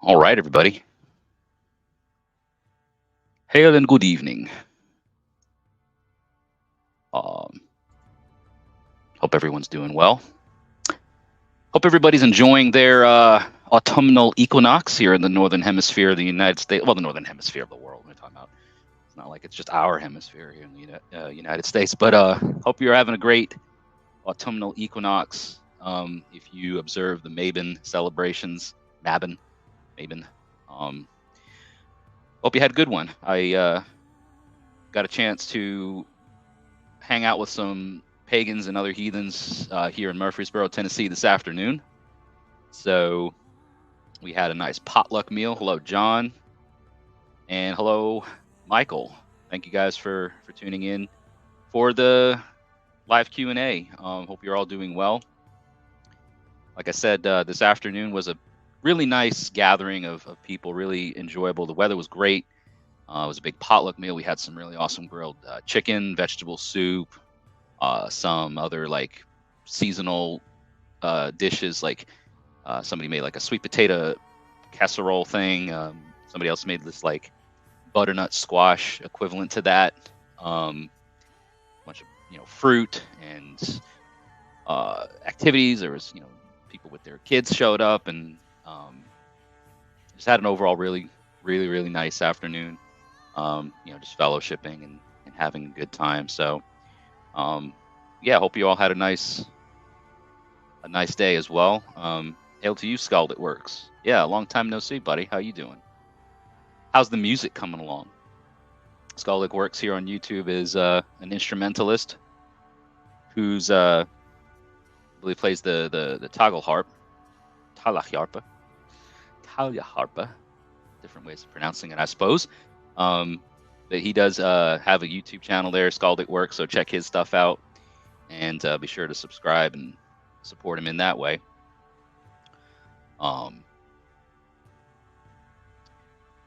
All right, everybody. Hail and good evening. Um, Hope everyone's doing well. Hope everybody's enjoying their autumnal equinox here in the northern hemisphere of the United States. Well, the northern hemisphere of the world. We're talking about. It's not like it's just our hemisphere here in the United States. But hope you're having a great autumnal equinox. If you observe the Mabon celebrations, Mabon. Um, Hope you had a good one. I got a chance to hang out with some pagans and other heathens here in Murfreesboro, Tennessee this afternoon. So we had a nice potluck meal. Hello, John, and hello, Michael. Thank you guys for tuning in for the live Q&A. Hope you're all doing well. Like I said, this afternoon was a really nice gathering of people, really enjoyable. The weather was great. It was a big potluck meal. We had some really awesome grilled chicken, vegetable soup, some other like seasonal dishes. Like somebody made like a sweet potato casserole thing. Somebody else made this like butternut squash equivalent to that. A bunch of fruit and activities. There was people with their kids showed up, and just had an overall really nice afternoon. Just fellowshipping and having a good time. So yeah, hope you all had a nice day as well. Hail to you, Scald. It works. Yeah, long time no see, buddy. How you doing? How's the music coming along? Scald Works here on YouTube is an instrumentalist who's I believe plays the toggle harp, talahjarpa, different ways of pronouncing it, I suppose. But he does have a YouTube channel there, Scald Works, so check his stuff out and be sure to subscribe and support him in that way. What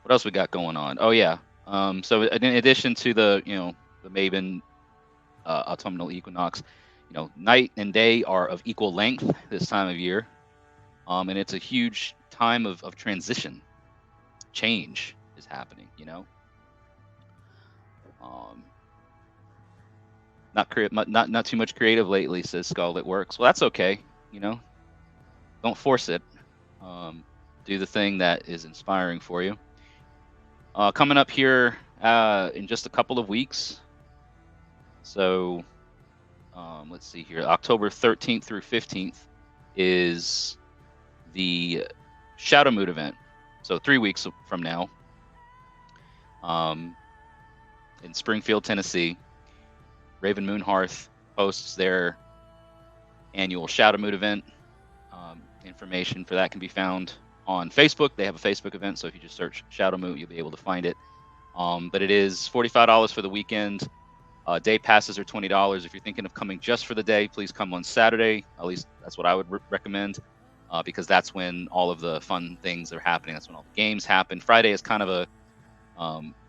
else we got going on? Oh yeah. So in addition to the the Mabon autumnal equinox, night and day are of equal length this time of year, and it's a huge time of transition. Change is happening. Not too much creative lately, says Scarlet Works. Well, that's okay. Don't force it. Do the thing that is inspiring for you. Coming up here in just a couple of weeks. So let's see here. October 13th through 15th is the Shadow Moon event. So 3 weeks from now, in Springfield, Tennessee, Raven Moonhearth hosts their annual Shadow Moon event. Information for that can be found on Facebook. They have a Facebook event, so if you just search Shadow Moon, you'll be able to find it. But it is $45 for the weekend. Day passes are $20. If you're thinking of coming just for the day, please come on Saturday. At least that's what I would recommend, because that's when all of the fun things are happening. That's when all the games happen. Friday is kind of a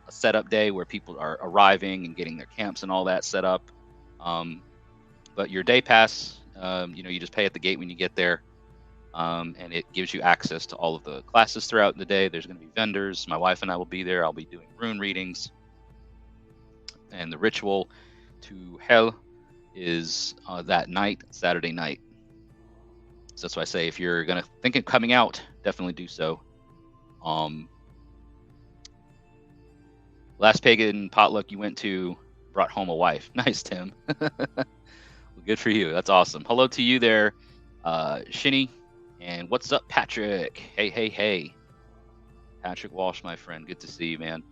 setup day where people are arriving and getting their camps and all that set up. But your day pass, you just pay at the gate when you get there. And it gives you access to all of the classes throughout the day. There's going to be vendors. My wife and I will be there. I'll be doing rune readings. And the ritual to hell is that night, Saturday night. So that's why I say if you're going to think of coming out, definitely do so. Last pagan potluck you went to brought home a wife. Nice, Tim. Well, good for you. That's awesome. Hello to you there, Shinny. And what's up, Patrick? Hey. Patrick Walsh, my friend. Good to see you, man.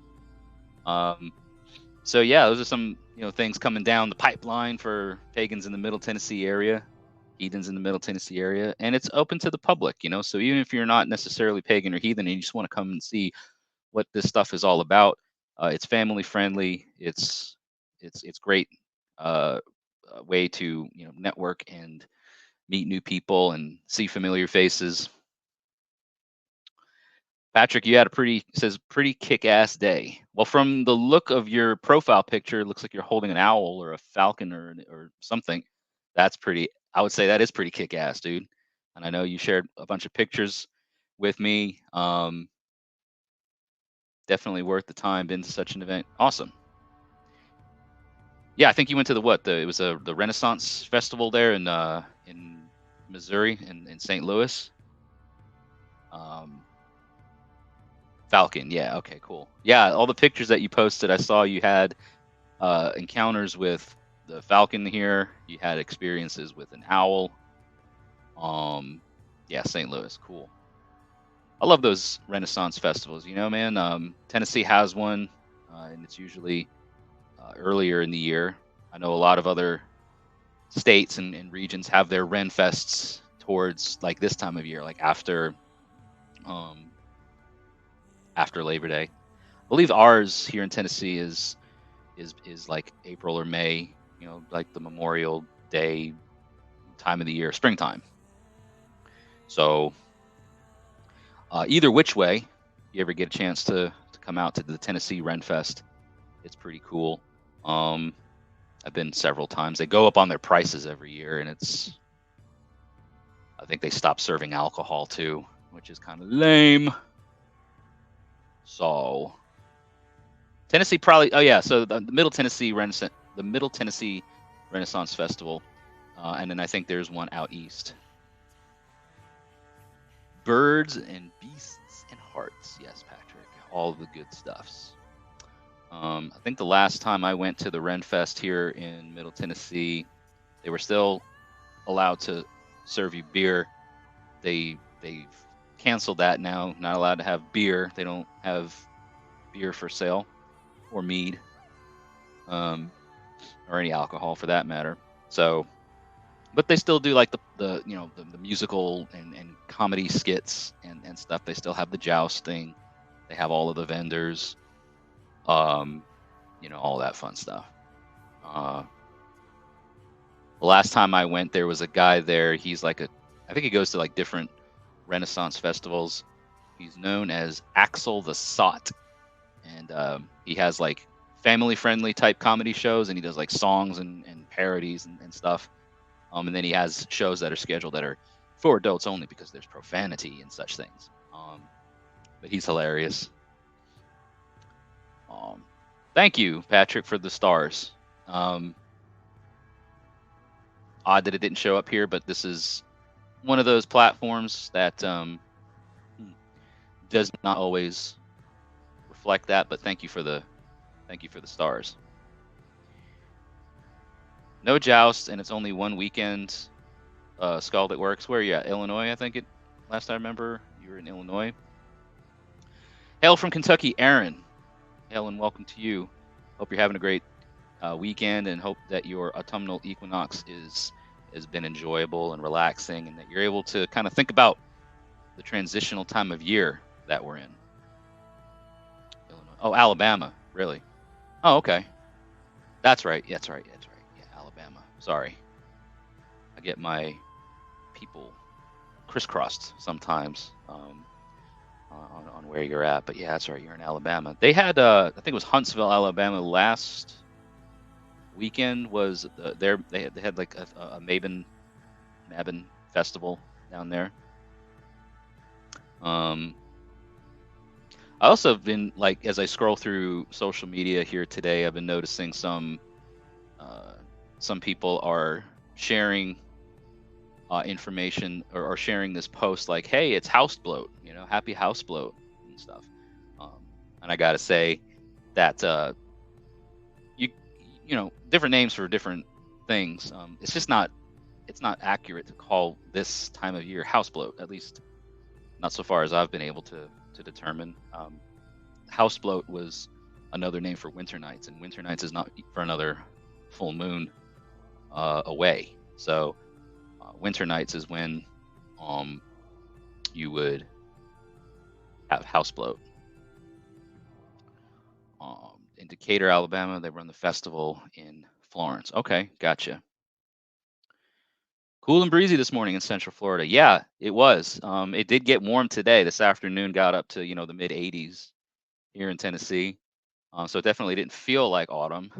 So yeah, those are some things coming down the pipeline for pagans in the Middle Tennessee area, heathens in the Middle Tennessee area, and it's open to the public. So even if you're not necessarily pagan or heathen and you just want to come and see what this stuff is all about, it's family friendly. It's great way to network and meet new people and see familiar faces. Patrick, you had pretty kick-ass day. Well, from the look of your profile picture, it looks like you're holding an owl or a falcon or something. I would say that is pretty kick-ass, dude. And I know you shared a bunch of pictures with me. Definitely worth the time. Been to such an event. Awesome. Yeah, I think you went to the what? It was the Renaissance Festival there in Missouri in St. Louis. Um, Falcon. Yeah. Okay. Cool. Yeah. All the pictures that you posted, I saw you had encounters with the falcon here. You had experiences with an owl. Um, yeah, St. Louis. Cool. I love those Renaissance festivals. You know, man. Tennessee has one, and it's usually earlier in the year. I know a lot of other states and regions have their Ren Fests towards like this time of year, like um, after Labor Day. I believe ours here in Tennessee is like April or May. You know, like the Memorial Day time of the year, springtime. So either which way, you ever get a chance to come out to the Tennessee Ren Fest, it's pretty cool. Um, I've been several times. They go up on their prices every year, and I think they stopped serving alcohol too, which is kind of lame. So Tennessee probably. Oh yeah, so the Middle Tennessee Renaissance Festival, and then I think there's one out east. Birds and beasts and hearts. Yes, Patrick. All the good stuffs. I think the last time I went to the Ren Fest here in Middle Tennessee, they were still allowed to serve you beer. They've canceled that now. Not allowed to have beer. They don't have beer for sale or mead, um, or any alcohol for that matter. So, but they still do like the the musical and comedy skits and stuff. They still have the jousting. They have all of the vendors. Um, all that fun stuff. Uh, the last time I went, there was a guy there. He's like I think he goes to like different Renaissance festivals. He's known as Axel the Sot, and he has like family-friendly type comedy shows, and he does like songs and parodies and stuff. And then he has shows that are scheduled that are for adults only because there's profanity and such things. But he's hilarious. Thank you, Patrick, for the stars. Odd that it didn't show up here, but this is one of those platforms that does not always reflect that. But thank you for the stars. No joust, and it's only one weekend. Scald at Works. Where are you at? Illinois, I think it. Last I remember, you were in Illinois. Hail from Kentucky, Aaron. Hail and welcome to you. Hope you're having a great weekend, and hope that your autumnal equinox has been enjoyable and relaxing, and that you're able to kind of think about the transitional time of year that we're in. Illinois. Oh, Alabama, really? Oh, okay. That's right. That's right. That's right. Yeah, Alabama. Sorry, I get my people crisscrossed sometimes on where you're at. But yeah, that's right. You're in Alabama. They had I think it was Huntsville, Alabama last weekend was they had like a Mabon festival down there. I also have been like, as I scroll through social media here today, I've been noticing some people are sharing information or sharing this post like, hey, it's house bloat, happy house bloat and stuff. And I gotta say that different names for different things. It's just not accurate to call this time of year house bloat, at least not so far as I've been able to determine. House bloat was another name for winter nights, and winter nights is not for another full moon away. So winter nights is when you would have house bloat. In Decatur, Alabama, they run the festival in Florence. Okay, gotcha. Cool and breezy this morning in Central Florida. Yeah, it was. It did get warm today. This afternoon got up to the mid 80s here in Tennessee. So it definitely didn't feel like autumn.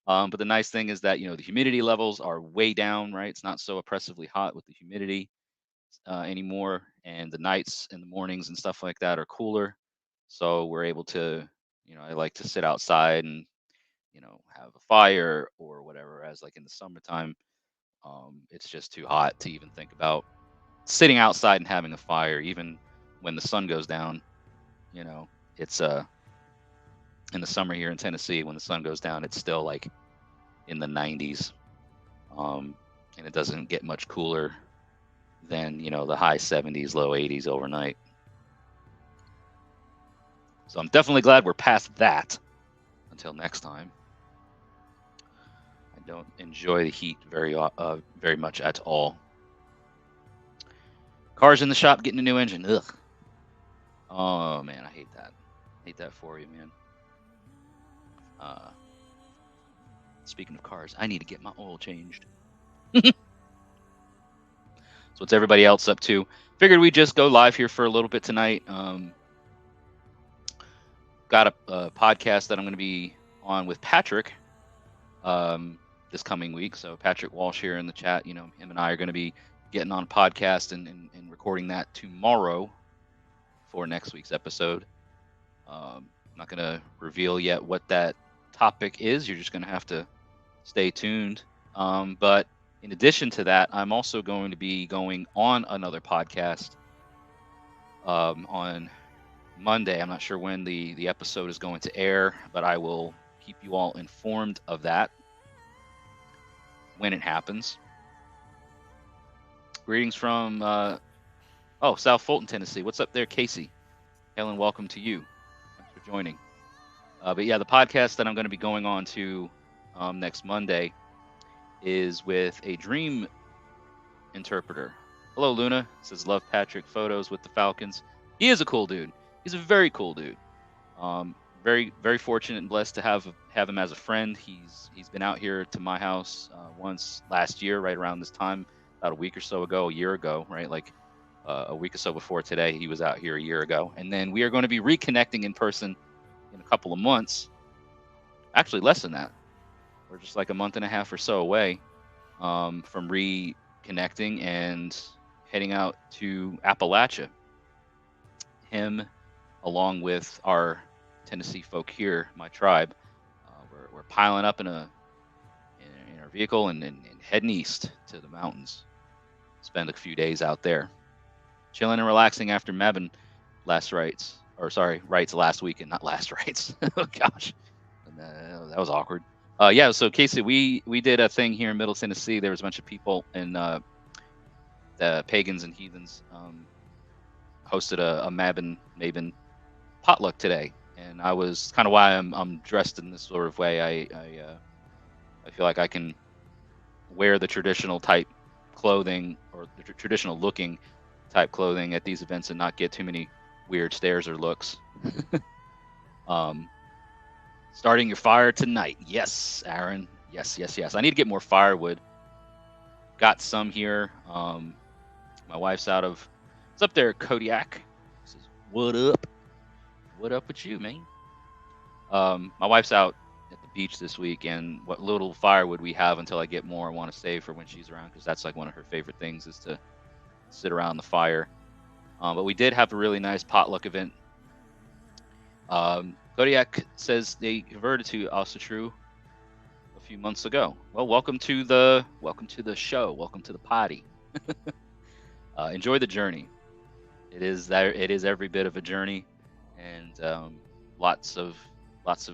But the nice thing is that the humidity levels are way down. Right, it's not so oppressively hot with the humidity. anymore, and the nights and the mornings and stuff like that are cooler. So we're able to, I like to sit outside and have a fire or whatever. As like in the summertime, it's just too hot to even think about sitting outside and having a fire, even when the sun goes down. You know, it's in the summer here in Tennessee, when the sun goes down, it's still like in the 90s, um, and it doesn't get much cooler than the high 70s, low 80s overnight. So I'm definitely glad we're past that. Until next time, I don't enjoy the heat very much at all. Cars in the shop getting a new engine. Ugh. Oh man, I hate that. Hate that for you, man. Speaking of cars, I need to get my oil changed. So what's everybody else up to? Figured we'd just go live here for a little bit tonight. Got a podcast that I'm going to be on with Patrick this coming week. So Patrick Walsh here in the chat, him and I are going to be getting on a podcast and recording that tomorrow for next week's episode. I'm not going to reveal yet what that topic is. You're just going to have to stay tuned. But in addition to that, I'm also going to be going on another podcast on Monday. I'm not sure when the episode is going to air, but I will keep you all informed of that when it happens. Greetings from South Fulton, Tennessee. What's up there, Casey? Helen, welcome to you. Thanks for joining. But yeah, the podcast that I'm going to be going on to next Monday is with a dream interpreter. Hello, Luna. Says love Patrick photos with the Falcons. He is a cool dude. He's a very cool dude. Very, very fortunate and blessed to have him as a friend. He's been out here to my house once last year, right around this time, about a week or so ago, a year ago, right? Like a week or so before today, he was out here a year ago. And then we are going to be reconnecting in person in a couple of months. Actually, less than that. We're just like a month and a half or so away from reconnecting and heading out to Appalachia. Him, along with our Tennessee folk here, my tribe, we're piling up in our vehicle and heading east to the mountains. Spend a few days out there, chilling and relaxing after Mabin rights last weekend, not last rights. Oh gosh, that was awkward. Yeah, so Casey, we did a thing here in Middle Tennessee. There was a bunch of people and the pagans and heathens hosted a Mabin potluck today, and I was kind of why I'm dressed in this sort of way. I feel like I can wear the traditional type clothing or the traditional looking type clothing at these events and not get too many weird stares or looks. Starting your fire tonight. Yes, Aaron. Yes. I need to get more firewood. Got some here. My wife's it's up there, Kodiak. Says, what up? What up with you, man? My wife's out at the beach this week, and what little firewood we have until I get more, I want to save for when she's around, because that's like one of her favorite things is to sit around the fire. But we did have a really nice potluck event. Kodiak says they converted to Asatru a few months ago. Well, welcome to the show. Welcome to the party. Enjoy the journey. It is every bit of a journey, and lots of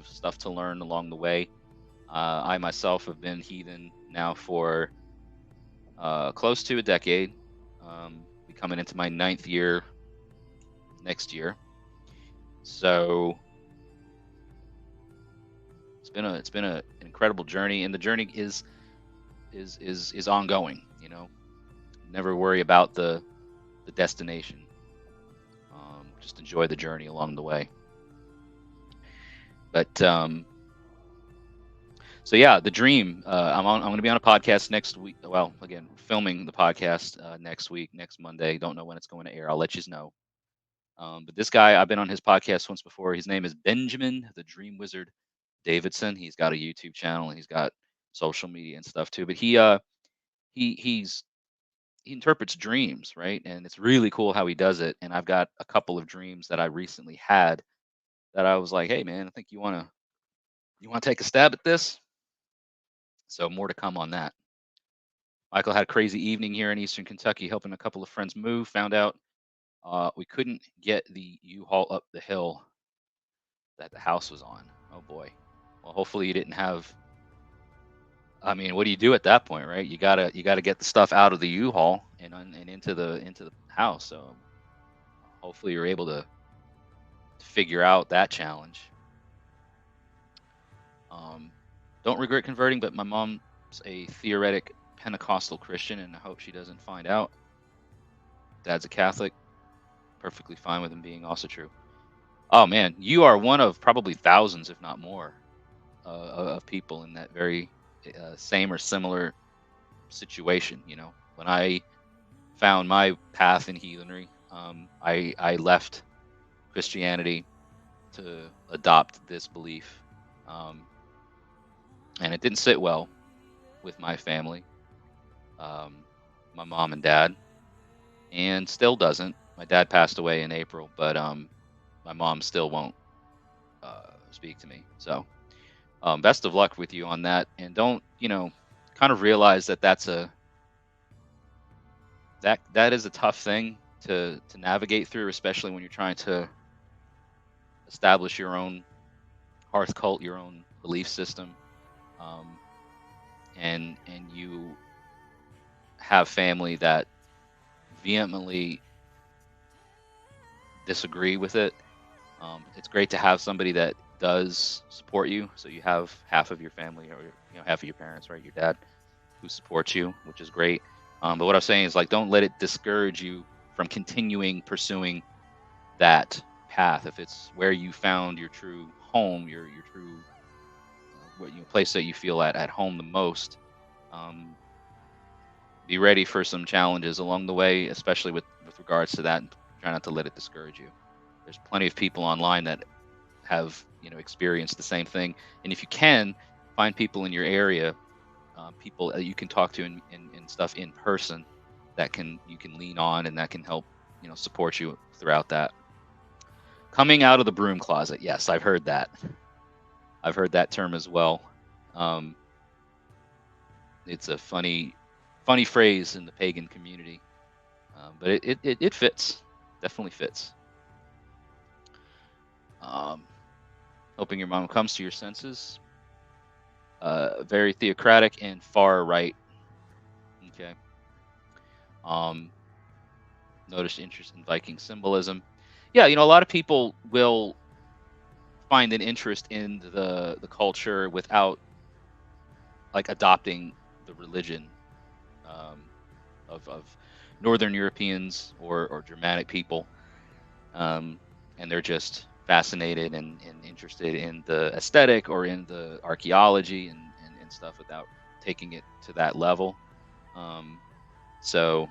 stuff to learn along the way. I myself have been heathen now for close to a decade. Be coming into my 9th year next year. So it's been an incredible journey, and the journey is ongoing. Never worry about the destination. Just enjoy the journey along the way. But so yeah, the dream. I'm going to be on a podcast next week. Well, again, filming the podcast next week, next Monday. Don't know when it's going to air. I'll let you know. But this guy, I've been on his podcast once before. His name is Benjamin the Dream Wizard Davidson. He's got a YouTube channel and he's got social media and stuff too. But he's he interprets dreams, right? And it's really cool how he does it. And I've got a couple of dreams that I recently had that I was like, hey man, I think you wanna take a stab at this? So more to come on that. Michael had a crazy evening here in Eastern Kentucky helping a couple of friends move. Found out we couldn't get the U-Haul up the hill that the house was on. Oh boy. Well, hopefully you didn't have. I mean, what do you do at that point, right? You gotta get the stuff out of the U-Haul and into the house. So hopefully you're able to figure out that challenge. Um, don't regret converting, but my mom's a theoretic Pentecostal Christian, and I hope she doesn't find out. Dad's a Catholic, perfectly fine with him being also true. Oh man, you are one of probably thousands, if not more, of people in that very same or similar situation. When I found my path in healing, I left Christianity to adopt this belief, um, and it didn't sit well with my family, um, my mom and dad, and still doesn't. My dad passed away in April, but my mom still won't speak to me. So best of luck with you on that, and don't kind of realize that that is a tough thing to navigate through, especially when you're trying to establish your own hearth cult, your own belief system, um, and you have family that vehemently disagree with it. It's great to have somebody that does support you. So you have half of your family, or half of your parents, right? Your dad who supports you, which is great. But what I'm saying is, like, don't let it discourage you from continuing pursuing that path. If it's where you found your true home, your true place that you feel at home the most, um, be ready for some challenges along the way, especially with regards to that, and try not to let it discourage you. There's plenty of people online that have experienced the same thing, and if you can find people in your area, people that you can talk to and stuff in person, that you can lean on, and that can help support you throughout that. Coming out of the broom closet, yes, I've heard that term as well. um, it's a funny phrase in the pagan community, but it fits, definitely fits. um, Hoping your mom comes to your senses. Very theocratic and far right. Okay. Um, Noticed interest in Viking symbolism. Yeah, a lot of people will find an interest in the culture without like adopting the religion, um, of Northern Europeans or Germanic people, um, and they're just fascinated and interested in the aesthetic or in the archaeology and stuff without taking it to that level. Um, so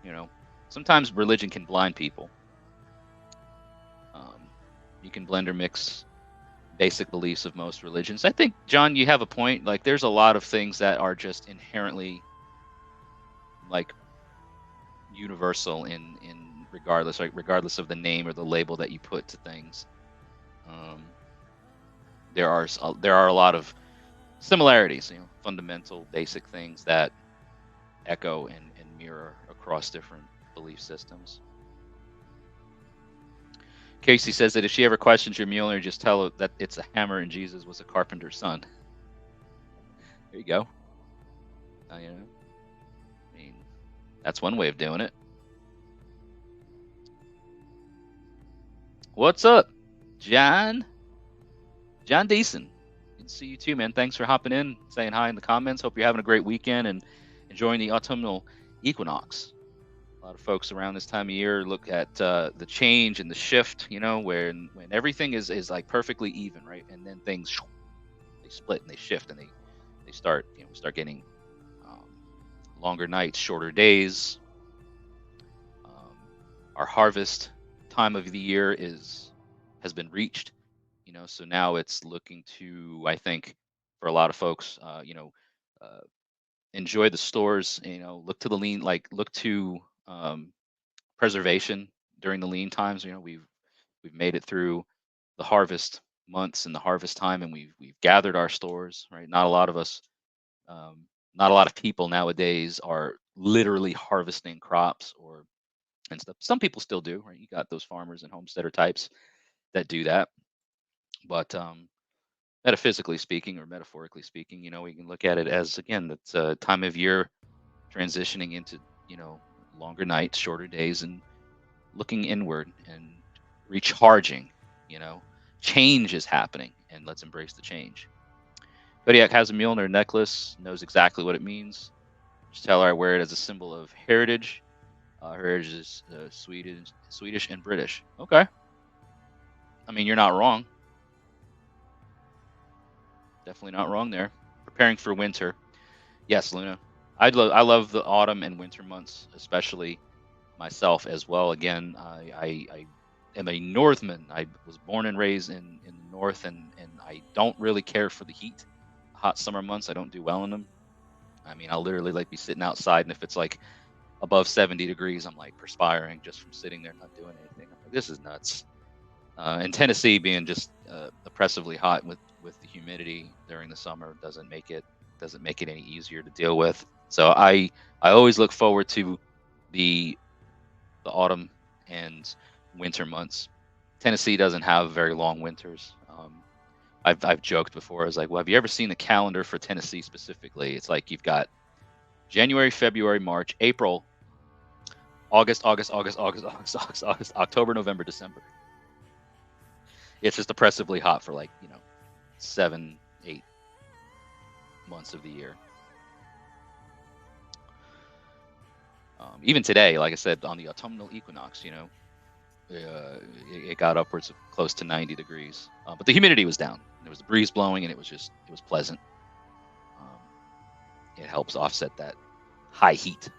you know, sometimes religion can blind people. Um, you can blend or mix basic beliefs of most religions. I think, John, you have a point. Like, there's a lot of things that are just inherently like universal in regardless, like regardless of the name or the label that you put to things. Um, there are a lot of similarities, fundamental, basic things that echo and mirror across different belief systems. Casey says that if she ever questions your Mjolnir, just tell her that it's a hammer and Jesus was a carpenter's son. There you go. I mean, that's one way of doing it. What's up, John? John Deason. Good to see you too, man. Thanks for hopping in, saying hi in the comments. Hope you're having a great weekend and enjoying the autumnal equinox. A lot of folks around this time of year look at the change and the shift, when everything is like perfectly even, right? And then things they split and they shift and they start getting um, longer nights, shorter days. Um, our harvest time of the year has been reached, so now it's looking to, I think, for a lot of folks, uh, enjoy the stores. Look to the lean, look to preservation during the lean times. We've made it through the harvest months and the harvest time, and we've gathered our stores. Right, not a lot of us, not a lot of people nowadays are literally harvesting crops or and stuff. Some people still do. Right, you got those farmers and homesteader types that do that, but metaphysically speaking or metaphorically speaking, we can look at it as, again, that's a time of year transitioning into, longer nights, shorter days, and looking inward and recharging. you know Change is happening, and let's embrace the change. Kodiak has a mule in her necklace, knows exactly what it means. Just tell her I wear it as a symbol of heritage. Her heritage is Swedish and British. Okay. I mean, you're not wrong. Definitely not wrong there. Preparing for winter. Yes, Luna. I love the autumn and winter months, especially myself as well. Again, I am a Northman. I was born and raised in the North, and I don't really care for the heat. Hot summer months, I don't do well in them. I mean, I'll literally be sitting outside, and if it's like above 70 degrees, I'm like perspiring just from sitting there not doing anything. I'm like, this is nuts. And Tennessee being just oppressively hot with the humidity during the summer doesn't make it any easier to deal with. So I always look forward to the autumn and winter months. Tennessee doesn't have very long winters. I've joked before. I was like, well, have you ever seen the calendar for Tennessee specifically? It's like you've got January, February, March, April, August, October, November, December. It's just oppressively hot for 7, 8 months of the year. Even today, like I said, on the autumnal equinox, it got upwards of close to 90 degrees, but the humidity was down. There was a breeze blowing, and it was pleasant. Um, it helps offset that high heat.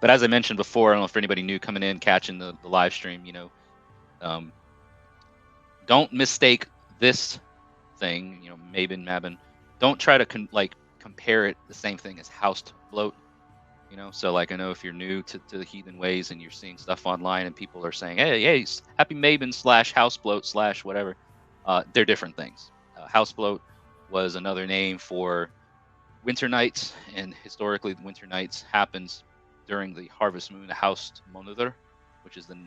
But as I mentioned before, I don't know if anybody new coming in, catching the live stream, um, don't mistake this thing, Mabin, Mabin. Don't try to compare it the same thing as housed bloat. So I know if you're new to the heathen ways and you're seeing stuff online and people are saying, hey, happy Mabin / house bloat / whatever, they're different things. House bloat was another name for winter nights, and historically the winter nights happens during the harvest moon, the housed monuder, which is the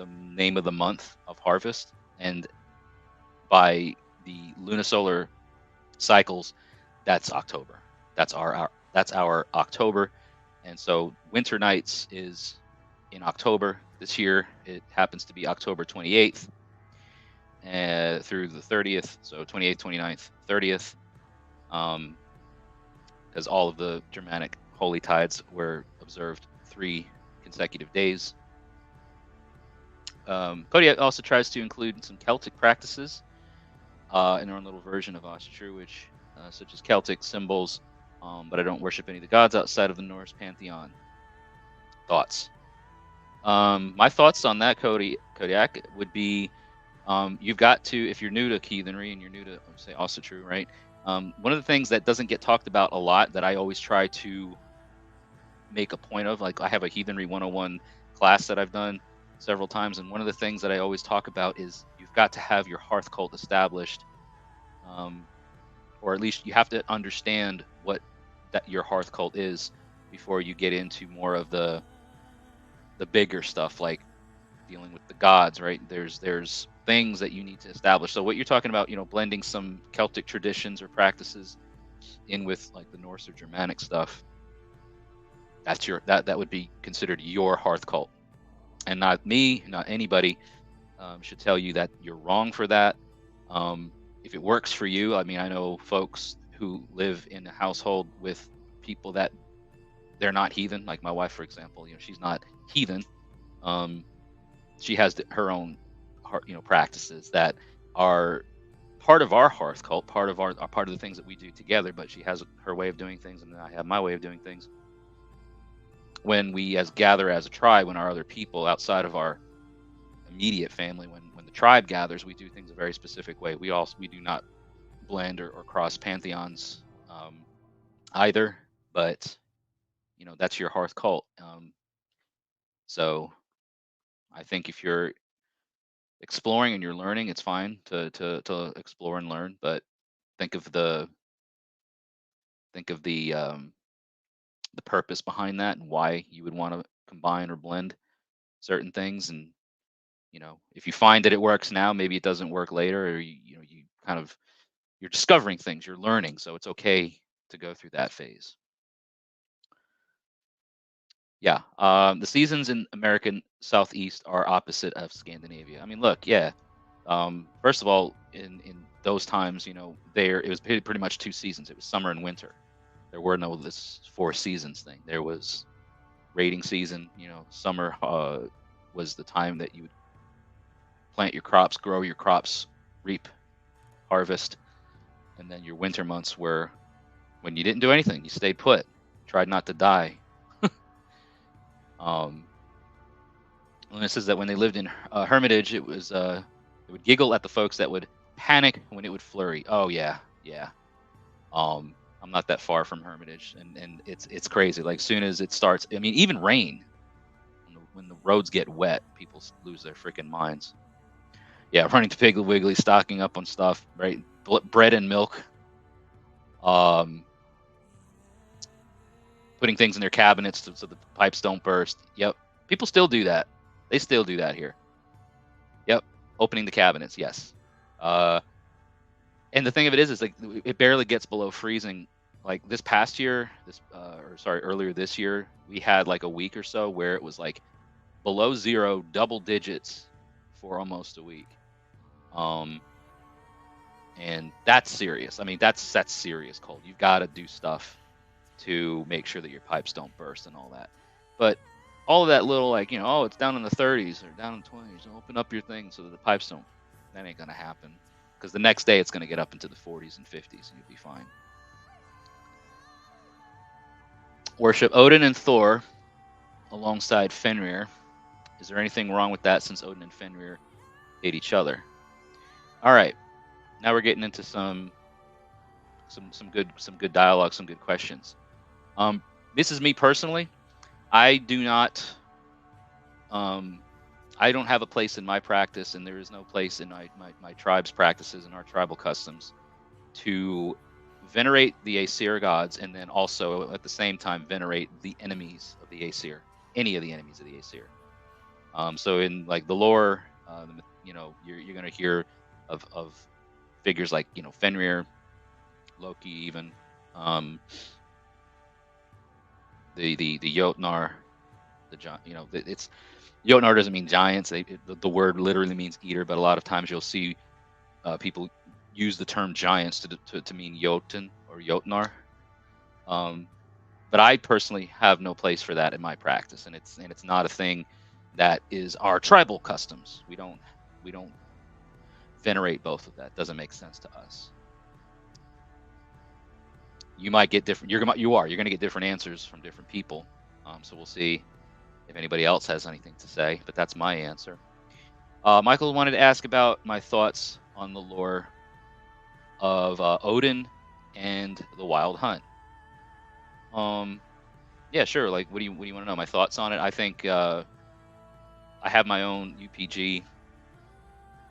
name of the month of harvest. And by the lunisolar cycles, that's October. That's our October. And so winter nights is in October. This year it happens to be October 28th through the 30th. So 28th, 29th, 30th. Because all of the Germanic holy tides were observed 3 consecutive days. Kodiak also tries to include some Celtic practices in our own little version of Oshtrewich, such as Celtic symbols, but I don't worship any of the gods outside of the Norse pantheon. Thoughts? My thoughts on that, Kodiak, would be you've got to, if you're new to heathenry and you're new to, say, Oshtrewich, right? One of the things that doesn't get talked about a lot that I always try to make a point of, I have a Heathenry 101 class that I've done several times, and one of the things that I always talk about is you've got to have your hearth cult established, or at least you have to understand what that your hearth cult is before you get into more of the bigger stuff, like dealing with the gods, right? There's things that you need to establish. So what you're talking about, blending some Celtic traditions or practices in with the Norse or Germanic stuff, that's that would be considered your hearth cult, and not me, not anybody should tell you that you're wrong for that. If it works for you, I mean, I know folks who live in a household with people that they're not heathen, like my wife, for example. She's not heathen. She has her own practices that are part of our hearth cult, part of the things that we do together. But she has her way of doing things, and then I have my way of doing things. When we gather as a tribe, when our other people outside of our immediate family, when the tribe gathers, we do things a very specific way. We do not blend or cross pantheons either, but that's your hearth cult. So I think if you're exploring and you're learning, it's fine to explore and learn, but think of the purpose behind that and why you would want to combine or blend certain things. And if you find that it works now, maybe it doesn't work later, or you kind of you're discovering things, you're learning, so it's okay to go through that phase. Yeah, the seasons in American Southeast are opposite of Scandinavia. I mean, look, yeah. First of all, in those times, there it was pretty much two seasons. It was summer and winter. There were no this four seasons thing. There was raiding season. Summer was the time that you would plant your crops, grow your crops, reap, harvest, and then your winter months were when you didn't do anything. You stayed put, tried not to die. And it says that when they lived in Hermitage, it was it would giggle at the folks that would panic when it would flurry. Oh yeah, yeah. I'm not that far from Hermitage, and it's crazy. Like soon as it starts, I mean, even rain, when the roads get wet, people lose their freaking minds. Yeah, running to Piggly Wiggly, stocking up on stuff, right? Bread and milk. Putting things in their cabinets so the pipes don't burst. Yep, people still do that. They still do that here. Yep, opening the cabinets. Yes. And the thing of it is like it barely gets below freezing. Like this past year, earlier this year, we had like a week or so where it was like below zero, double digits for almost a week. And that's serious. I mean, that's serious cold. You've got to do stuff to make sure that your pipes don't burst and all that. But all of that little like, oh, it's down in the 30s or down in the 20s. Open up your thing so that the pipes don't. That ain't going to happen. Because the next day it's going to get up into the 40s and 50s and you'll be fine. Worship Odin and Thor alongside Fenrir. Is there anything wrong with that since Odin and Fenrir hate each other? All right. Now we're getting into some good dialogue, some good questions. This is me personally. I do not I don't have a place in my practice, and there is no place in my tribe's practices and our tribal customs to venerate the Aesir gods, and then also at the same time venerate the enemies of the Aesir, any of the enemies of the Aesir. So in like the lore, you're going to hear of figures like Fenrir, Loki, even the Jotnar, it's Jotnar doesn't mean giants. The word literally means eater, but a lot of times you'll see people use the term giants to mean Jotun or Jotnar. But I personally have no place for that in my practice, and it's not a thing that is our tribal customs. We don't venerate both of that. Doesn't make sense to us. You might get different. You're going to get different answers from different people. So we'll see if anybody else has anything to say, but that's my answer. Michael wanted to ask about my thoughts on the lore of Odin and the Wild Hunt. Yeah, sure. Like, what do you want to know? My thoughts on it? I think I have my own UPG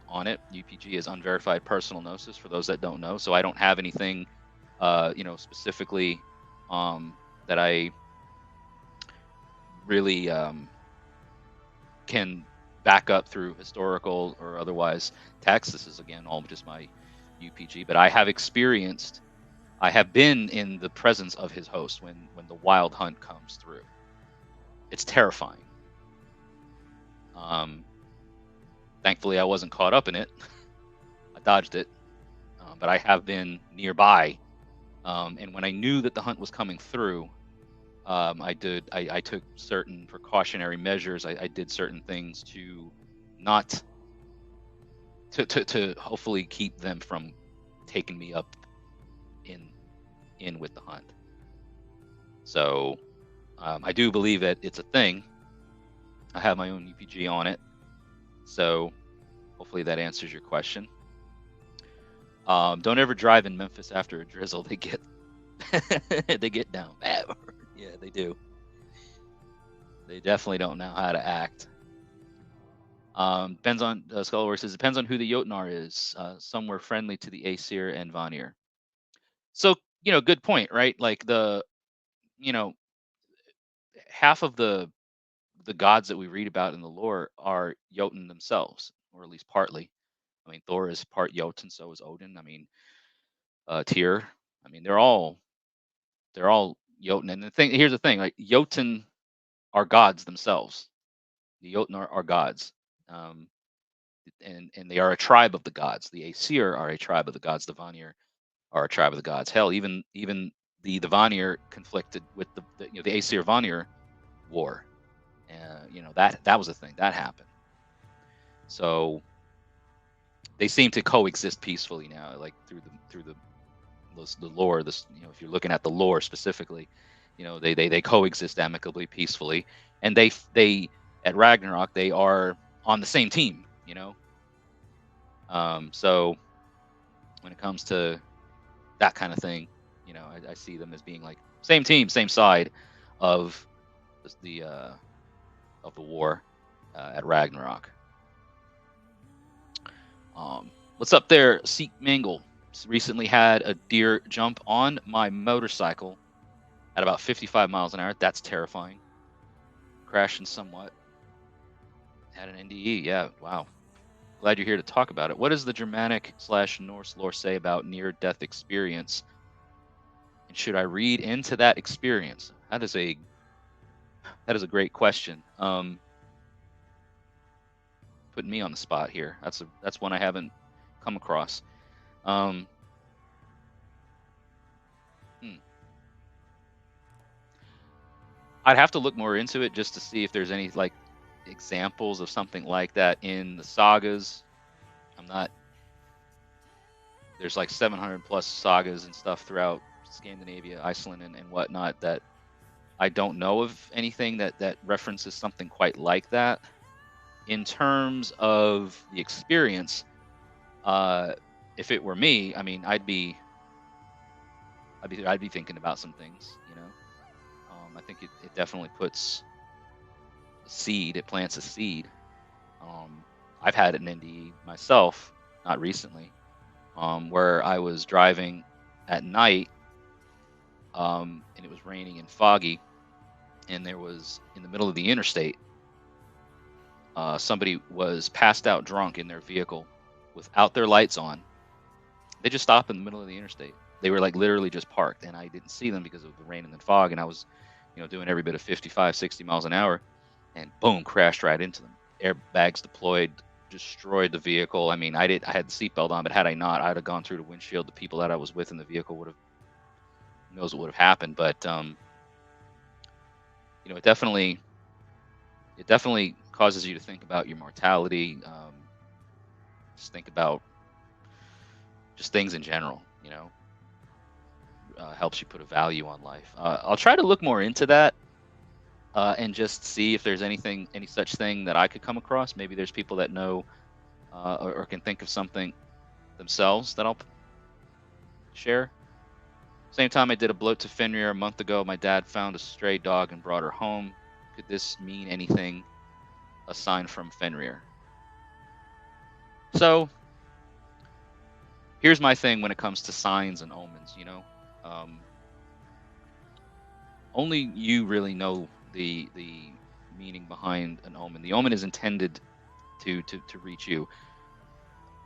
on it. UPG is unverified personal gnosis for those that don't know. So I don't have anything, specifically that I really can back up through historical or otherwise text. This is again all just my UPG, but I have been in the presence of his host when the Wild Hunt comes through. It's terrifying. Thankfully I wasn't caught up in it. I dodged it, but I have been nearby, and when I knew that the hunt was coming through, I took certain precautionary measures. I did certain things to not to hopefully keep them from taking me up in with the hunt. So I do believe that it's a thing. I have my own UPG on it. So hopefully that answers your question. Don't ever drive in Memphis after a drizzle. They get They get down bad. Yeah, they do. They definitely don't know how to act. Depends on Skullworks says depends on who the Jotnar is. Some were friendly to the Aesir and Vanir. So good point, right? Like you know, half of the gods that we read about in the lore are Jotun themselves, or at least partly. I mean, Thor is part Jotun, so is Odin. I mean, Tyr. I mean, they're all Jotun. And here's the thing, like Jotun are gods themselves. The Jotun are gods. Um, and they are a tribe of the gods. The Aesir are a tribe of the gods. The Vanir are a tribe of the gods. Hell, even the Vanir conflicted with the Aesir Vanir war. That was a thing that happened. So they seem to coexist peacefully now, like through the lore. If you're looking at the lore specifically, they coexist amicably, peacefully, and they at Ragnarok they are on the same team. So when it comes to that kind of thing, I see them as being like same team, same side of the of the war at Ragnarok. What's up there, Seek Mangle? Recently had a deer jump on my motorcycle at about 55 miles an hour. That's terrifying. Crashing somewhat. Had an NDE. Yeah, wow. Glad you're here to talk about it. What does the Germanic/Norse lore say about near-death experience? And should I read into that experience? That is a great question. Putting me on the spot here. That's one I haven't come across. I'd have to look more into it just to see if there's any like examples of something like that in the sagas. There's like 700 plus sagas and stuff throughout Scandinavia, Iceland, and whatnot that I don't know of anything that references something quite like that. In terms of the experience, if it were me, I mean, I'd be thinking about some things. I think it definitely puts a seed. It plants a seed. I've had an NDE myself, not recently, where I was driving at night, and it was raining and foggy, and there was in the middle of the interstate, somebody was passed out drunk in their vehicle without their lights on. They just stopped in the middle of the interstate. They were like literally just parked, and I didn't see them because of the rain and the fog, and I was doing every bit of 55, 60 miles an hour, and boom, crashed right into them. Airbags deployed, destroyed the vehicle. I mean, I had the seatbelt on, but had I not, I'd have gone through the windshield. The people that I was with in the vehicle would have knows what would have happened. But it definitely causes you to think about your mortality. Just think about just things in general. Helps you put a value on life. I'll try to look more into that. And just see if there's any such thing that I could come across. Maybe there's people that know or can think of something themselves that I'll share. Same time I did a bloat to Fenrir a month ago, my dad found a stray dog and brought her home. Could this mean anything? A sign from Fenrir. So here's my thing when it comes to signs and omens. Only you really know the meaning behind an omen. The omen is intended to reach you.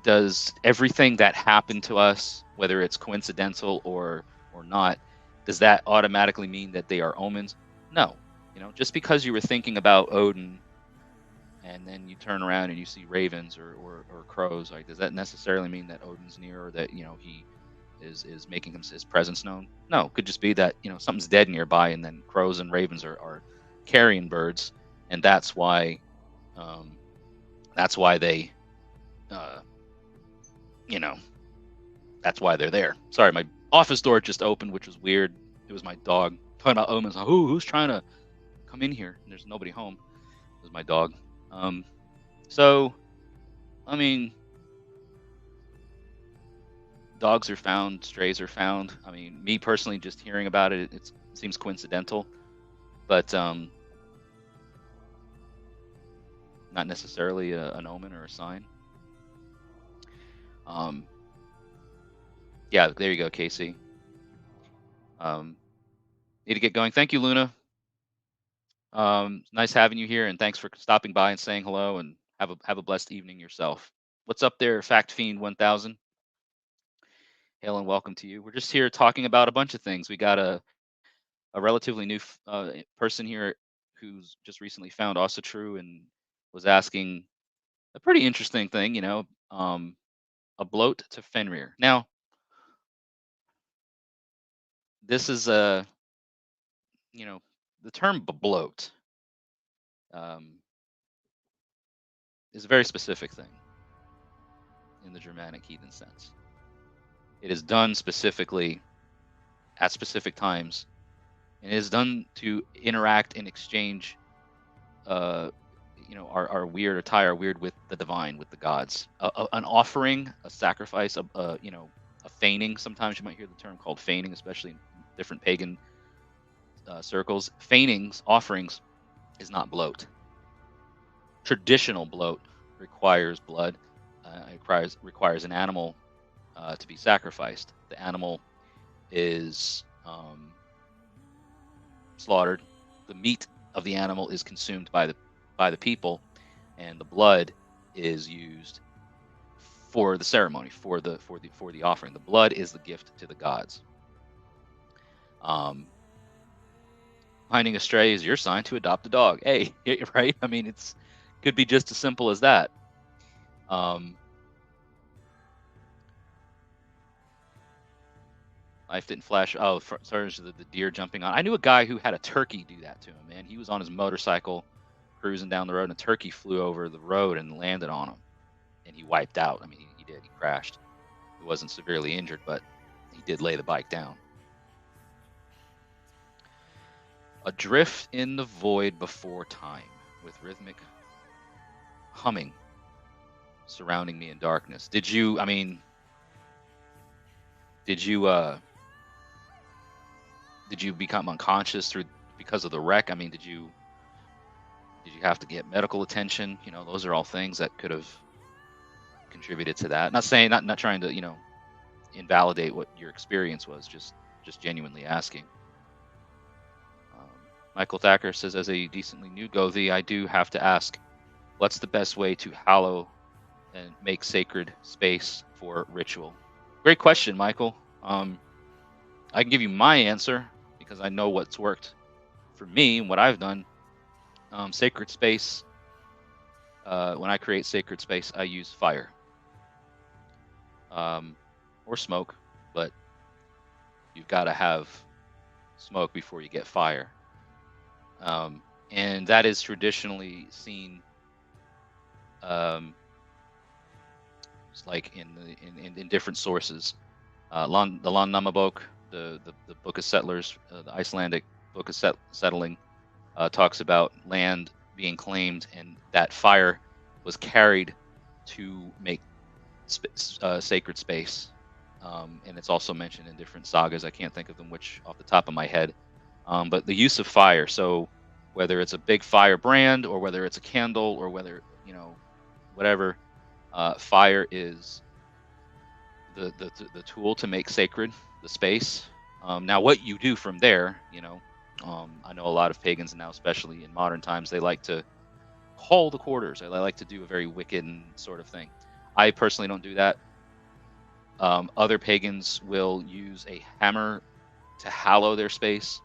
Does everything that happened to us, whether it's coincidental or not, does that automatically mean that they are omens? No. Just because you were thinking about Odin and then you turn around and you see ravens or crows, like, does that necessarily mean that Odin's near, or that he is making his presence known? No, it could just be that something's dead nearby, and then crows and ravens are carrion birds, and that's why they that's why they're there. Sorry, my office door just opened, which was weird. It was my dog talking about omens. Who's trying to come in here? And there's nobody home. It was my dog. So I mean, dogs are found, strays are found. I mean, me personally, just hearing about it, it seems coincidental, but not necessarily an omen or a sign. Yeah, there you go, Casey. Need to get going. Thank you, Luna. Nice having you here, and thanks for stopping by and saying hello. And have a blessed evening yourself. What's up there, Fact Fiend 1000? Hail and welcome to you. We're just here talking about a bunch of things. We got a relatively new person here who's just recently found True and was asking a pretty interesting thing, a bloat to Fenrir. Now, this is the term bloat is a very specific thing in the Germanic heathen sense. It is done specifically at specific times, and it is done to interact and exchange, our weird or tie our weird with the divine, with the gods. An offering, a sacrifice, a feigning. Sometimes you might hear the term called feigning, especially in different pagan circles. Feignings, offerings, is not bloat. Traditional bloat requires blood. It requires an animal to be sacrificed. The animal is slaughtered. The meat of the animal is consumed by the people, and the blood is used for the ceremony, for the offering. The blood is the gift to the gods. Finding a stray is your sign to adopt a dog. Hey, right? I mean, it's could be just as simple as that. Life didn't flash. Oh, sorry, the deer jumping on. I knew a guy who had a turkey do that to him, man. He was on his motorcycle cruising down the road, and a turkey flew over the road and landed on him, and he wiped out. I mean, he did. He crashed. He wasn't severely injured, but he did lay the bike down. Adrift in the void before time, with rhythmic humming surrounding me in darkness. Did you become unconscious because of the wreck? I mean, did you have to get medical attention? Those are all things that could have contributed to that. Not saying, not trying to, invalidate what your experience was, just genuinely asking. Michael Thacker says, as a decently new Gothi, I do have to ask, what's the best way to hallow and make sacred space for ritual? Great question, Michael. I can give you my answer because I know what's worked for me and what I've done. Sacred space, when I create sacred space, I use fire or smoke, but you've got to have smoke before you get fire. And that is traditionally seen like in different sources. The Landnámabók, the Book of Settlers, the Icelandic Book of Settling, talks about land being claimed, and that fire was carried to make sacred space. And it's also mentioned in different sagas. I can't think of them which off the top of my head. But the use of fire, so whether it's a big fire brand or whether it's a candle or whether, whatever, fire is the tool to make sacred the space. Now, what you do from there, I know a lot of pagans now, especially in modern times, they like to haul the quarters. They like to do a very Wiccan sort of thing. I personally don't do that. Other pagans will use a hammer to hallow their space,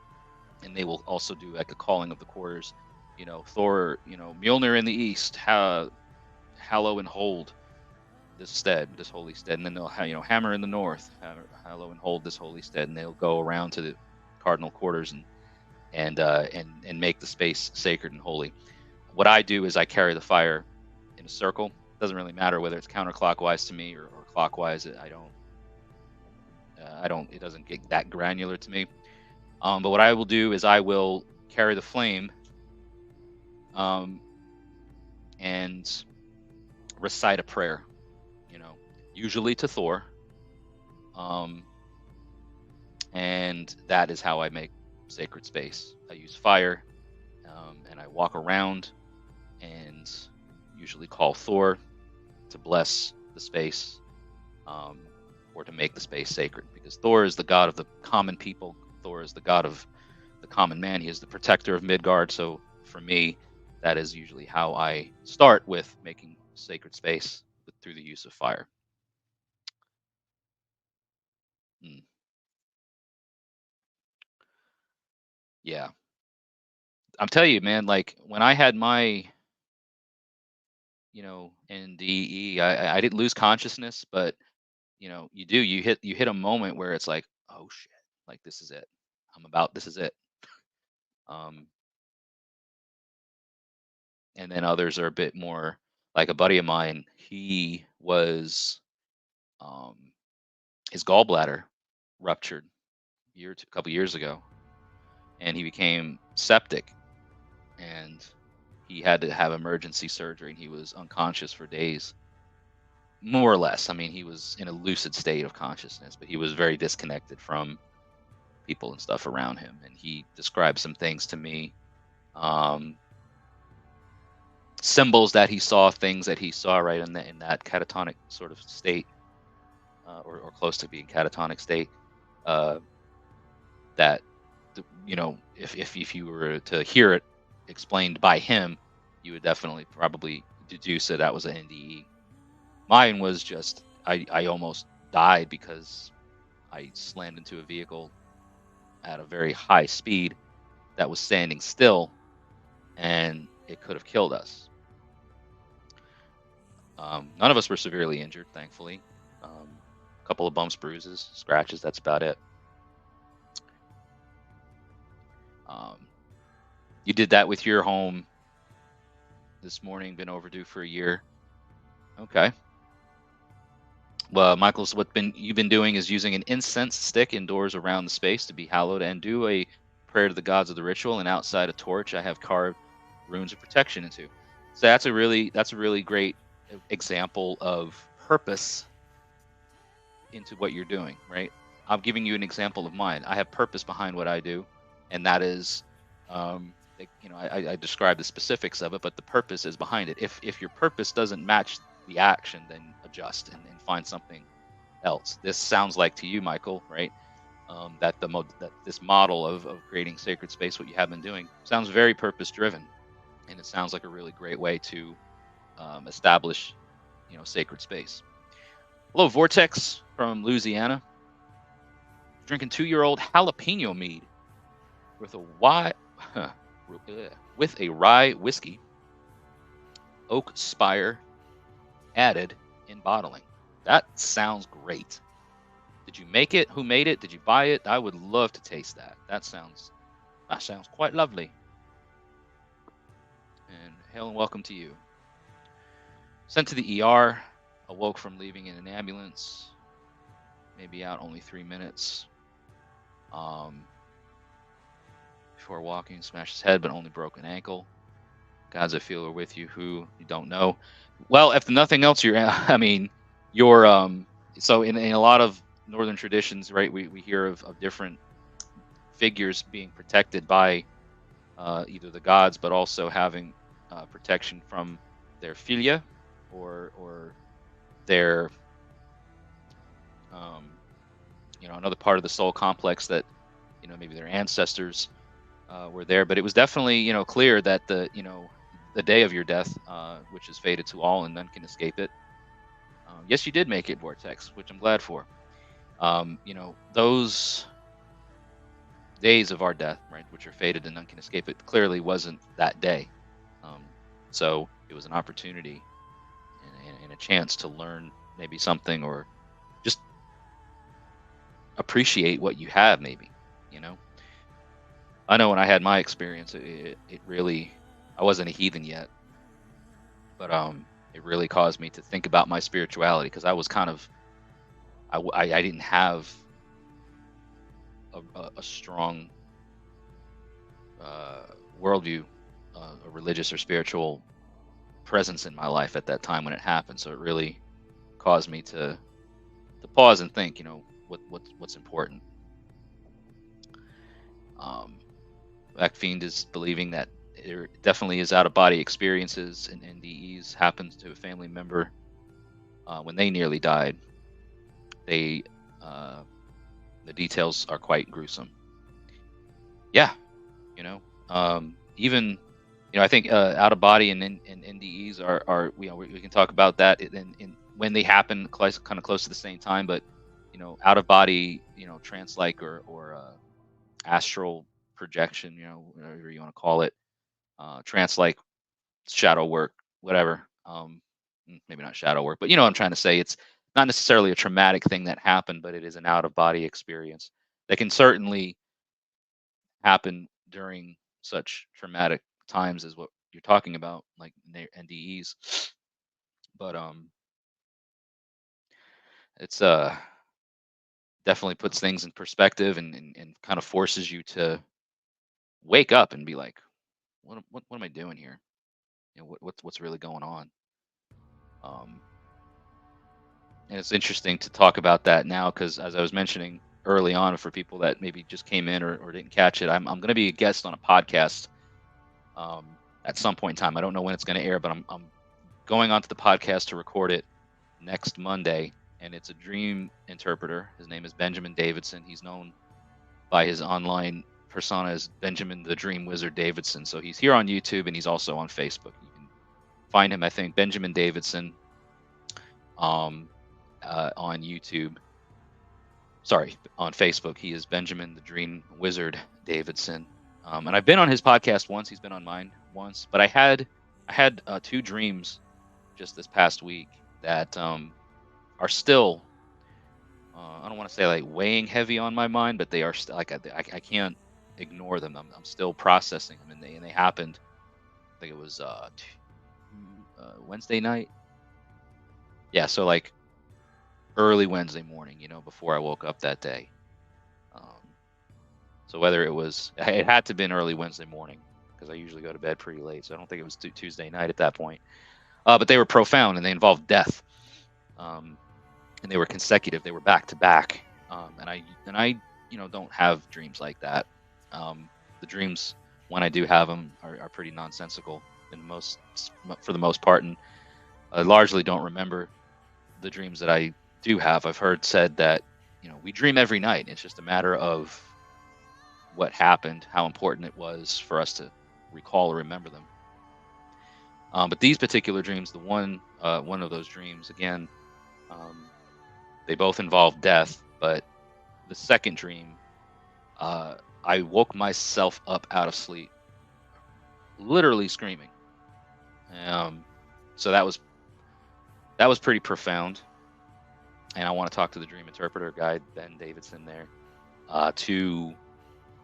and they will also do like a calling of the quarters. Thor, Mjolnir in the east, hallow and hold this holy stead, and then they'll hammer in the north, hallow and hold this holy stead, and they'll go around to the cardinal quarters and make the space sacred and holy. What I do is I carry the fire in a circle. It doesn't really matter whether it's counterclockwise to me or clockwise. I don't. It doesn't get that granular to me. But what I will do is I will carry the flame, and recite a prayer. Usually to Thor, And that is how I make sacred space. I use fire, and I walk around and usually call Thor to bless the space, or to make the space sacred, because Thor is the god of the common people. Thor is the god of the common man. He is the protector of Midgard. So for me, that is usually how I start with making sacred space through the use of fire. Mm. Yeah, I'm telling you, man. Like when I had my, NDE, I didn't lose consciousness, but you hit a moment where it's like, oh shit, like this is it. This is it. Um, and then others are a bit more, like a buddy of mine. He was, um, his gallbladder ruptured a couple years ago, and he became septic, and he had to have emergency surgery, and he was unconscious for days, more or less. I mean, he was in a lucid state of consciousness, but he was very disconnected from people and stuff around him. And he described some things to me, um, symbols that he saw, things that he saw right in that catatonic sort of state, or close to being catatonic state. Uh, that if you were to hear it explained by him, you would definitely probably deduce that was an NDE. Mine was just I almost died because I slammed into a vehicle at a very high speed that was standing still, and it could have killed us. None of us were severely injured, thankfully. A couple of bumps, bruises, scratches. That's about it. You did that with your home this morning. Been overdue for a year. Okay. Well, Michael's you've been doing is using an incense stick indoors around the space to be hallowed, and do a prayer to the gods of the ritual, and outside a torch I have carved runes of protection into. So that's a really great example of purpose into what you're doing, right? I'm giving you an example of mine. I have purpose behind what I do, and that is, I describe the specifics of it, but the purpose is behind it. If your purpose doesn't match the action, then adjust and find something else. This sounds like to you, Michael, right? That this model of creating sacred space, what you have been doing, sounds very purpose driven, and it sounds like a really great way to establish, sacred space. Hello, Vortex from Louisiana. Drinking 2-year-old jalapeno mead with with a rye whiskey, oak spire added in bottling. That sounds great. Did you make it? Who made it? Did you buy it? I would love to taste that. That sounds quite lovely. And hail and welcome to you. Sent to the ER. Awoke from leaving in an ambulance. Maybe out only 3 minutes. Before walking, smashed his head, but only broke an ankle. Gods I feel are with you, who you don't know. Well, if nothing else, you're so in a lot of northern traditions, right? We hear of different figures being protected by either the gods, but also having protection from their filia, or their another part of the soul complex, that maybe their ancestors were there. But it was definitely clear that the day of your death, which is fated to all and none can escape it. Yes, you did make it, Vortex, which I'm glad for. Those days of our death, right, which are fated and none can escape it, clearly wasn't that day. So it was an opportunity and a chance to learn maybe something, or just appreciate what you have, maybe. I know when I had my experience, it really, I wasn't a heathen yet, but it really caused me to think about my spirituality, because I was kind of, I didn't have a strong worldview, a religious or spiritual presence in my life at that time when it happened. So it really caused me to pause and think, what's important. Black Fiend is believing that there definitely is out of body experiences and NDEs happens to a family member when they nearly died. They the details are quite gruesome. Yeah, you know, even I think out of body and NDEs are we can talk about that in when they happen kind of close to the same time, but out of body trance-like or astral projection, whatever you want to call it, trance-like shadow work, whatever. Maybe not shadow work, but I'm trying to say it's not necessarily a traumatic thing that happened, but it is an out of body experience that can certainly happen during such traumatic times as what you're talking about, like NDEs. But it's definitely puts things in perspective and kind of forces you to wake up and be like, what am I doing here? What's really going on? Um, and it's interesting to talk about that now because, as I was mentioning early on, for people that maybe just came in or didn't catch it, I'm going to be a guest on a podcast at some point in time. I don't know when it's going to air, but I'm going onto the podcast to record it next Monday, and it's a dream interpreter. His name is Benjamin Davidson. He's known by his online persona as Benjamin the Dream Wizard Davidson. So he's here on YouTube, and he's also on Facebook. You can find him, I think, Benjamin Davidson on YouTube. Sorry, on Facebook. He is Benjamin the Dream Wizard Davidson. And I've been on his podcast once. He's been on mine once. But I had two dreams just this past week that are still, I don't want to say like weighing heavy on my mind, but they are still like I can't ignore them. I'm still processing them, and they happened. I think it was Wednesday night. Yeah, so like early Wednesday morning, before I woke up that day. So whether it had to have been early Wednesday morning because I usually go to bed pretty late, so I don't think it was Tuesday night at that point. But they were profound and they involved death, and they were consecutive. They were back to back, and I don't have dreams like that. The dreams, when I do have them, are pretty nonsensical for the most part, and I largely don't remember the dreams that I do have. I've heard said that we dream every night. It's just a matter of what happened, how important it was for us to recall or remember them. But these particular dreams, the one of those dreams, again, they both involve death. But the second dream, I woke myself up out of sleep, literally screaming. So that was pretty profound. And I want to talk to the dream interpreter guy, Ben Davidson, there, to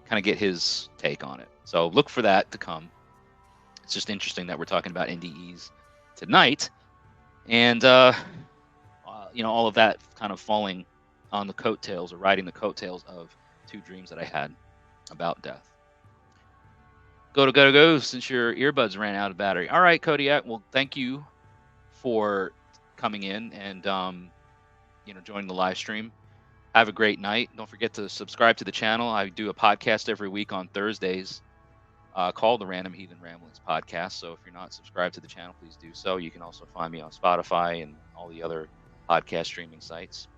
kind of get his take on it. So look for that to come. It's just interesting that we're talking about NDEs tonight, and all of that kind of falling on the coattails or riding the coattails of two dreams that I had about death. Go, since your earbuds ran out of battery. All right, Kodiak, well, thank you for coming in and joining the live stream. Have a great night. Don't forget to subscribe to the channel. I do a podcast every week on Thursdays called the Random Heathen Ramblings Podcast. So if you're not subscribed to the channel, please do so. You can also find me on Spotify and all the other podcast streaming sites.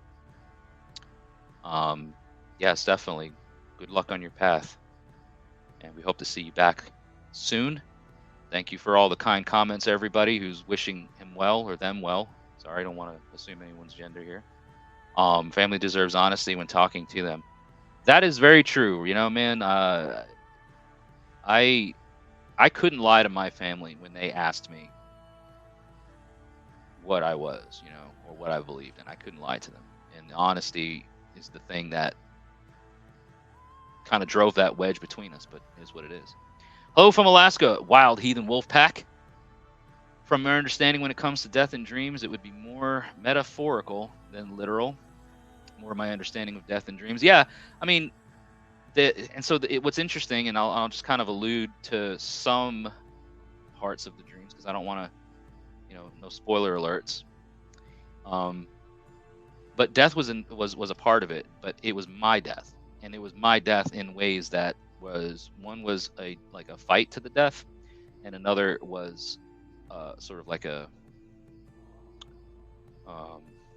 Yes, definitely. Good luck on your path. And we hope to see you back soon. Thank you for all the kind comments, everybody who's wishing him well or them well. Sorry, I don't want to assume anyone's gender here. Family deserves honesty when talking to them. That is very true. Man, I couldn't lie to my family when they asked me what I was, or what I believed, and I couldn't lie to them. And honesty is the thing that kind of drove that wedge between us, but it is what it is. Hello from Alaska, Wild Heathen Wolf Pack. From my understanding, when it comes to death and dreams, it would be more metaphorical than literal. More my understanding of death and dreams. Yeah, I mean, what's interesting, and I'll just kind of allude to some parts of the dreams because I don't want to, no spoiler alerts. but death was a part of it, but it was my death, and it was my death in ways that was, one was a fight to the death, and another was sort of like a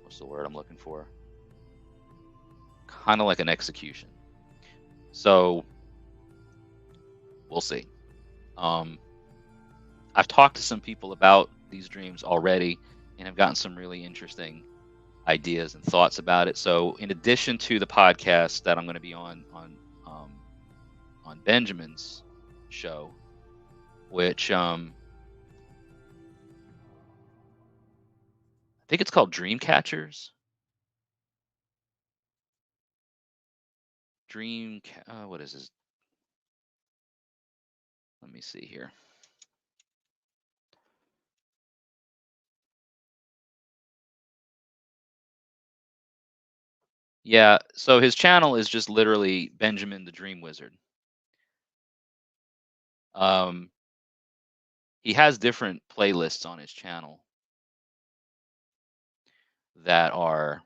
what's the word I'm looking for? Kind of like an execution. So we'll see. I've talked to some people about these dreams already, and have gotten some really interesting ideas and thoughts about it. So, in addition to the podcast that I'm going to be on Benjamin's show, which I think it's called Dream Catchers. What is this? Let me see here. Yeah, so his channel is just literally Benjamin the Dream Wizard. He has different playlists on his channel that are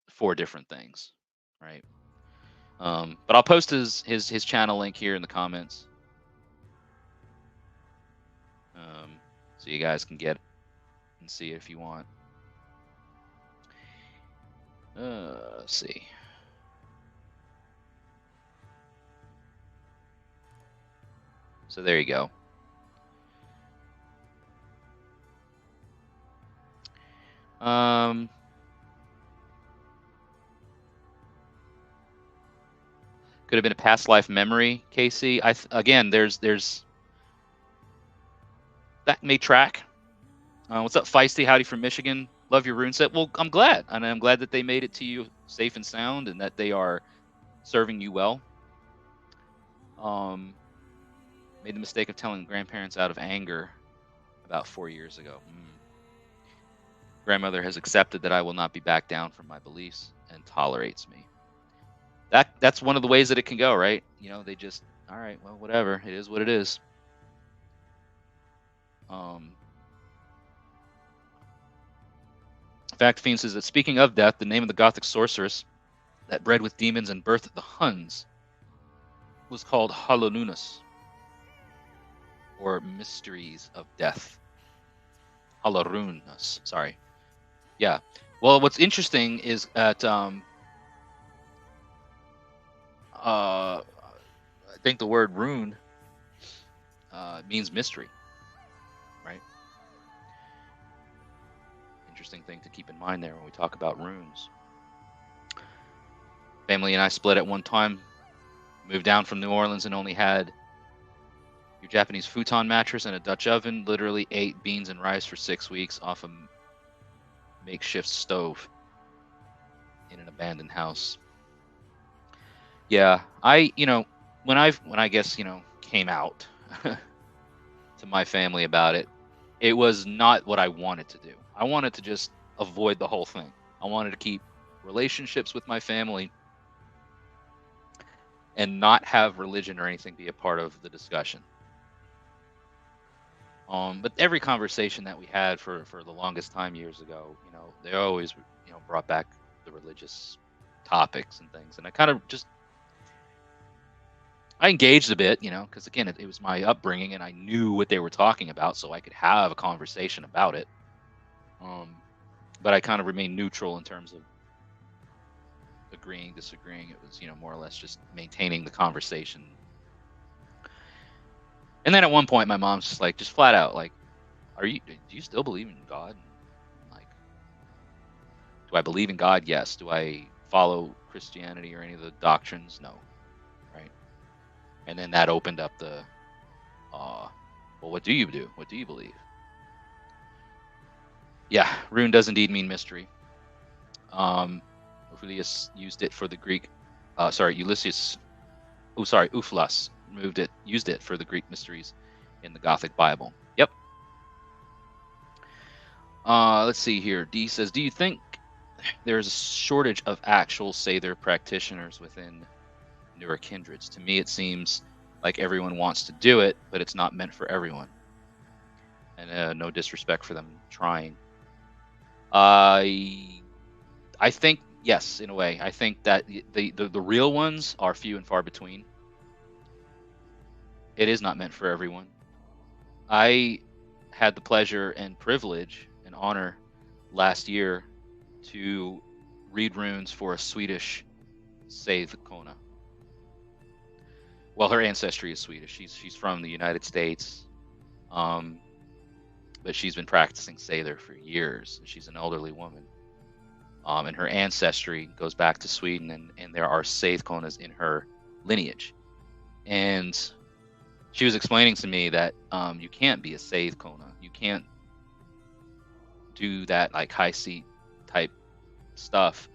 for different things, right? But I'll post his channel link here in the comments, so you guys can get it and see it if you want. Let's see. So there you go. Could have been a past life memory, Casey. Again, there's that may track. What's up, Feisty? Howdy from Michigan. Love your rune set. Well, I'm glad, and I'm glad that they made it to you safe and sound, and that they are serving you well. Made the mistake of telling grandparents out of anger about 4 years ago. Grandmother has accepted that I will not be back down from my beliefs and tolerates me. That's one of the ways that it can go, right? You know, they just, all right, well, whatever. It is what it is. Fact Fiend says that, speaking of death, the name of the Gothic sorceress that bred with demons and birthed the Huns was called Halonunus, or Mysteries of Death. Halorunus, sorry. Yeah. Well, what's interesting is that I think the word rune means mystery, right? Interesting thing to keep in mind there when we talk about runes. Family and I split at one time, moved down from New Orleans, and only had your Japanese futon mattress and a Dutch oven. Literally ate beans and rice for 6 weeks off a makeshift stove in an abandoned house. Yeah, when I guess, came out to my family about it, it was not what I wanted to do. I wanted to just avoid the whole thing. I wanted to keep relationships with my family and not have religion or anything be a part of the discussion. But every conversation that we had for the longest time years ago, they always, brought back the religious topics and things, and I kind of just I engaged a bit, because again, it was my upbringing, and I knew what they were talking about, so I could have a conversation about it. But I kind of remained neutral in terms of agreeing, disagreeing. It was, more or less just maintaining the conversation. And then at one point, my mom's just like, just flat out, like, do you still believe in God? Like, do I believe in God? Yes. Do I follow Christianity or any of the doctrines? No. Right. And then that opened up the, well, what do you do? What do you believe? Yeah, rune does indeed mean mystery. Ulysses used it for the Greek. Ulysses. Oh, sorry, Uflas used it for the Greek mysteries in the Gothic Bible. Yep. Let's see here. D says, do you think there's a shortage of actual Sather practitioners within newer kindreds? To me, it seems like everyone wants to do it, but it's not meant for everyone. And no disrespect for them trying. I think yes, in a way. I think that the real ones are few and far between. It is not meant for everyone. I had the pleasure and privilege and honor last year to read runes for a Swedish Save Kona. Well, her ancestry is Swedish. She's from the United States, but she's been practicing Sather for years. She's an elderly woman, and her ancestry goes back to Sweden, and there are Save Konas in her lineage. And she was explaining to me that you can't be a Save Kona. You can't do that like high seat type stuff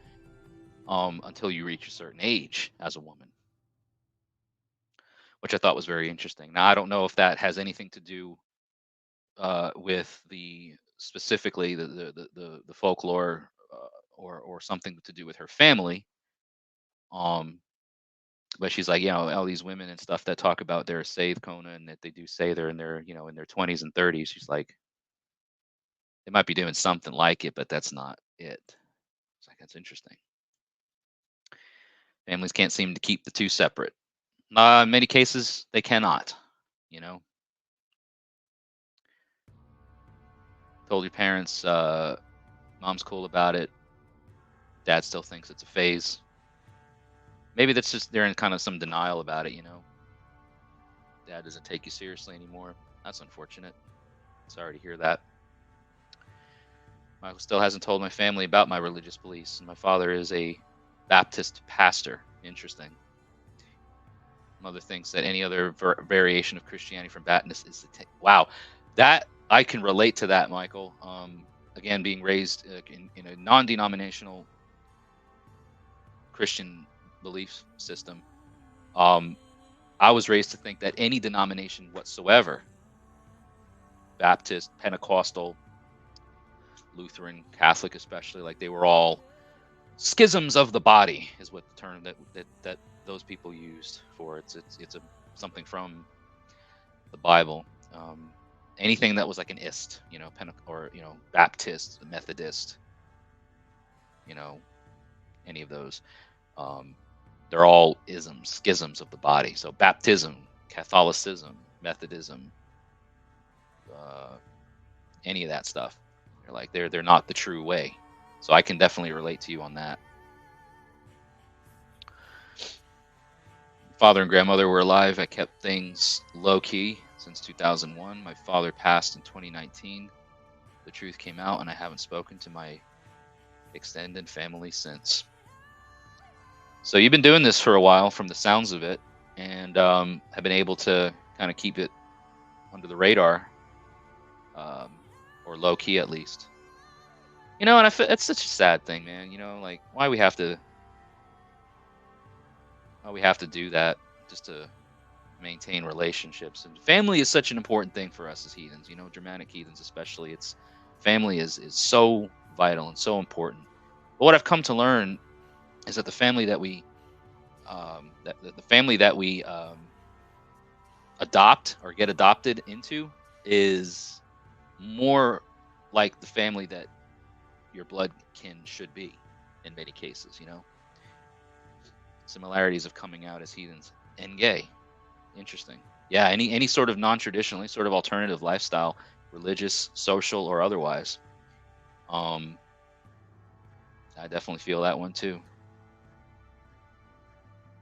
until you reach a certain age as a woman, which I thought was very interesting. Now I don't know if that has anything to do with the specifically the folklore or something to do with her family. But she's like, all these women and stuff that talk about their Save Kona and that they do say they're in their, in their 20s and 30s. She's like, they might be doing something like it, but that's not it. It's like, that's interesting. Families can't seem to keep the two separate. In many cases, they cannot, Told your parents, mom's cool about it. Dad still thinks it's a phase. Maybe that's just they're in kind of some denial about it, Dad doesn't take you seriously anymore. That's unfortunate. Sorry to hear that. Michael still hasn't told my family about my religious beliefs. My father is a Baptist pastor. Interesting. Mother thinks that any other variation of Christianity from Baptist is wow. That I can relate to that, Michael. Again, being raised in a non-denominational Christian belief system, I was raised to think that any denomination whatsoever, Baptist, Pentecostal, Lutheran, Catholic especially, like they were all schisms of the body, is what the term that those people used for it. It's something from the Bible. Anything that was like an ist, or Baptist, Methodist, any of those. They're all isms, schisms of the body. So baptism, Catholicism, Methodism, any of that stuff. They're not the true way. So I can definitely relate to you on that. Father and grandmother were alive. I kept things low key since 2001. My father passed in 2019. The truth came out, and I haven't spoken to my extended family since. So you've been doing this for a while, from the sounds of it, and have been able to kind of keep it under the radar, or low key at least. And I feel it's such a sad thing, man. Like why we have to do that just to maintain relationships. And family is such an important thing for us as heathens, Germanic heathens especially. It's family is so vital and so important. But what I've come to learn is that the family that we adopt or get adopted into is more like the family that your blood kin should be in many cases, similarities of coming out as heathens and gay. Interesting. Yeah, any sort of non-traditional, any sort of alternative lifestyle, religious, social, or otherwise. I definitely feel that one too.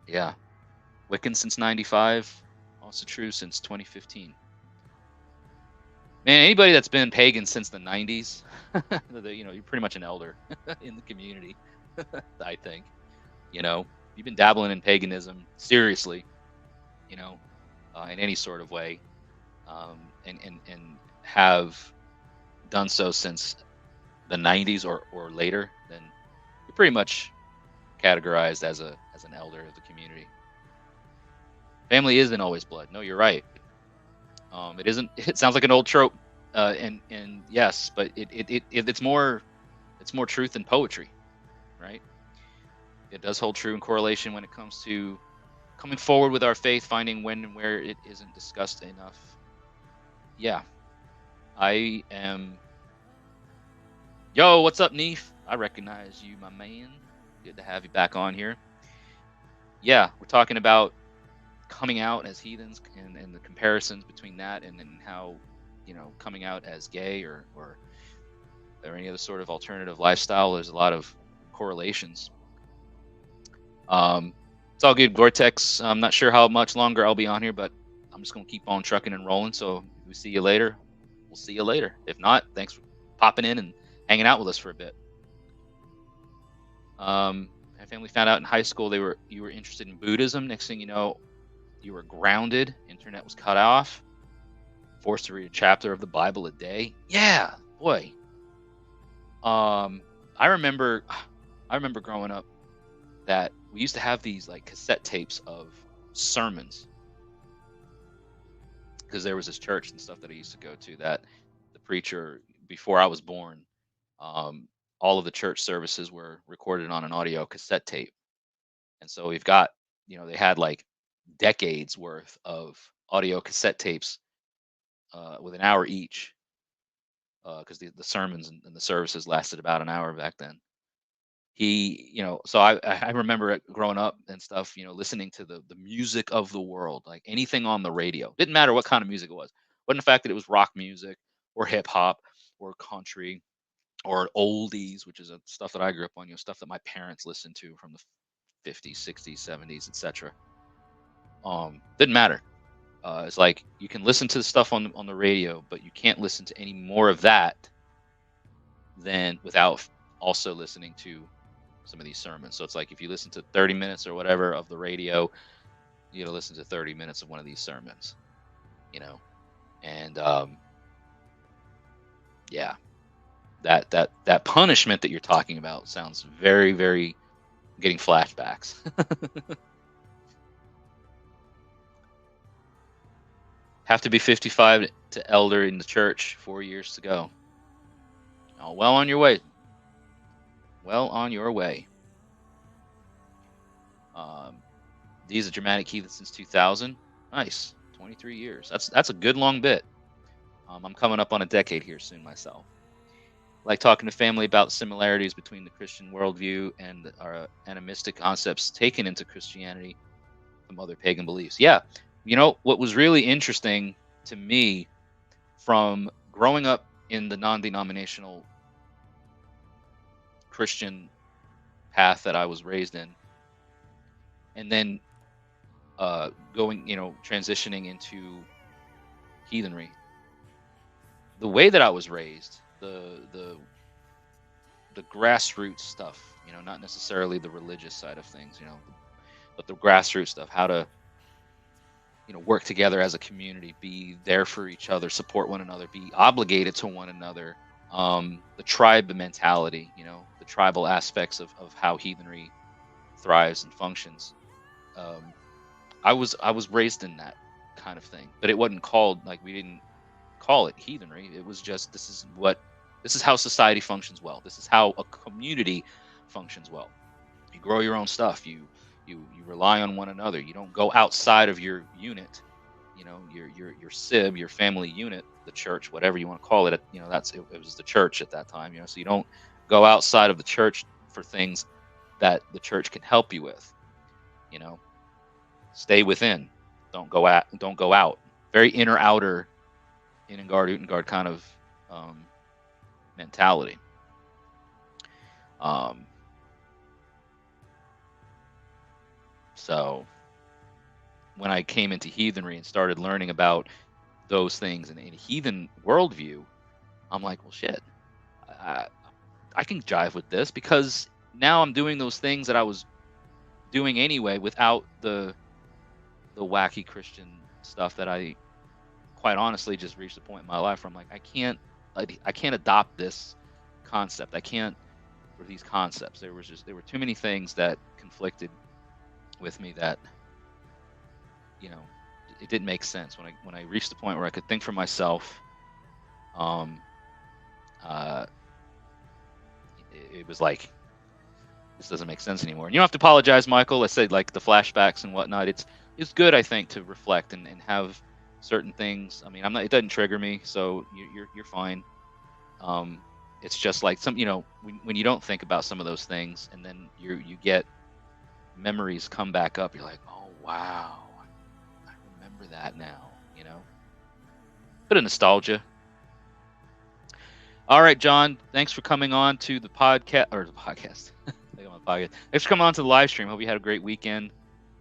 Yeah. Wiccan since 95, also true since 2015. Man, anybody that's been pagan since the 90s, you're pretty much an elder in the community, I think. You've been dabbling in paganism seriously, in any sort of way, and have done so since the 90s or later, then you're pretty much categorized as an elder of the community. Family isn't always blood. No, you're right. It isn't. It sounds like an old trope, and yes, but it's more truth than poetry, right? It does hold true in correlation when it comes to coming forward with our faith, finding when and where it isn't discussed enough. Yeah, I am Yo, what's up, Neef? I recognize you, my man. Good to have you back on here. Yeah, we're talking about coming out as heathens and the comparisons between that and how, coming out as gay or any other sort of alternative lifestyle. There's a lot of correlations. It's all good, Vortex. I'm not sure how much longer I'll be on here, but I'm just going to keep on trucking and rolling. So if we see you later, we'll see you later. If not, thanks for popping in and hanging out with us for a bit. My family found out in high school you were interested in Buddhism. Next thing you know, you were grounded. Internet was cut off. Forced to read a chapter of the Bible a day. Yeah, boy. I remember growing up that we used to have these like cassette tapes of sermons, because there was this church and stuff that I used to go to that the preacher, before I was born, all of the church services were recorded on an audio cassette tape. And so we've got, they had like decades worth of audio cassette tapes with an hour each, because the sermons and the services lasted about an hour back then. So I remember it growing up and stuff, listening to the music of the world, like anything on the radio. Didn't matter what kind of music it was. Wasn't the fact that it was rock music or hip hop or country or oldies, which is stuff that I grew up on, stuff that my parents listened to from the 50s, 60s, 70s, etc. Didn't matter. It's like you can listen to the stuff on the radio, but you can't listen to any more of that than without also listening to some of these sermons. So it's like if you listen to 30 minutes or whatever of the radio, you listen to 30 minutes of one of these sermons, and yeah, that punishment that you're talking about sounds very, very, getting flashbacks. Have to be 55 to elder in the church, 4 years to go. Oh, well on your way. Well on your way. These are Dramatic Heathen since 2000. Nice. 23 years. That's a good long bit. I'm coming up on a decade here soon myself. Like talking to family about similarities between the Christian worldview and our animistic concepts taken into Christianity from other pagan beliefs. Yeah. What was really interesting to me from growing up in the non-denominational Christian path that I was raised in, and then transitioning into heathenry, the way that I was raised, the grassroots stuff, not necessarily the religious side of things, but the grassroots stuff, how to work together as a community, be there for each other, support one another, be obligated to one another. The tribe mentality, the tribal aspects of how heathenry thrives and functions. I was raised in that kind of thing, but it wasn't called, like, we didn't call it heathenry. It was just, this is how society functions well. This is how a community functions well. You grow your own stuff. You rely on one another. You don't go outside of your unit, your SIB, your family unit, the church, whatever you want to call it. It was the church at that time. So you don't go outside of the church for things that the church can help you with. Stay within. Don't go out. Very inner outer, in and guard kind of mentality. So when I came into heathenry and started learning about those things and in a heathen worldview, I'm like, well, shit, I can jive with this, because now I'm doing those things that I was doing anyway without the wacky Christian stuff that I, quite honestly, just reached a point in my life where I'm like, I can't adopt this concept. I can't, or these concepts. There were too many things that conflicted with me that, it didn't make sense when I reached the point where I could think for myself. It was like, this doesn't make sense anymore. And you don't have to apologize, Michael. I said, like, the flashbacks and whatnot. It's good, I think, to reflect and have certain things. I mean, it doesn't trigger me, so you're fine. it's just like some, when you don't think about some of those things, and then you get memories come back up, you're like, oh wow, I remember that now. Bit of nostalgia. All right, John, thanks for coming on to the podcast, or the podcast. Thanks for coming on to the live stream. Hope you had a great weekend.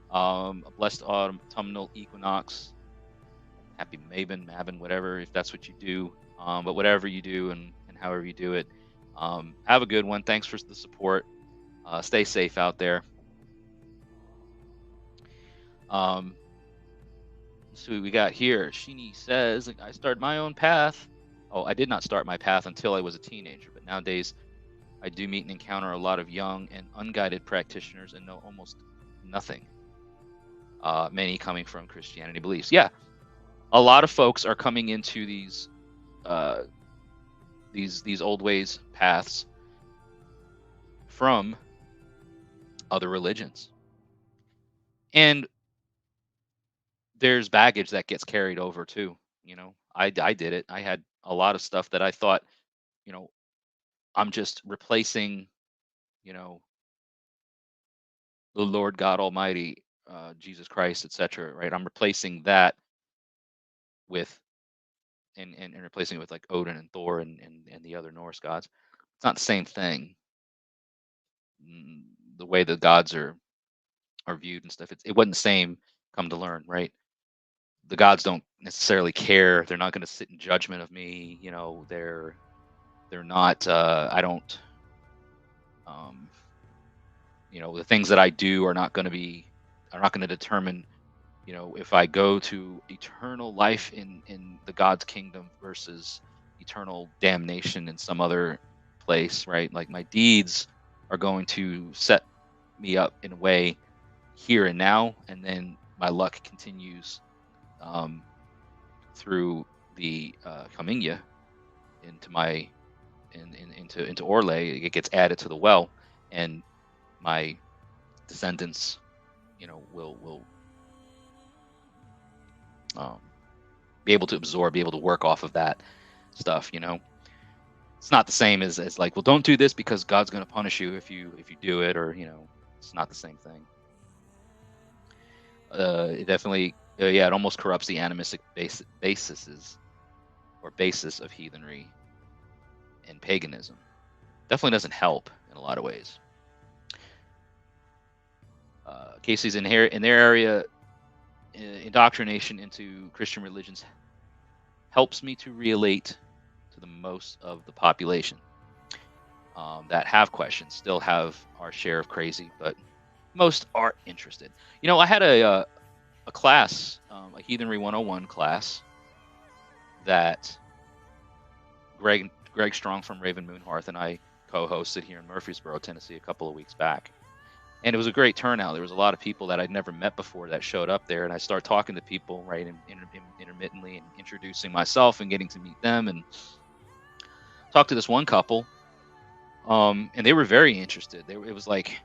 A blessed autumnal equinox. Happy Mabon, whatever, if that's what you do. But whatever you do and however you do it, have a good one. Thanks for the support. Stay safe out there. So we got here. Sheeny says, I started my own path. Oh, I did not start my path until I was a teenager, but nowadays I do meet and encounter a lot of young and unguided practitioners and know almost nothing. Many coming from Christianity beliefs. Yeah, a lot of folks are coming into these old ways paths from other religions, and there's baggage that gets carried over too. I did it. I had a lot of stuff that I thought, I'm just replacing, the Lord God Almighty, Jesus Christ, etc. Right? I'm replacing that with and replacing it with like Odin and Thor and the other Norse gods. It's not the same thing. The way the gods are viewed and stuff, it wasn't the same. Come to learn, right? The gods don't necessarily care. They're not going to sit in judgment of me. They're not. I don't. The things that I do are not going to determine, if I go to eternal life in the God's kingdom versus eternal damnation in some other place, right? Like my deeds are going to set me up in a way here and now, and then my luck continues through the Kaminya into Orle. It gets added to the well, and my descendants, will be able to absorb, be able to work off of that stuff. It's not the same as like, well, don't do this because God's going to punish you if you do it, or it's not the same thing. It definitely, it almost corrupts the animistic basis of heathenry and paganism. Definitely doesn't help in a lot of ways. Casey's in their area, indoctrination into Christian religions helps me to relate to the most of the population that have questions. Still have our share of crazy, but most are interested. I had a class, a Heathenry 101 class that Greg Strong from Raven Moonhearth and I co-hosted here in Murfreesboro, Tennessee, a couple of weeks back. And it was a great turnout. There was a lot of people that I'd never met before that showed up there, and I started talking to people, right, intermittently, and introducing myself and getting to meet them, and talked to this one couple, and they were very interested. It was like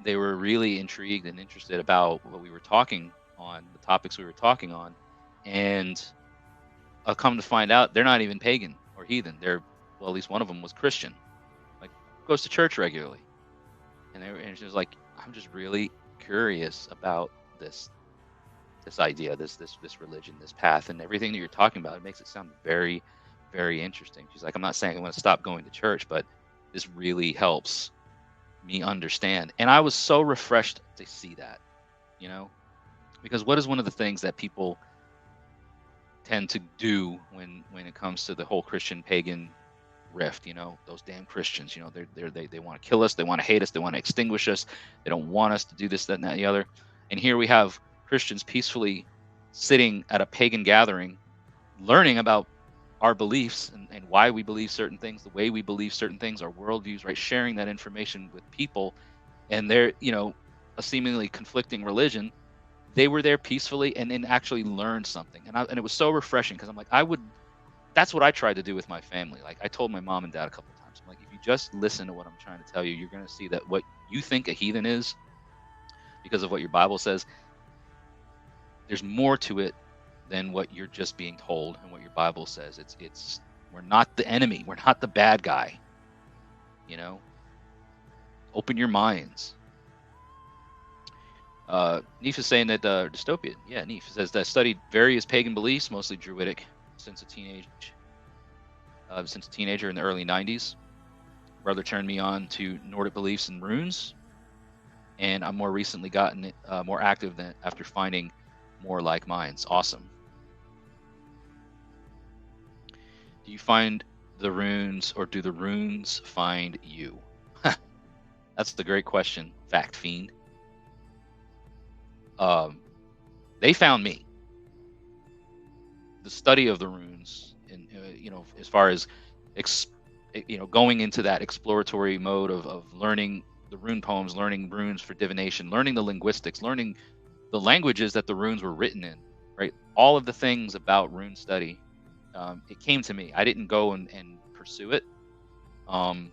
they were really intrigued and interested about what we were talking on, the topics we were talking on, and I'll come to find out they're not even pagan or heathen. At least one of them was Christian, like goes to church regularly. And she was like, I'm just really curious about this idea, this religion, this path, and everything that you're talking about. It makes it sound very, very interesting. She's like, I'm not saying I'm going to stop going to church, but this really helps me understand. And I was so refreshed to see that, because what is one of the things that people tend to do when it comes to the whole Christian pagan rift? Those damn Christians, they want to kill us, they want to hate us, they want to extinguish us, they don't want us to do this, that, and that, and the other. And here we have Christians peacefully sitting at a pagan gathering, learning about our beliefs and why we believe certain things, the way we believe certain things, our worldviews, right? Sharing that information with people, and they're, a seemingly conflicting religion. They were there peacefully and actually learned something, and it was so refreshing, because I'm like, that's what I tried to do with my family. Like I told my mom and dad a couple of times, I'm like, if you just listen to what I'm trying to tell you, you're going to see that what you think a heathen is, because of what your Bible says, there's more to it than what you're just being told and what your Bible says. We're not the enemy. We're not the bad guy. Open your minds. Neef is saying that dystopian. Yeah, Neef says that studied various pagan beliefs, mostly Druidic, since a teenager in the early 90s. Brother turned me on to Nordic beliefs and runes, and I'm more recently gotten more active than after finding more like minds. Awesome. Do you find the runes, or do the runes find you? That's the great question, Fact Fiend. They found me. The study of the runes, and as far as going into that exploratory mode of learning the rune poems, learning runes for divination, learning the linguistics, learning the languages that the runes were written in, right? All of the things about rune study, it came to me. I didn't go and pursue it.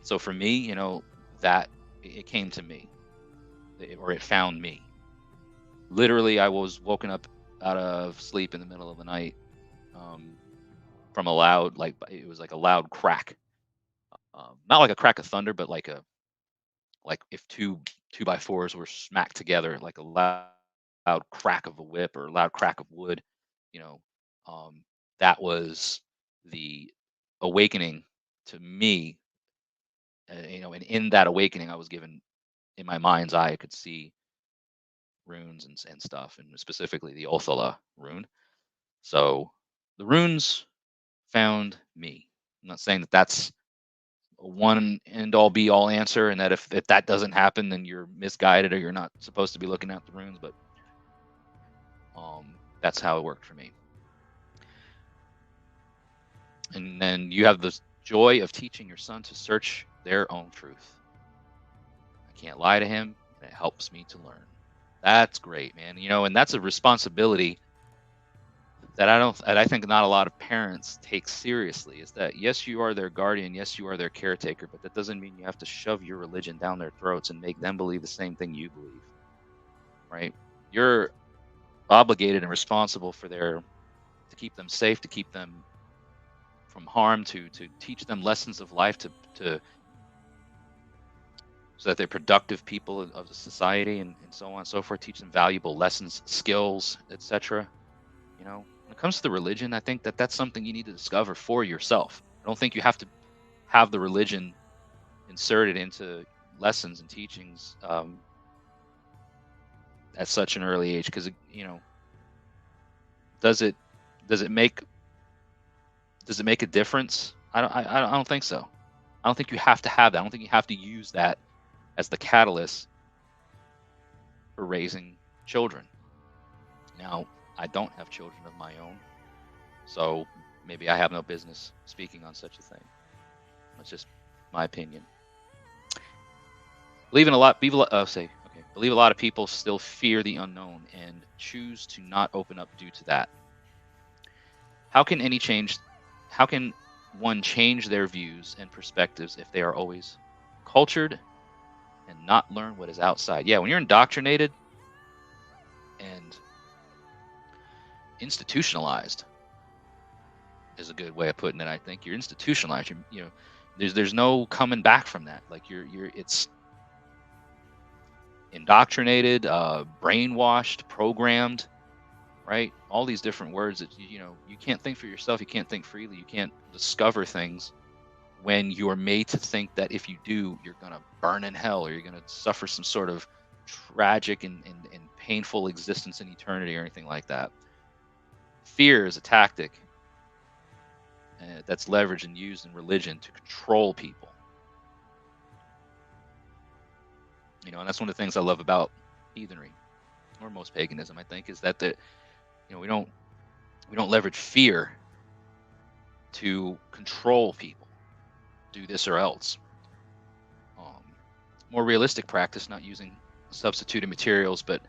So for me, that it came to me, or it found me. Literally, I was woken up out of sleep in the middle of the night from a loud, it was like a loud crack. Not like a crack of thunder, but like if two 2x4s were smacked together, like a loud crack of a whip or a loud crack of wood. That was the awakening to me. And in that awakening, I was given, in my mind's eye, I could see runes and stuff, and specifically the Othala rune. So the runes found me. I'm not saying that that's a one end all be all answer, and that if that doesn't happen, then you're misguided or you're not supposed to be looking at the runes, but that's how it worked for me. And then you have the joy of teaching your son to search their own truth. I can't lie to him, and it helps me to learn. That's great, man. And that's a responsibility that I think not a lot of parents take seriously. Is that, yes, you are their guardian, yes, you are their caretaker, but that doesn't mean you have to shove your religion down their throats and make them believe the same thing you believe, right? You're obligated and responsible to keep them safe, to keep them from harm, to teach them lessons of life, to so that they're productive people of the society, and so on and so forth. Teach them valuable lessons, skills, etc. When it comes to the religion, I think that that's something you need to discover for yourself. I don't think you have to have the religion inserted into lessons and teachings at such an early age, because does it make a difference? I don't think so. I don't think you have to have that. I don't think you have to use that as the catalyst for raising children. Now, I don't have children of my own, so maybe I have no business speaking on such a thing. That's just my opinion. Believe a lot of people still fear the unknown and choose to not open up due to that. How can one change their views and perspectives if they are always cultured and not learn what is outside? Yeah, when you're indoctrinated and institutionalized is a good way of putting it. I think you're institutionalized. There's no coming back from that. Like it's indoctrinated, brainwashed, programmed, right? All these different words that you can't think for yourself. You can't think freely. You can't discover things when you're made to think that if you do, you're gonna burn in hell, or you're gonna suffer some sort of tragic and painful existence in eternity, or anything like that. Fear is a tactic that's leveraged and used in religion to control people. And that's one of the things I love about heathenry, or most paganism, I think, is that we don't leverage fear to control people. Do this or else. More realistic practice, not using substituted materials, but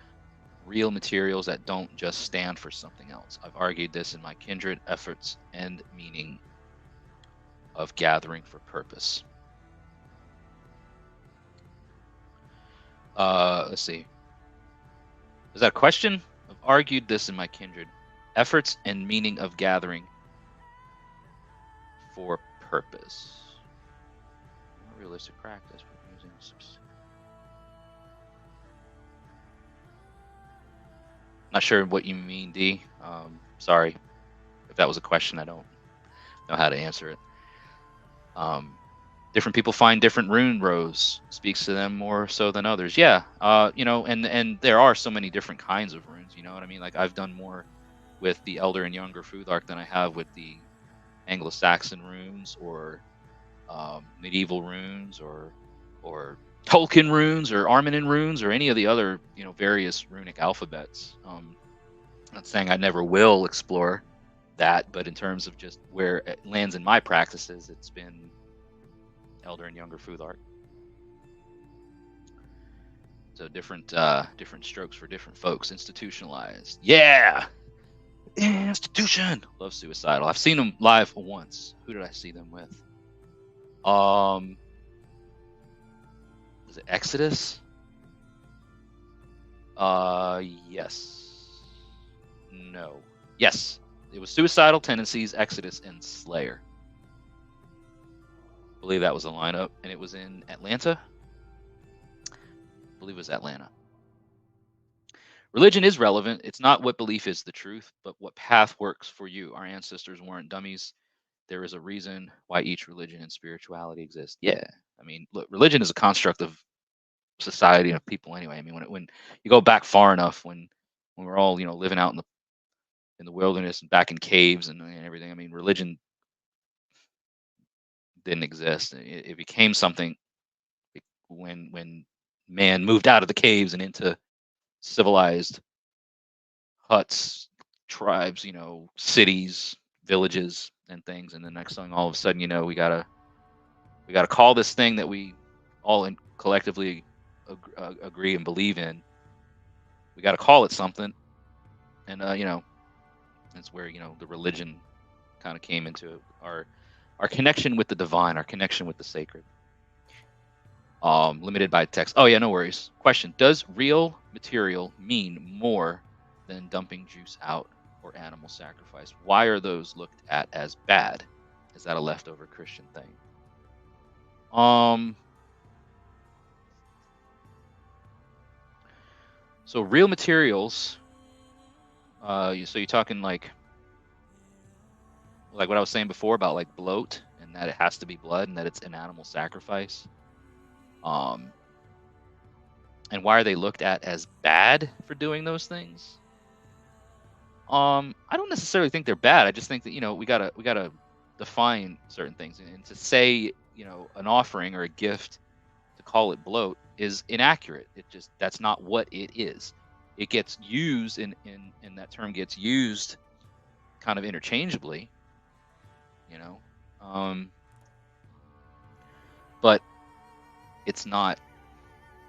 real materials that don't just stand for something else. I've argued this in my Kindred, Efforts, and Meaning of Gathering for Purpose. Let's see. Is that a question? I've argued this in my Kindred, Efforts and Meaning of Gathering for purpose. More realistic practice. Using not sure what you mean, D. Sorry if that was a question. I don't know how to answer it. Different people find different rune rows speaks to them more so than others. Yeah, and there are so many different kinds of runes. You know what I mean? Like I've done more with the Elder and Younger Futhark than I have with the Anglo-Saxon runes or medieval runes or Tolkien runes or Armanen runes or any of the other various runic alphabets. Not saying I never will explore that, but in terms of just where it lands in my practices, it's been Elder and Younger Futhark. So different strokes for different folks. Institutionalized. Yeah! Institution! Love Suicidal. I've seen them live once. Who did I see them with? Was it Exodus? Yes. No. Yes. It was Suicidal Tendencies, Exodus, and Slayer. I believe that was the lineup, and it was in Atlanta. I believe it was Atlanta. Religion is relevant. It's not what belief is the truth, but what path works for you. Our ancestors weren't dummies. There is a reason why each religion and spirituality exists. Yeah. I mean, look, religion is a construct of society and of people anyway. I mean, when you go back far enough, when we're all living out in the wilderness and back in caves and everything. I mean, religion didn't exist. It became something when man moved out of the caves and into civilized huts, tribes, cities, villages, and things. And the next thing, all of a sudden, we gotta call this thing that we all collectively agree and believe in. We got to call it something, and that's where the religion kind of came into our connection with the divine, our connection with the sacred. Limited by text. Oh yeah, no worries. Question: does real material mean more than dumping juice out or animal sacrifice? Why are those looked at as bad? Is that a leftover Christian thing? So real materials. So you're talking like what I was saying before about like bloat and that it has to be blood and that it's an animal sacrifice. And why are they looked at as bad for doing those things? I don't necessarily think they're bad. I just think that we gotta define certain things, and to say an offering or a gift, to call it bloat is inaccurate. That's not what it is. It gets used and that term gets used kind of interchangeably, but it's not.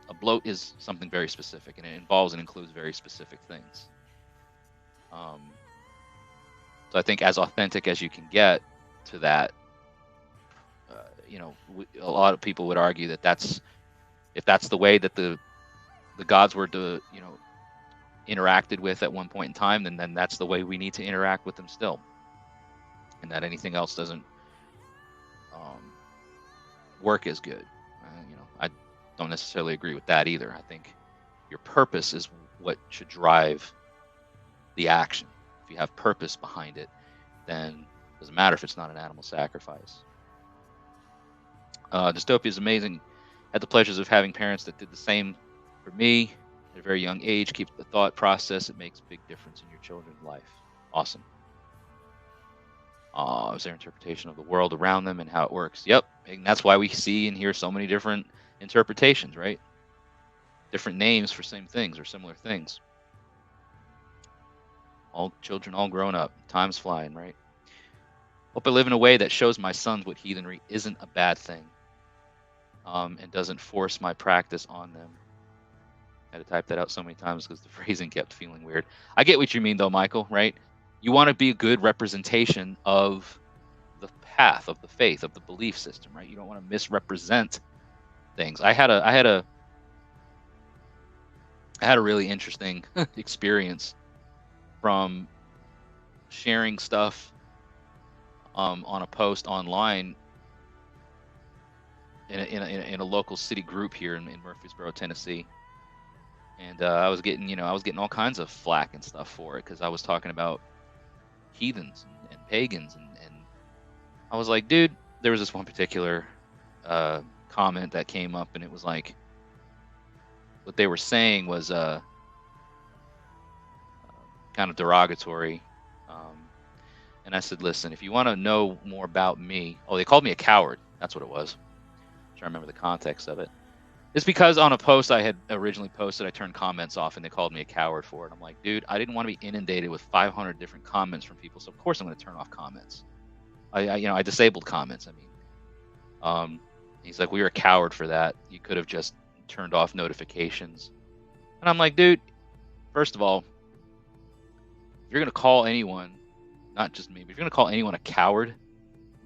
A bloat is something very specific, and it involves and includes very specific things. So I think as authentic as you can get to that, a lot of people would argue that if that's the way that the gods were to interacted with at one point in time, then that's the way we need to interact with them still, and that anything else doesn't work as good. I don't necessarily agree with that either. I think your purpose is what should drive the action. If you have purpose behind it, then it doesn't matter if it's not an animal sacrifice. Dystopia is amazing. Had the pleasures of having parents that did the same for me at a very young age. Keep the thought process. It makes a big difference in your children's life. Awesome. Is their interpretation of the world around them and how it works? Yep. And that's why we see and hear so many different interpretations, right? Different names for same things or similar things. All children, all grown up. Time's flying, right? Hope I live in a way that shows my sons what heathenry isn't a bad thing, and doesn't force my practice on them. I had to type that out so many times because the phrasing kept feeling weird. I get what you mean, though, Michael, right? You want to be a good representation of the path, of the faith, of the belief system, right? You don't want to misrepresent things. I had a really interesting experience from sharing stuff on a post online in a local city group here in Murfreesboro, Tennessee. And I was getting all kinds of flack and stuff for it because I was talking about heathens and pagans, and I was like, dude, there was this one particular comment that came up, and it was like, what they were saying was kind of derogatory. And I said, listen, if you want to know more about me, oh, they called me a coward. That's what it was. I'm trying to remember the context of it. It's because on a post I had originally posted, I turned comments off, and they called me a coward for it. I'm like, dude, I didn't want to be inundated with 500 different comments from people, so of course I'm going to turn off comments. I disabled comments. I mean, he's like, well, you're a coward for that. You could have just turned off notifications. And I'm like, dude, first of all, if you're going to call anyone, not just me, but if you're going to call anyone a coward,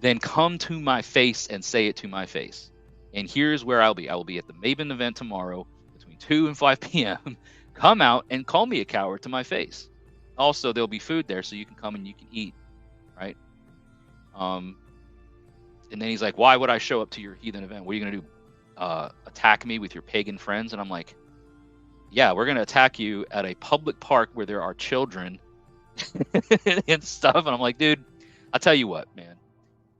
then come to my face and say it to my face. And here's where I'll be. I will be at the Maven event tomorrow between 2 and 5 p.m. Come out and call me a coward to my face. Also, there'll be food there, so you can come and you can eat, right? And then he's like, why would I show up to your heathen event? What are you going to do? Attack me with your pagan friends? And I'm like, yeah, we're going to attack you at a public park where there are children and stuff. And I'm like, dude, I'll tell you what, man.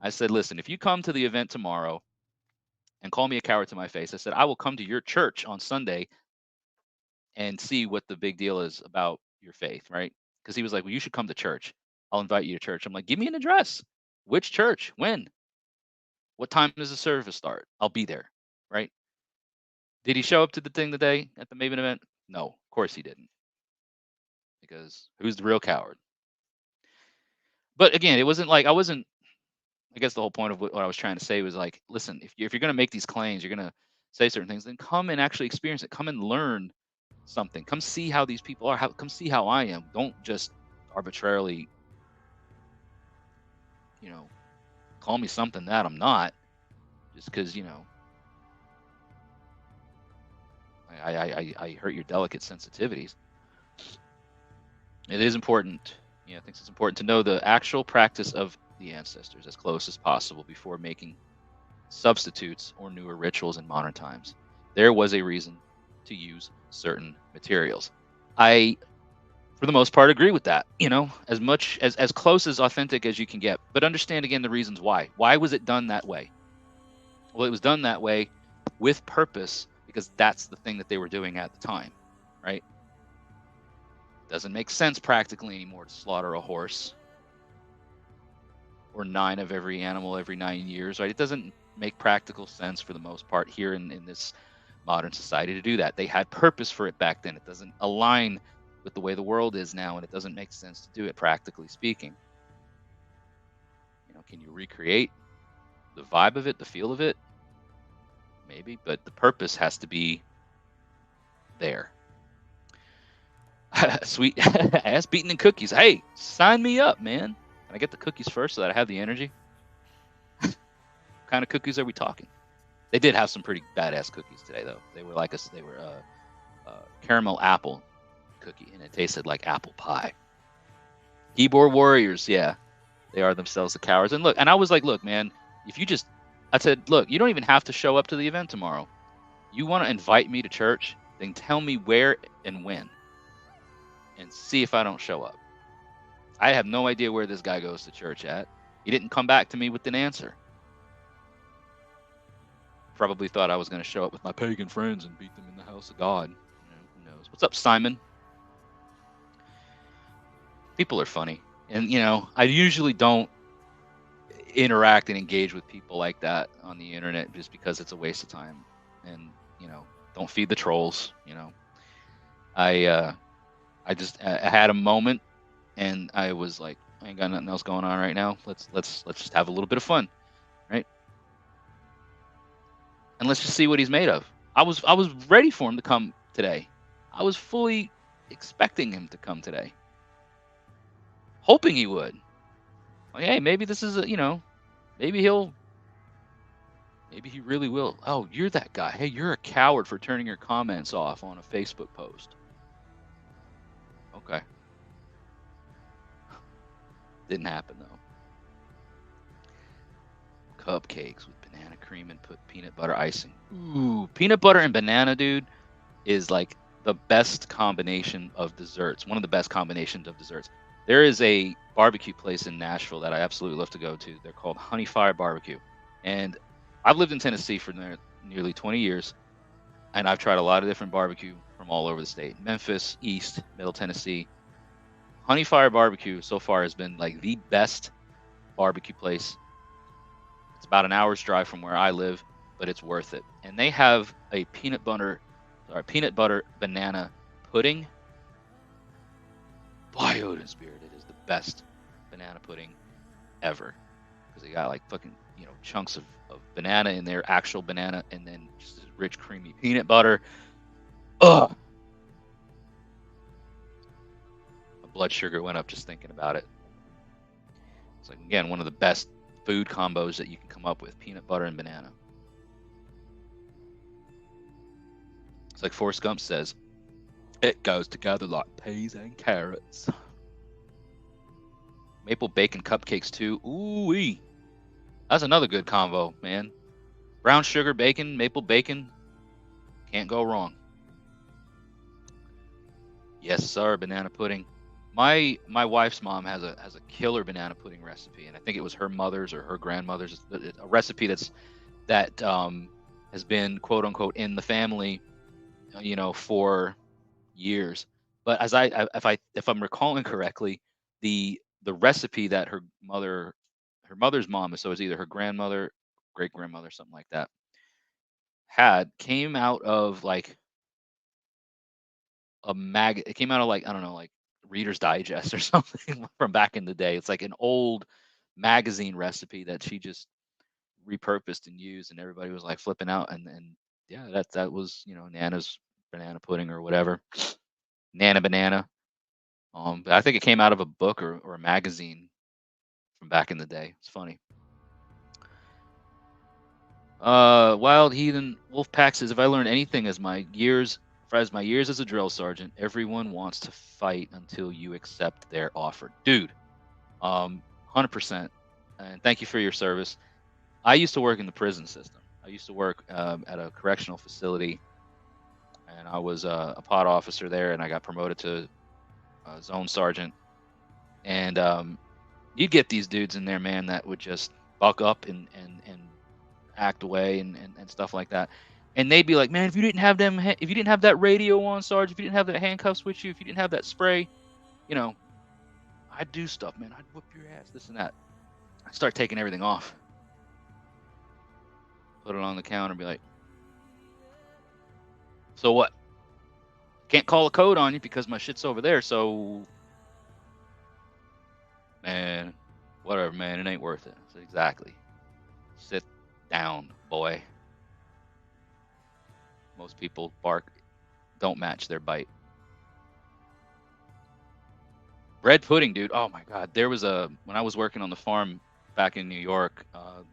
I said, listen, if you come to the event tomorrow and call me a coward to my face, I said, I will come to your church on Sunday and see what the big deal is about your faith, right? Because he was like, well, you should come to church. I'll invite you to church. I'm like, give me an address. Which church? When? What time does the service start? I'll be there, right? Did he show up to the thing today at the Maven event? No, of course he didn't. Because who's the real coward? But again, it wasn't like I guess the whole point of what I was trying to say was like, listen, if you're going to make these claims, you're going to say certain things, then come and actually experience it. Come and learn something. Come see how these people are. Come see how I am. Don't just arbitrarily, call me something that I'm not, just because I hurt your delicate sensitivities. It is important. I think it's important to know the actual practice of the ancestors as close as possible before making substitutes or newer rituals in modern times. There was a reason to use certain materials. I, for the most part, agree with that. As much as close as authentic as you can get, but understand again the reasons why. Why was it done that way? Well, it was done that way with purpose because that's the thing that they were doing at the time, right? Doesn't make sense practically anymore to slaughter a horse or 9 of every animal every 9 years, right? It doesn't make practical sense for the most part here in this modern society to do that. They had purpose for it back then. It doesn't align with the way the world is now, and it doesn't make sense to do it practically speaking. Can you recreate the vibe of it, the feel of it? Maybe, but the purpose has to be there. Sweet ass beaten and cookies. Hey, sign me up, man. Can I get the cookies first so that I have the energy? What kind of cookies are we talking? They did have some pretty badass cookies today, though. They were caramel apple cookie, and it tasted like apple pie. Keyboard warriors, yeah, they are themselves the cowards. And I was like, look, man, I said, look, you don't even have to show up to the event tomorrow. You want to invite me to church? Then tell me where and when, and see if I don't show up. I have no idea where this guy goes to church at. He didn't come back to me with an answer. Probably thought I was going to show up with my pagan friends and beat them in the house of God. Who knows? What's up, Simon? People are funny. And, I usually don't interact and engage with people like that on the internet just because it's a waste of time. And, don't feed the trolls, I had a moment and I was like, I ain't got nothing else going on right now. Let's just have a little bit of fun, right? And let's just see what he's made of. I was ready for him to come today. I was fully expecting him to come today, hoping he would. Like, hey, maybe this is maybe he really will. Oh, you're that guy. Hey, you're a coward for turning your comments off on a Facebook post. Okay. Didn't happen though. cupcakes with banana cream and put peanut butter icing. Ooh, peanut butter and banana, dude, is like the best combination of desserts. One of the best combinations of desserts. There is a barbecue place in Nashville that I absolutely love to go to. They're called Honey Fire Barbecue. And I've lived in Tennessee for nearly 20 years. And I've tried a lot of different barbecue from all over the state. Memphis, East, Middle Tennessee. Honey Fire Barbecue so far has been like the best barbecue place. It's about an hour's drive from where I live, but it's worth it. And they have a peanut butter banana pudding. By Odin Spirit, it is the best banana pudding ever. Because they got like fucking, chunks of banana in there, actual banana, and then just this rich, creamy peanut butter. Ugh. My blood sugar went up just thinking about it. It's like, again, one of the best food combos that you can come up with, peanut butter and banana. It's like Forrest Gump says, it goes together like peas and carrots. Maple bacon cupcakes too. Ooh-wee. That's another good combo, man. Brown sugar bacon, maple bacon. Can't go wrong. Yes, sir, banana pudding. My wife's mom has a killer banana pudding recipe, and I think it was her mother's or her grandmother's, a recipe that has been quote unquote in the family, for years. But if I'm recalling correctly, the recipe that her mother's mom, so it's either her grandmother, great grandmother, something like that, came out of like it came out of like, I don't know, like Reader's Digest or something from back in the day. It's like an old magazine recipe that she just repurposed and used, and everybody was like flipping out. And yeah, that was, Nana's banana pudding or whatever. Nana Banana. But I think it came out of a book or a magazine from back in the day. It's funny. Wild Heathen Wolfpack says, if I learned anything as my years as a drill sergeant, everyone wants to fight until you accept their offer. Dude, 100%. And thank you for your service. I used to work in the prison system. I used to work at a correctional facility, and I was a pod officer there, and I got promoted to zone sergeant. And you'd get these dudes in there, man, that would just buck up and act away and stuff like that. And they'd be like, man, if you didn't have that radio on, Sarge, if you didn't have that handcuffs with you, if you didn't have that spray, I'd do stuff, man. I'd whoop your ass, this and that. I'd start taking everything off. Put it on the counter and be like, so what? Can't call a code on you because my shit's over there, so, man, whatever, man, it ain't worth it. So exactly. Sit down, boy. Most people don't match their bite. Bread pudding, dude. Oh my God. There was when I was working on the farm back in New York,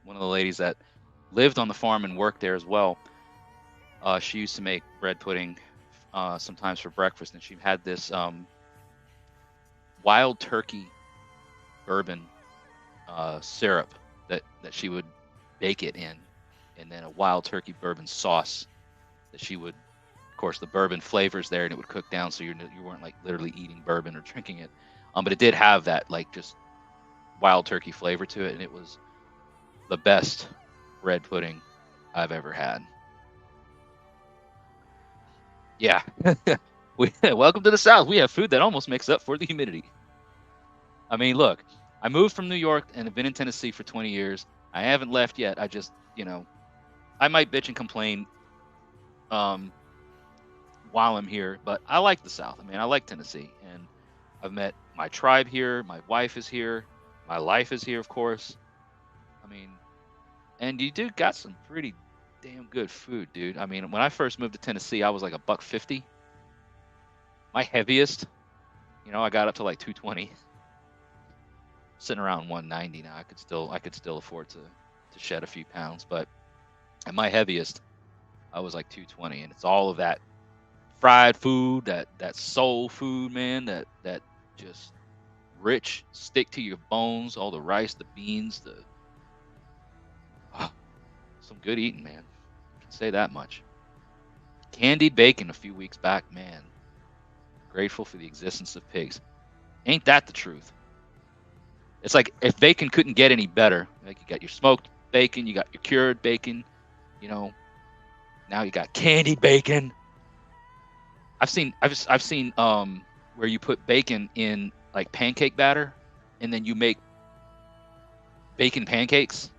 one of the ladies that lived on the farm and worked there as well, she used to make bread pudding sometimes for breakfast, and she had this wild turkey bourbon syrup that she would bake it in, and then a wild turkey bourbon sauce that she would, of course, the bourbon flavors there, and it would cook down, so you weren't like literally eating bourbon or drinking it, but it did have that like just wild turkey flavor to it, and it was the best bread pudding I've ever had. Yeah. Welcome to the South. We have food that almost makes up for the humidity. I mean, look, I moved from New York and have been in Tennessee for 20 years. I haven't left yet. I just, I might bitch and complain while I'm here, but I like the South. I mean, I like Tennessee, and I've met my tribe here. My wife is here. My life is here, of course. I mean, and you do got some pretty damn good food, dude. I mean, when I first moved to Tennessee, I was like $150. My heaviest, I got up to like 220. Sitting around 190 now. I could still afford to shed a few pounds, but at my heaviest, I was like 220, and it's all of that fried food, that soul food, man, that just rich, stick to your bones, all the rice, the beans, Some good eating, man. I can say that much. Candied bacon a few weeks back, man. Grateful for the existence of pigs. Ain't that the truth? It's like if bacon couldn't get any better, like you got your smoked bacon, you got your cured bacon, you know, now you got candied bacon. I've seen where you put bacon in like pancake batter and then you make bacon pancakes.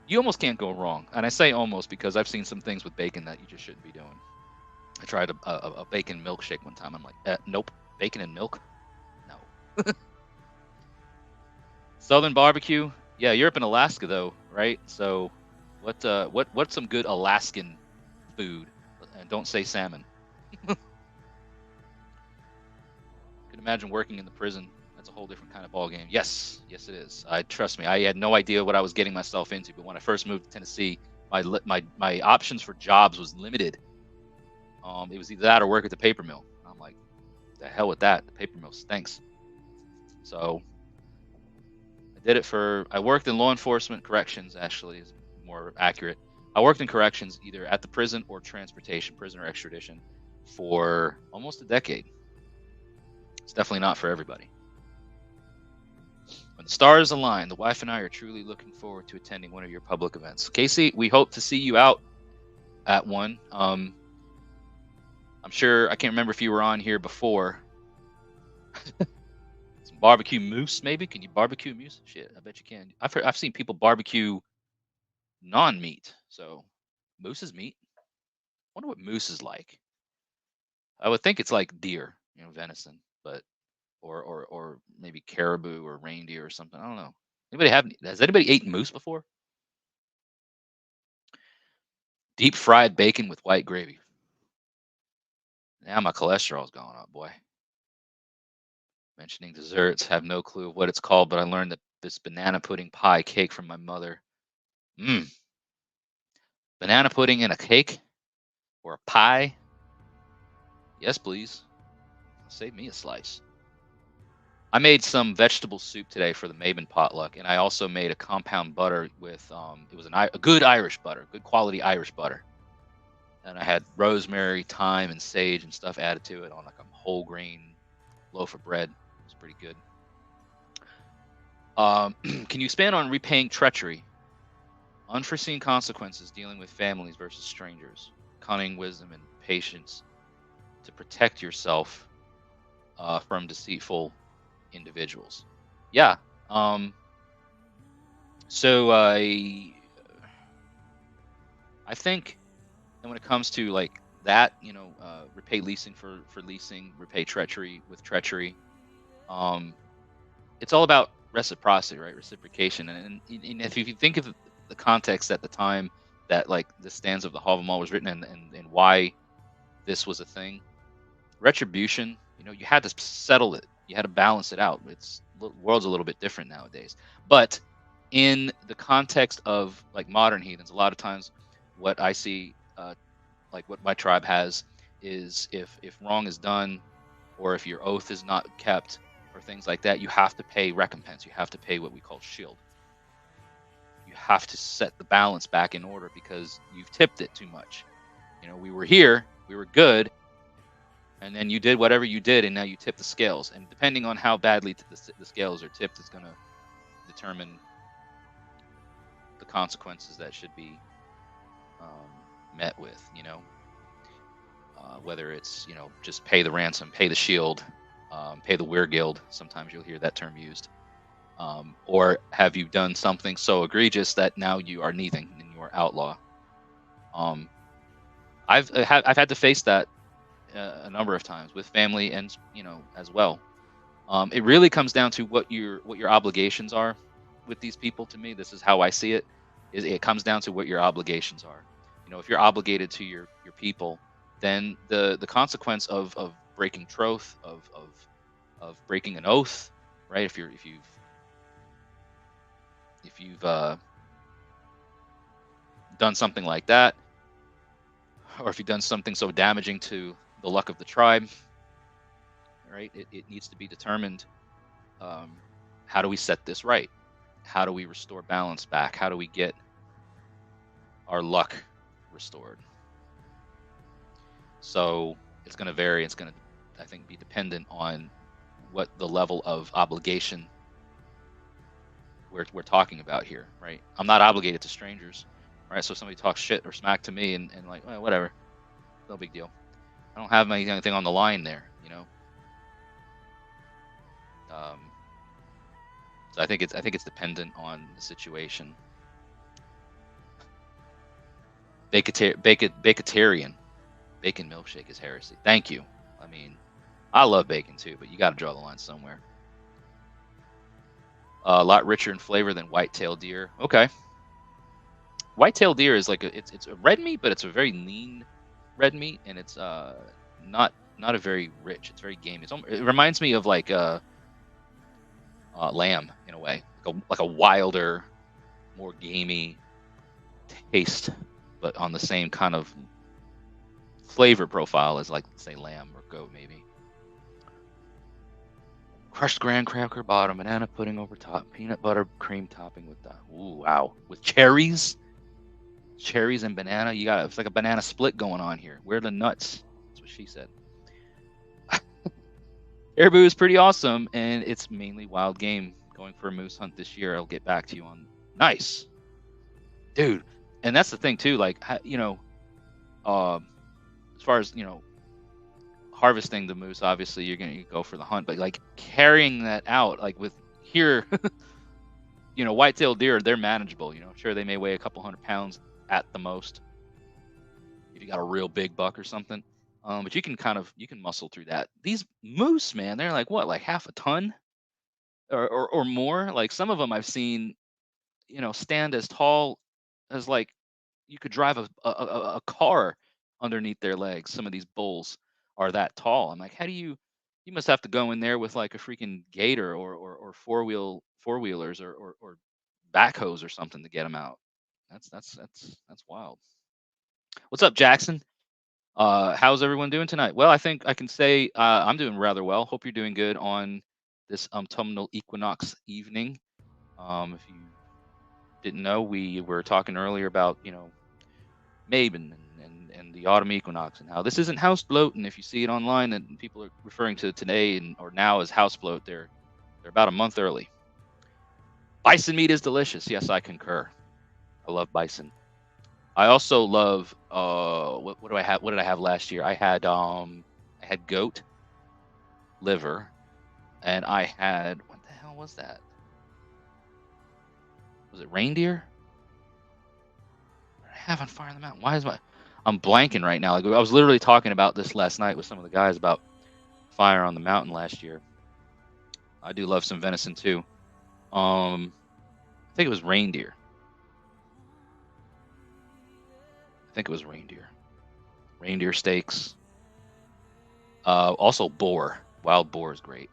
You almost can't go wrong. And I say almost because I've seen some things with bacon that you just shouldn't be doing. I tried a bacon milkshake one time. I'm like, nope, bacon and milk? No. Southern barbecue? Yeah, you're up in Alaska though, right? So what's some good Alaskan food? And don't say salmon. Can imagine working in the prison. That's a whole different kind of ball game. Yes, yes it is. Trust me, I had no idea what I was getting myself into. But when I first moved to Tennessee, my options for jobs was limited. It was either that or work at the paper mill. I'm like, the hell with that. The paper mill stinks. So I did it I worked in law enforcement, corrections actually is more accurate. I worked in corrections either at the prison or transportation, prison or extradition, for almost a decade. It's definitely not for everybody. When the stars align, the wife and I are truly looking forward to attending one of your public events. Casey, we hope to see you out at one. I'm sure, I can't remember if you were on here before. Some barbecue moose, maybe? Can you barbecue moose? Shit, I bet you can. I've seen people barbecue non-meat. So moose is meat. I wonder what moose is like. I would think it's like deer, venison, but or maybe caribou or reindeer or something. I don't know. Has anybody eaten moose before? Deep fried bacon with white gravy. Now my cholesterol's going up, boy. Mentioning desserts, have no clue of what it's called, but I learned that this banana pudding pie cake from my mother. Banana pudding in a cake or a pie? Yes, please. Save me a slice. I made some vegetable soup today for the Maven potluck, and I also made a compound butter with it was a good Irish butter, good quality Irish butter. And I had rosemary, thyme, and sage and stuff added to it on like a whole grain loaf of bread. It was pretty good. Can you expand on repaying treachery? Unforeseen consequences dealing with families versus strangers. Cunning, wisdom, and patience to protect yourself from deceitful individuals. Yeah. So I think, and when it comes to like that, repay leasing for leasing, repay treachery with treachery. It's all about reciprocity, right? Reciprocation, and if you think of the context at the time that like the stanza of the Havamal was written and why this was a thing, retribution. You had to settle it. You had to balance it out. The world's a little bit different nowadays, but in the context of like modern heathens, a lot of times what I see, like what my tribe has, is if wrong is done, or if your oath is not kept, or things like that, you have to pay recompense. You have to pay what we call shield. You have to set the balance back in order because you've tipped it too much. We were here, we were good, and then you did whatever you did, and now you tip the scales. And depending on how badly the scales are tipped, is going to determine the consequences that should be met with. Whether it's just pay the ransom, pay the shield, pay the weir guild. Sometimes you'll hear that term used. Or have you done something so egregious that now you are neathing and you are outlaw? I've had to face that a number of times with family and as well. It really comes down to what your obligations are with these people. To me, this is how I see it. It comes down to what your obligations are. If you're obligated to your people, then the consequence of breaking troth, of breaking an oath, right? If you've done something like that, or if you've done something so damaging to the luck of the tribe, right? It needs to be determined. How do we set this right? How do we restore balance back? How do we get our luck restored? So it's going to vary. It's going to, I think, be dependent on what the level of obligation we're talking about here, right? I'm not obligated to strangers, right? So if somebody talks shit or smack to me and like, well, whatever, no big deal. I don't have anything on the line there, you know. So I think it's dependent on the situation. Bacon milkshake is heresy. Thank you. I mean, I love bacon too, but you got to draw the line somewhere. A lot richer in flavor than white-tailed deer. Okay. White-tailed deer is like it's a red meat, but it's a very lean red meat, and it's not a very rich. It's very gamey. It reminds me of like lamb in a way, like a wilder, more gamey taste, but on the same kind of flavor profile as like say lamb or goat maybe. Crushed graham cracker bottom, banana pudding over top, peanut butter cream topping with the wow, with cherries and banana. It's like a banana split going on here. Where are the nuts? That's what she said. Caribou is pretty awesome, and it's mainly wild game. Going for a moose hunt this year. I'll get back to you on. Nice, dude. And that's the thing too. Like you know, as far as you know, harvesting the moose, obviously you're gonna go for the hunt, but like carrying that out, like with here, you know, white-tailed deer, they're manageable. You know, sure they may weigh a couple 100 pounds at the most if you got a real big buck or something. But you can muscle through that. These moose, man, they're like what, like half a ton or more. Like some of them I've seen, you know, stand as tall as like you could drive a car underneath their legs. Some of these bulls are that tall. I'm like, how do you? You must have to go in there with like a freaking gator or four wheelers or backhoes or something to get them out. That's wild. What's up, Jackson? How's everyone doing tonight? Well, I think I can say I'm doing rather well. Hope you're doing good on this autumnal equinox evening. If you didn't know, we were talking earlier about, you know, Mabon and the autumn equinox and how this isn't house bloat. And if you see it online and people are referring to today or now as house bloat, they're about a month early. Bison meat is delicious. Yes, I concur. I love bison. I also love what do I have? What did I have last year? I had goat liver, and I had, what the hell was that? Was it reindeer? What did I have on Fire on the Mountain? I'm blanking right now. Like I was literally talking about this last night with some of the guys about Fire on the Mountain last year. I do love some venison too. I think it was reindeer. Reindeer steaks. Also boar. Wild boar is great.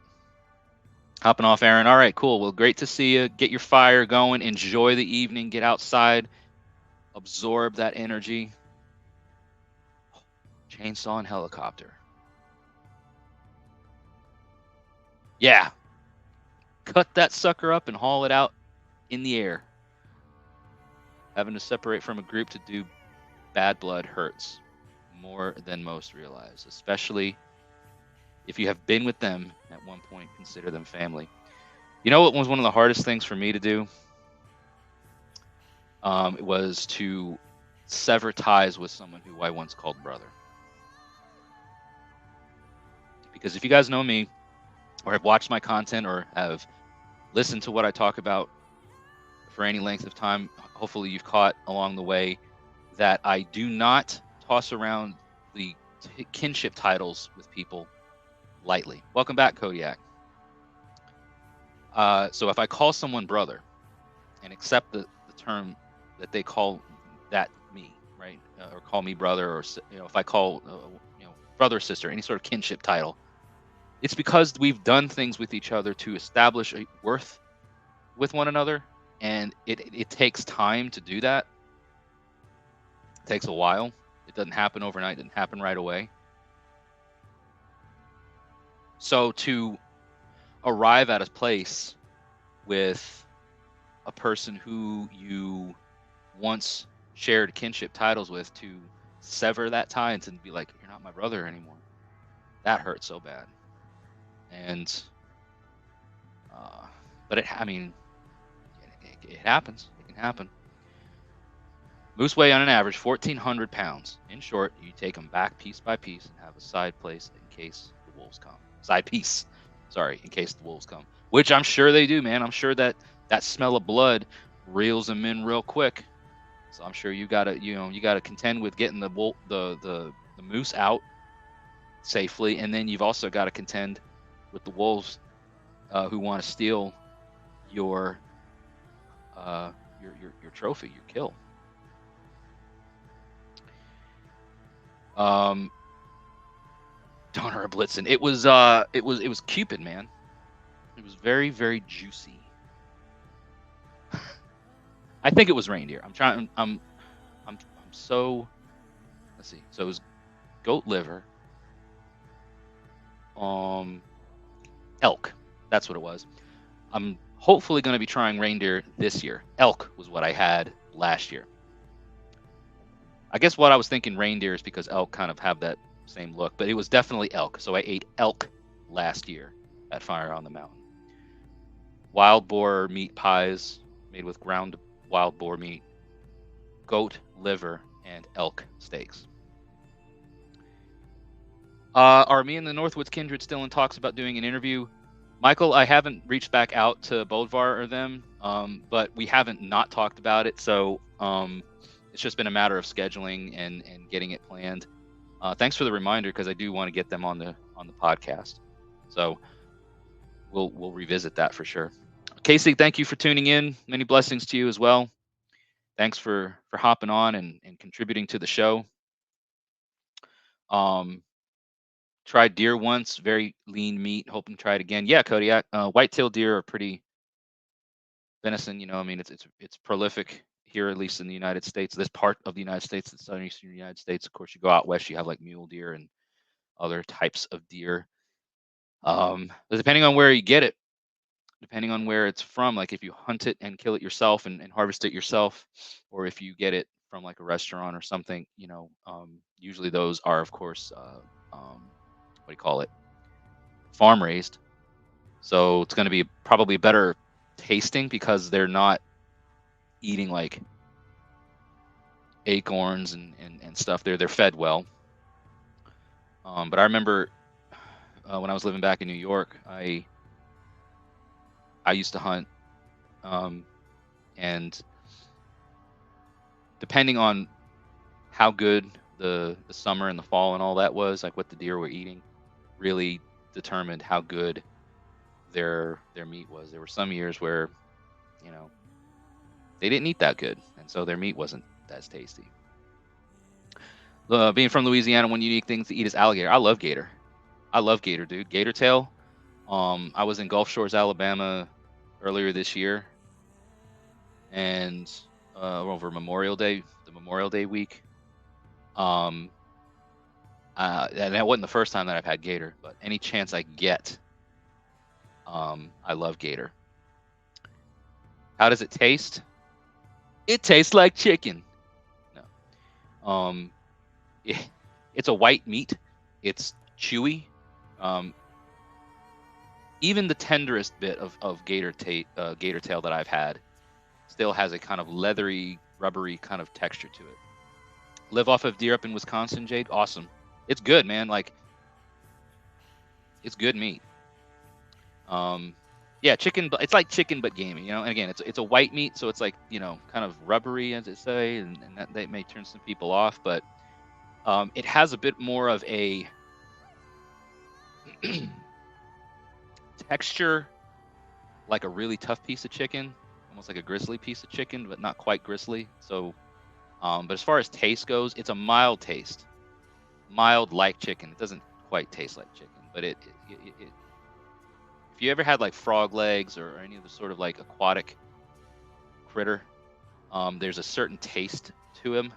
Hopping off, Aaron. All right, cool. Well, great to see you. Get your fire going. Enjoy the evening. Get outside. Absorb that energy. Chainsaw and helicopter. Yeah. Cut that sucker up and haul it out in the air. Having to separate from a group to do bad blood hurts more than most realize, especially if you have been with them at one point. Consider them family. You know what was one of the hardest things for me to do? It was to sever ties with someone who I once called brother. Because if you guys know me or have watched my content or have listened to what I talk about for any length of time, hopefully you've caught along the way that I do not toss around the kinship titles with people lightly. Welcome back, Kodiak. So if I call someone brother and accept the term that they call that me, right, or call me brother, or if I call brother, sister, any sort of kinship title, it's because we've done things with each other to establish a worth with one another, and it takes time to do that. It takes a while. It doesn't happen overnight. It doesn't happen right away. So to arrive at a place with a person who you once shared kinship titles with to sever that tie and to be like, you're not my brother anymore. That hurt so bad. And, but I mean, it happens. It can happen. Moose weigh on an average 1,400 pounds. In short, you take them back piece by piece and have a side place in case the wolves come. Side piece, sorry, in case the wolves come. Which I'm sure they do, man. I'm sure that smell of blood reels them in real quick. So I'm sure you gotta contend with getting the moose out safely, and then you've also got to contend with the wolves who want to steal your trophy, your kill. Donner Blitzen. It was Cupid, man. It was very, very juicy. I think it was reindeer. I'm so, let's see. So it was goat liver. Elk. That's what it was. I'm hopefully going to be trying reindeer this year. Elk was what I had last year. I guess what I was thinking reindeer is because elk kind of have that same look, but it was definitely elk. So I ate elk last year at Fire on the Mountain. Wild boar meat pies made with ground wild boar meat, goat liver, and elk steaks. Are me and the Northwoods Kindred still in talks about doing an interview? Michael, I haven't reached back out to Bodvar or them, but we haven't not talked about it. So it's just been a matter of scheduling and getting it planned. Thanks for the reminder, because I do want to get them on the podcast. So we'll revisit that for sure. Casey, thank you for tuning in. Many blessings to you as well. Thanks for hopping on and contributing to the show. Tried deer once, very lean meat. Hoping to try it again. Yeah, Kodiak. White-tailed deer are pretty venison. I mean, it's prolific here, at least in the United States. This part of the United States, the southeastern United States. Of course, you go out west, you have like mule deer and other types of deer. Depending on where you get it, depending on where it's from, like if you hunt it and kill it yourself and harvest it yourself, or if you get it from like a restaurant or something, usually those are, of course, what do you call it? Farm raised. So it's going to be probably better tasting because they're not eating like acorns and stuff. They're fed well. But I remember when I was living back in New York, I used to hunt, and depending on how good the summer and the fall and all that was, like what the deer were eating, really determined how good their meat was. There were some years where, they didn't eat that good, and so their meat wasn't as tasty. Being from Louisiana, one unique thing to eat is alligator. I love gator. I love gator, dude. Gator tail. I was in Gulf Shores, Alabama earlier this year, and over Memorial Day, the Memorial Day week. And that wasn't the first time that I've had gator, but any chance I get, I love gator. How does it taste? It tastes like chicken. No. It's a white meat. It's chewy. Even the tenderest bit of gator tail that I've had still has a kind of leathery, rubbery kind of texture to it. Live off of deer up in Wisconsin, Jade. Awesome. It's good, man. Like, it's good meat. Yeah, chicken. It's like chicken but gamey, And again, it's a white meat, so it's like kind of rubbery, as it say, and that may turn some people off. But it has a bit more of a texture, like a really tough piece of chicken, almost like a grizzly piece of chicken, but not quite grizzly. So, but as far as taste goes, it's a mild taste, mild like chicken. It doesn't quite taste like chicken, but it if you ever had like frog legs or any of the sort of like aquatic critter, there's a certain taste to him.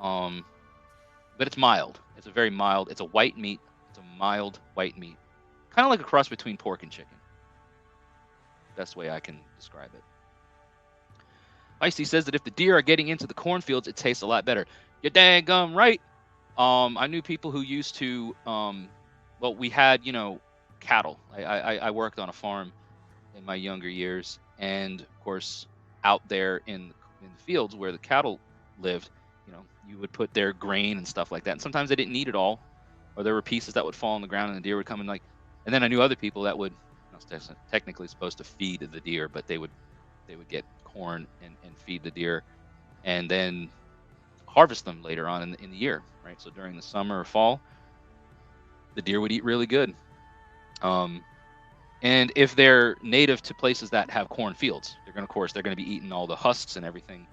But it's mild. It's a very mild. It's a white meat. It's a mild white meat, kind of like a cross between pork and chicken. Best way I can describe it. Icy says that if the deer are getting into the cornfields, it tastes a lot better. You're daggum right. I knew people who used to, well, we had, cattle. I worked on a farm in my younger years, and of course, out there in the fields where the cattle lived, you would put their grain and stuff like that. And sometimes they didn't need it all, or there were pieces that would fall on the ground, and the deer would come and And then I knew other people that would, technically supposed to feed the deer, but they would get corn and feed the deer, and then harvest them later on in the year, right? So during the summer or fall, the deer would eat really good. And if they're native to places that have corn fields, they're going to be eating all the husks and everything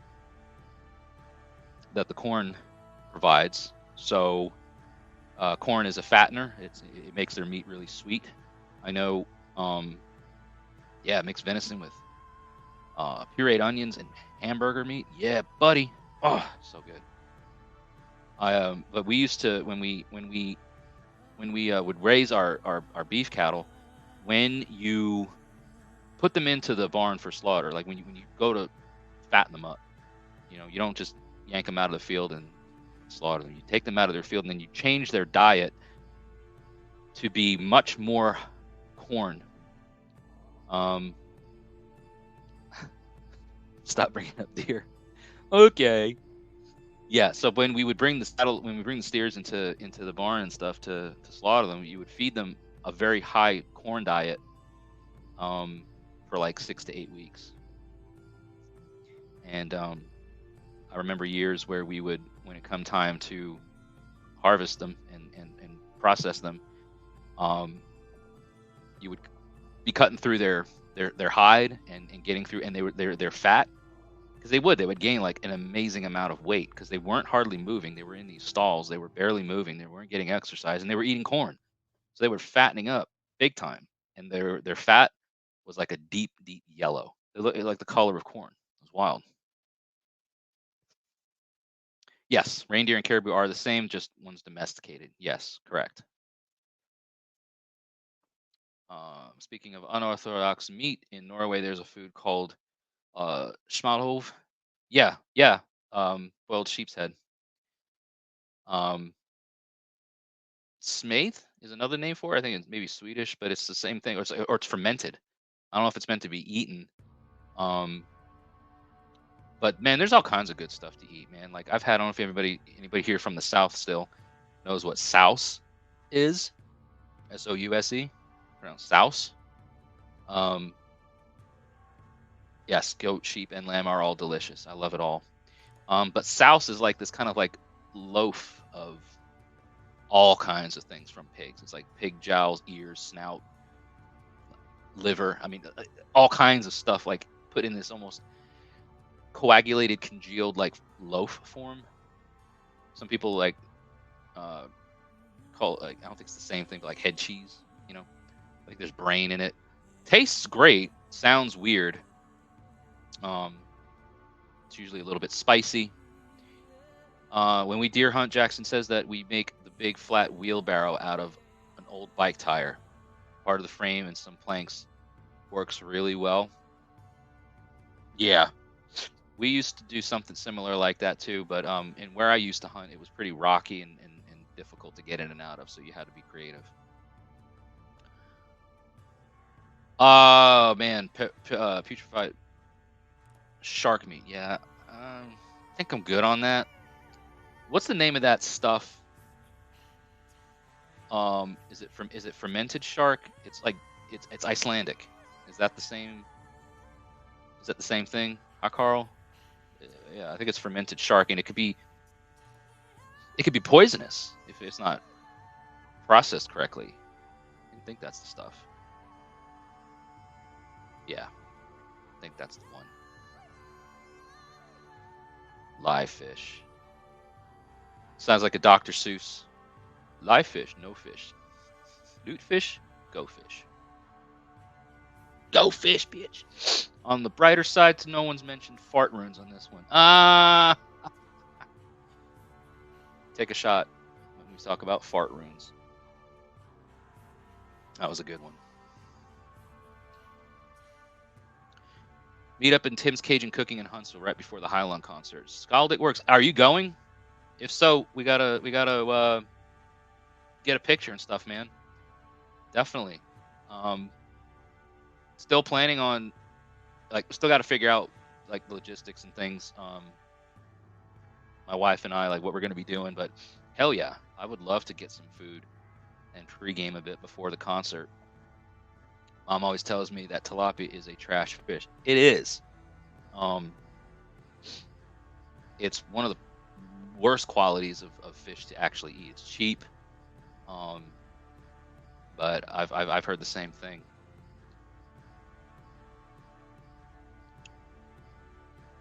that the corn provides. So corn is a fattener. It makes their meat really sweet. I know, it makes venison with pureed onions and hamburger meat. Yeah, buddy. Oh, so good. But we used to, when we would raise our beef cattle, when you put them into the barn for slaughter, like when you go to fatten them up, you don't just yank them out of the field and slaughter them. You take them out of their field, and then you change their diet to be much more corn. Stop bringing up deer. Okay. Yeah, so when we bring the steers into the barn and stuff to slaughter them, you would feed them a very high corn diet for like 6 to 8 weeks. And I remember years where we would, when it come time to harvest them and process them, you would be cutting through their hide and getting through, and they're fat, because they would gain like an amazing amount of weight because they weren't hardly moving. They were in these stalls. They were barely moving. They weren't getting exercise, and they were eating corn. So they were fattening up big time, and their fat was like a deep yellow. It looked like the color of corn. It was wild. Yes, reindeer and caribou are the same, just one's domesticated. Yes, correct. Speaking of unorthodox meat, in Norway, there's a food called schmalhov. Yeah. Boiled sheep's head. Smaith is another name for it. I think it's maybe Swedish, but it's the same thing, or it's fermented. I don't know if it's meant to be eaten. But man, there's all kinds of good stuff to eat, man. Like I don't know if anybody here from the South still knows what souse is. Souse, pronounced souse. Yes, goat, sheep, and lamb are all delicious. I love it all. But souse is like this kind of like loaf of all kinds of things from pigs. It's like pig jowls, ears, snout, liver. I mean, all kinds of stuff like put in this almost coagulated, congealed like loaf form. Some people like call it, like, I don't think it's the same thing, but like head cheese. Like there's brain in it. Tastes great. Sounds weird. It's usually a little bit spicy. When we deer hunt, Jackson says that we make the big flat wheelbarrow out of an old bike tire. Part of the frame and some planks works really well. Yeah. We used to do something similar like that too, but in where I used to hunt, it was pretty rocky and difficult to get in and out of, so you had to be creative. Oh man, putrefied shark meat. Yeah, I think I'm good on that. What's the name of that stuff? Is it fermented shark? It's like it's Icelandic. Is that the same? Is that the same thing? Hi, Carl. Yeah, I think it's fermented shark, and it could be poisonous if it's not processed correctly. I think that's the stuff. Yeah, I think that's the one. Live fish. Sounds like a Dr. Seuss. Live fish, no fish. Loot fish, go fish. Go fish, bitch. On the brighter side, no one's mentioned fart runes on this one. Take a shot when we talk about fart runes. That was a good one. Meet up in Tim's Cajun Cooking in Huntsville right before the Hylung concert. Scaldic Works. Are you going? If so, we gotta get a picture and stuff, man. Definitely. Still planning on, like, still got to figure out like logistics and things. My wife and I, like, what we're gonna be doing, but hell yeah, I would love to get some food and pregame a bit before the concert. Mom always tells me that tilapia is a trash fish. It is. Um, it's one of the worst qualities of fish to actually eat. It's cheap, um, but I've heard the same thing.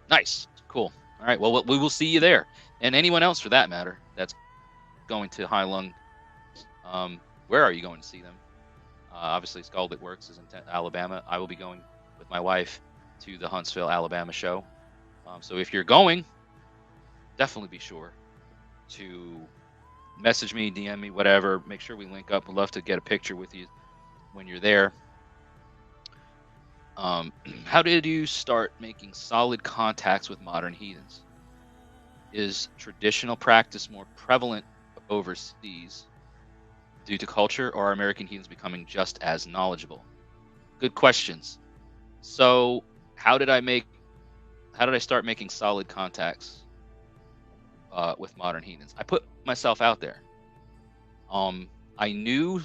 Nice, cool. All right, well, we will see you there, and anyone else for that matter that's going to Hylung. Where are you going to see them? Obviously, Scaldic Works is in Alabama. I will be going with my wife to the Huntsville, Alabama show. So if you're going, definitely be sure to message me, DM me, whatever. Make sure we link up. We'd love to get a picture with you when you're there. How did you start making solid contacts with modern heathens? Is traditional practice more prevalent overseas due to culture, or are American heathens becoming just as knowledgeable? Good questions. So, how did I start making solid contacts with modern heathens? I put myself out there. I knew.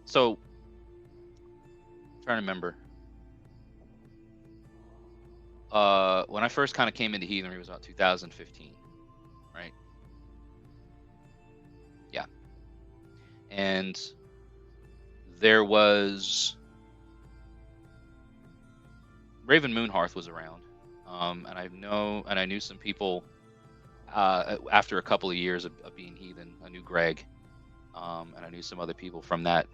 So, I'm trying to remember. When I first kind of came into heathenry, it was about 2015, right? Yeah, and there was Raven Moonhearth was around, and I knew some people after a couple of years of being heathen. I knew Greg, and I knew some other people from that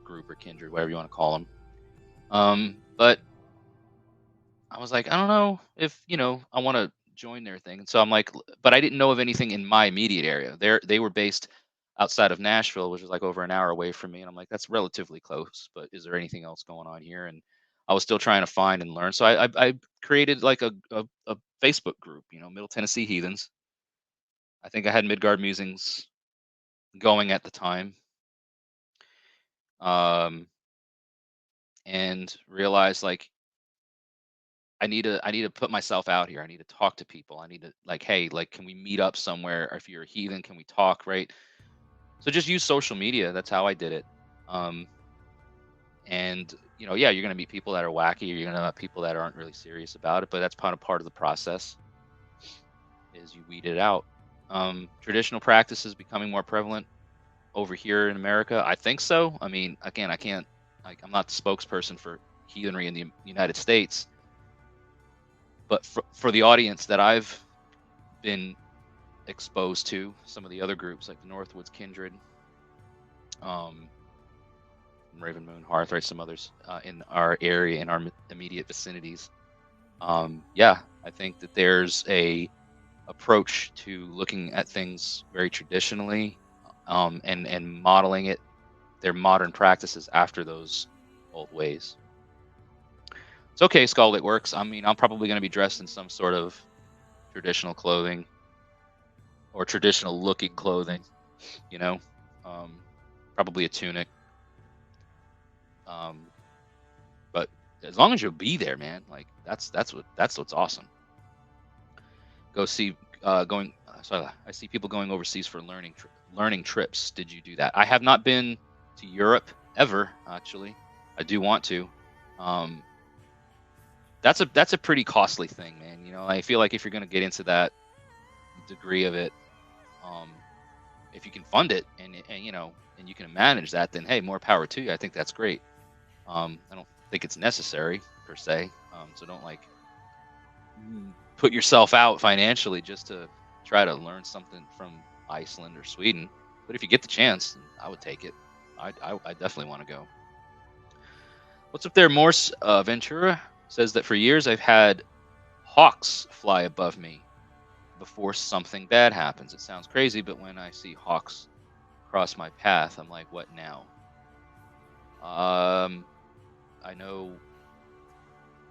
group or kindred, whatever you want to call them. But I was like, I don't know if I want to join their thing, and so I'm like, but I didn't know of anything in my immediate area. They were based outside of Nashville, which was like over an hour away from me, and I'm like, that's relatively close. But is there anything else going on here? And I was still trying to find and learn, so I created like a Facebook group, Middle Tennessee Heathens. I think I had Midgard Musings going at the time, um, and realized like I need to put myself out here. I need to talk to people. I need to, like, hey, like, can we meet up somewhere? Or if you're a heathen, can we talk? Right. So just use social media. That's how I did it. Um, and yeah, you're gonna meet people that are wacky. You're gonna meet people that aren't really serious about it. But that's part of the process. Is you weed it out. Traditional practices becoming more prevalent over here in America. I think so. I mean, again, I can't. Like, I'm not the spokesperson for heathenry in the United States, but for the audience that I've been exposed to, some of the other groups like the Northwoods Kindred, um, Raven Moon Hearth, right, some others in our area, in our immediate vicinities. Yeah, I think that there's a approach to looking at things very traditionally, and modeling their modern practices after those old ways. It's okay, Skull, it works. I mean, I'm probably going to be dressed in some sort of traditional clothing or traditional looking clothing, you know, probably a tunic. Um, but as long as you'll be there, man, like that's what's awesome. Go see going. So I see people going overseas for learning trips. Did you do that? I have not been to Europe ever. Actually, I do want to. Um, that's a pretty costly thing, man. I feel like if you're going to get into that degree of it, um, if you can fund it and you can manage that, then hey, more power to you. I think that's great. I don't think it's necessary per se. So don't like put yourself out financially just to try to learn something from Iceland or Sweden. But if you get the chance, I would take it. I definitely want to go. What's up there, Morse? Ventura says that for years I've had hawks fly above me before something bad happens. It sounds crazy, but when I see hawks cross my path, I'm like, what now? I know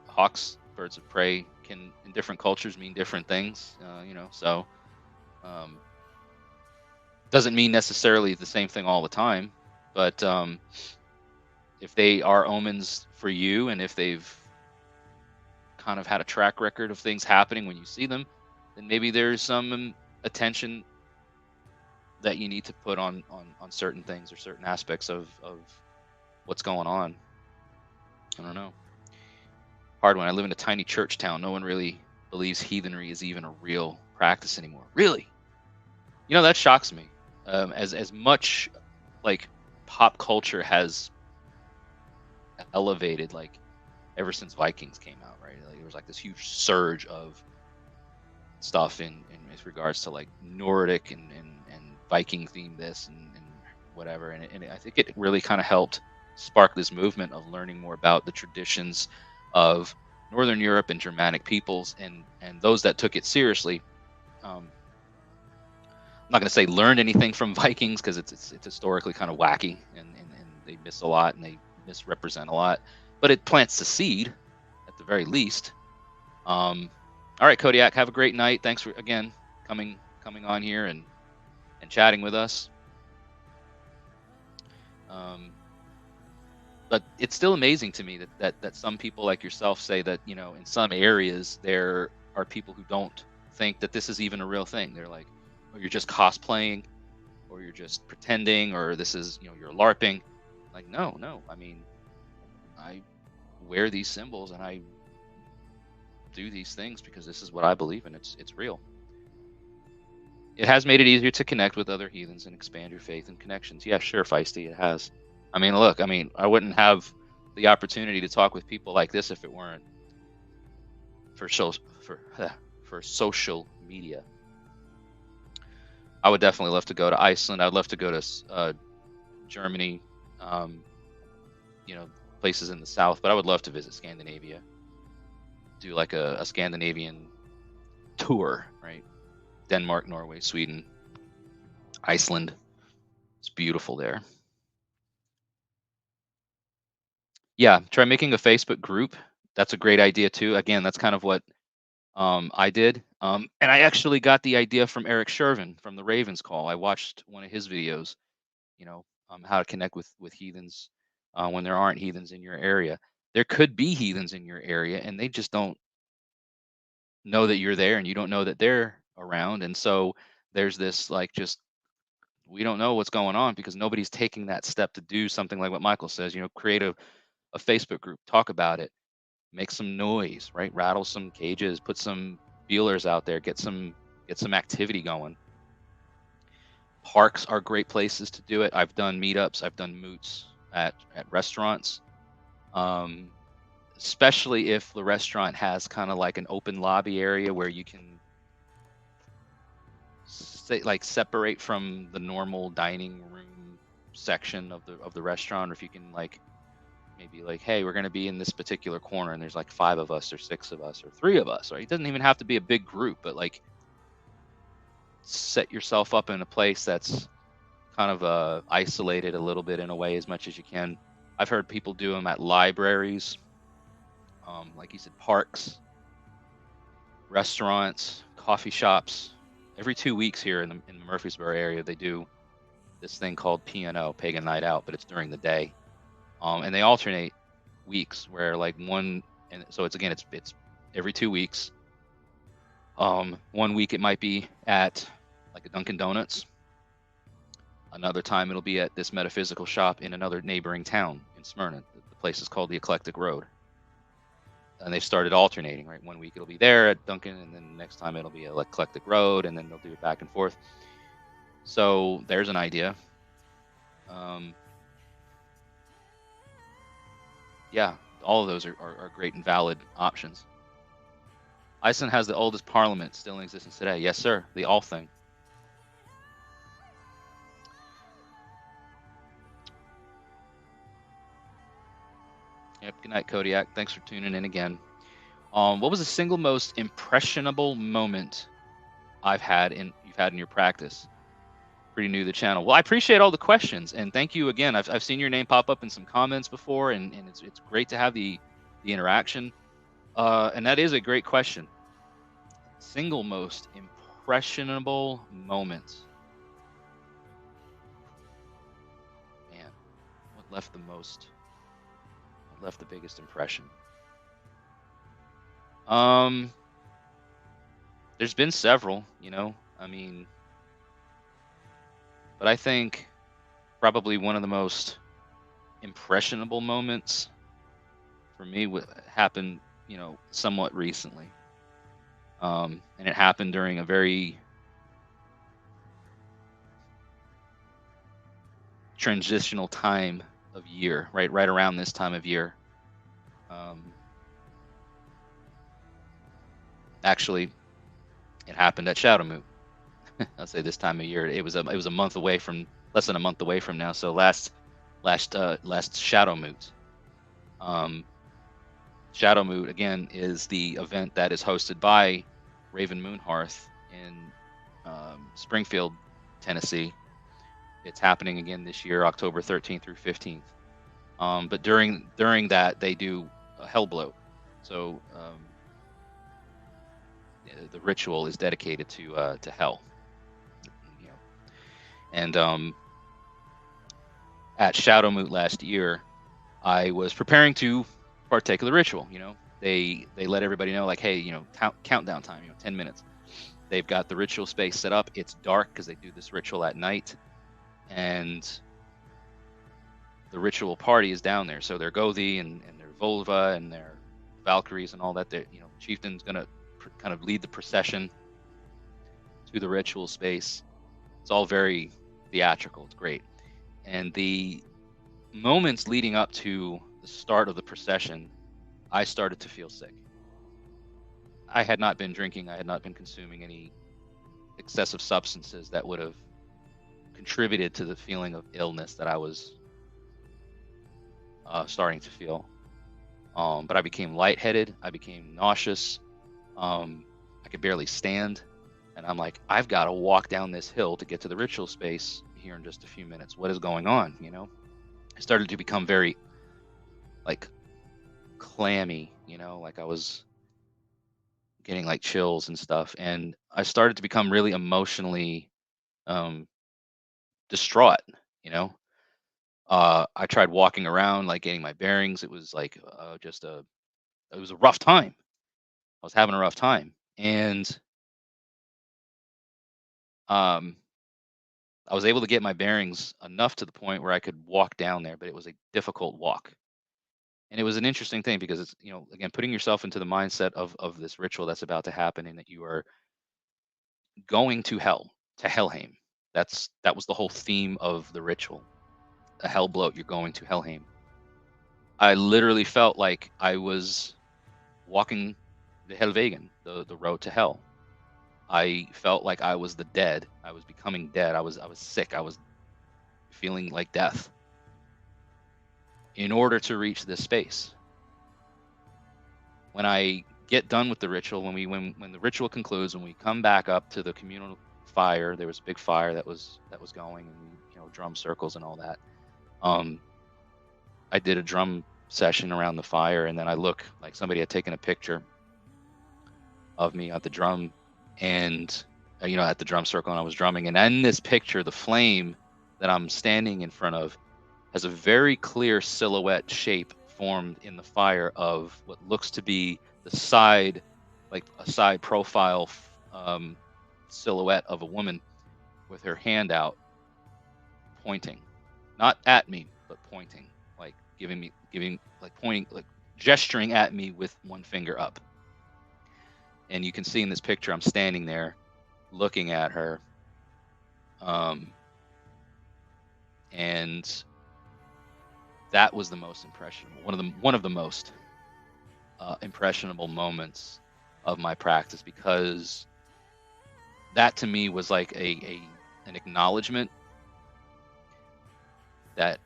hawks birds of prey can, in different cultures, mean different things. So doesn't mean necessarily the same thing all the time. But if they are omens for you, and if they've kind of had a track record of things happening when you see them, then maybe there's some attention that you need to put on certain things or certain aspects of what's going on. I don't know. Hard one. I live in a tiny church town. No one really believes heathenry is even a real practice anymore. Really? That shocks me. As much like pop culture has elevated, like ever since Vikings came out, right? Like, there was like this huge surge of stuff in regards to like Nordic and Viking theme this and whatever. And I think it really kind of helped spark this movement of learning more about the traditions of Northern Europe and Germanic peoples, and those that took it seriously. I'm not going to say learned anything from Vikings, because it's historically kind of wacky, and they miss a lot and they misrepresent a lot, but it plants the seed at the very least. All right, Kodiak, have a great night. Thanks for again coming on here and chatting with us. But it's still amazing to me that some people like yourself say that, in some areas there are people who don't think that this is even a real thing. They're like, oh, you're just cosplaying, or you're just pretending, or this is, you're LARPing. Like, no. I mean, I wear these symbols and I do these things because this is what I believe in. It's real. It has made it easier to connect with other heathens and expand your faith and connections. Yeah, sure, Feisty, it has. I mean, look, I wouldn't have the opportunity to talk with people like this if it weren't for social media. I would definitely love to go to Iceland. I'd love to go to Germany, places in the south, but I would love to visit Scandinavia, do like a Scandinavian tour, right? Denmark, Norway, Sweden, Iceland. It's beautiful there. Yeah, try making a Facebook group. That's a great idea too. Again, that's kind of what I did. And I actually got the idea from Eric Shervin from the Ravens Call. I watched one of his videos, how to connect with heathens when there aren't heathens in your area. There could be heathens in your area, and they just don't know that you're there, and you don't know that they're around. And so there's this like, just, we don't know what's going on because nobody's taking that step to do something like what Michael says, create a Facebook group, talk about it, make some noise, right? Rattle some cages, put some feelers out there, get some activity going. Parks are great places to do it. I've done meetups, I've done moots at restaurants, especially if the restaurant has kind of like an open lobby area where you can separate from the normal dining room section of the restaurant, or if you can maybe hey, we're going to be in this particular corner and there's 5 of us or 6 of us or 3 of us, right? It doesn't even have to be a big group, but set yourself up in a place that's kind of isolated a little bit in a way, as much as you can. I've heard people do them at libraries, like you said, parks, restaurants, coffee shops. Every 2 weeks here in the Murfreesboro area, they do this thing called P&O, Pagan Night Out, but it's during the day. And they alternate weeks where one, and so it's every 2 weeks. 1 week it might be at a Dunkin' Donuts. Another time it'll be at this metaphysical shop in another neighboring town in Smyrna. The place is called the Eclectic Road. And they've started alternating, right? 1 week it'll be there at Dunkin', and then the next time it'll be at Eclectic Road, and then they'll do it back and forth. So there's an idea. Yeah, all of those are great and valid options. Iceland has the oldest parliament still in existence today. Yes, sir. The All Thing. Yep. Good night, Kodiak. Thanks for tuning in again. What was the single most impressionable moment you've had in your practice? Pretty new to the channel. Well, I appreciate all the questions, and thank you again. I've seen your name pop up in some comments before, and it's great to have the interaction. And that is a great question. Single most impressionable moment. Man, what left the most? What left the biggest impression? Um, there's been several, I mean, but I think probably one of the most impressionable moments for me happened, somewhat recently. And it happened during a very transitional time of year, right around this time of year. Actually, it happened at Shadow Moon. I'll say this time of year. It was a month away from less than a month away from now. So last Shadow Moot. Um, Shadow Moot again is the event that is hosted by Raven Moonhearth in Springfield, Tennessee. It's happening again this year, October 13th through 15th. But during that, they do a hell bloat. So the ritual is dedicated to hell. And at Shadow Moot last year, I was preparing to partake of the ritual. They let everybody know, like, hey, countdown time, 10 minutes. They've got the ritual space set up. It's dark because they do this ritual at night, and the ritual party is down there. So their Gothi and their Volva and their Valkyries and all that. Chieftain's gonna kind of lead the procession to the ritual space. It's all very theatrical. It's great. And the moments leading up to the start of the procession, I started to feel sick. I had not been drinking. I had not been consuming any excessive substances that would have contributed to the feeling of illness that I was starting to feel. But I became lightheaded. I became nauseous. I could barely stand. And I'm like, I've got to walk down this hill to get to the ritual space here in just a few minutes. What is going on? I started to become very, like, clammy, like I was getting like chills and stuff. And I started to become really emotionally distraught, you know. I tried walking around, like getting my bearings. It was like it was a rough time. I was having a rough time. And um, I was able to get my bearings enough to the point where I could walk down there, but it was a difficult walk. And it was an interesting thing because it's, again, putting yourself into the mindset of this ritual that's about to happen, and that you are going to hell, to Helheim. That was the whole theme of the ritual. A hell bloat, you're going to Helheim. I literally felt like I was walking the Hellwegen, the road to hell. I felt like I was the dead. I was becoming dead. I was sick. I was feeling like death in order to reach this space. When I get done with the ritual, when the ritual concludes, when we come back up to the communal fire, there was a big fire that was going, and drum circles and all that. I did a drum session around the fire, and then I look like somebody had taken a picture of me at the drum, and at the drum circle, and I was drumming. And in this picture, the flame that I'm standing in front of has a very clear silhouette shape formed in the fire of what looks to be the side, like a side profile silhouette of a woman with her hand out, pointing, not at me, but pointing, like pointing, like gesturing at me with one finger up. And you can see in this picture, I'm standing there looking at her. And that was the most impressionable, one of the most impressionable moments of my practice, because that to me was like an acknowledgement that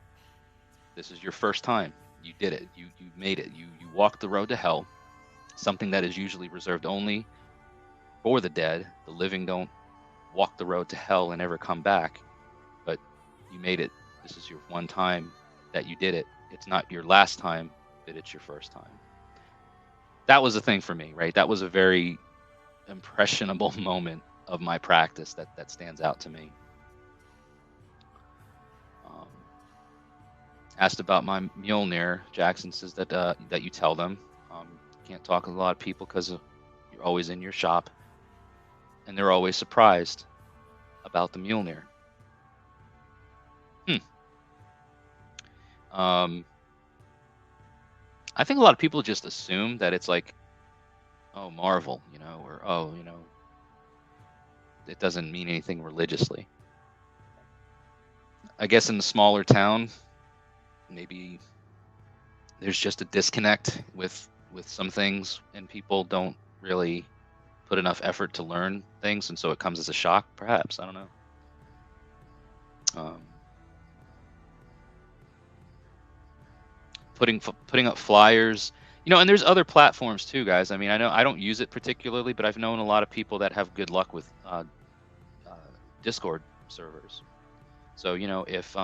this is your first time. You did it. You made it. You walked the road to hell, something that is usually reserved only for the dead. The living don't walk the road to hell and ever come back, but you made it. This is your one time that you did it. It's not your last time, but it's your first time. that was a thing for me, right? That was a very impressionable moment of my practice that stands out to me. Asked about my Mjolnir. Jackson says that that you tell them. Can't talk with a lot of people because you're always in your shop, and they're always surprised about the Mjolnir. I think a lot of people just assume that it's like, oh, Marvel, you know, or oh, you know, it doesn't mean anything religiously. I guess in the smaller town, maybe there's just a disconnect with some things, and people don't really put enough effort to learn things, and so it comes as a shock, perhaps. I don't know. Putting up flyers, you know, and there's other platforms too, guys. I mean, I know I don't use it particularly, but I've known a lot of people that have good luck with Discord servers. So, you know, if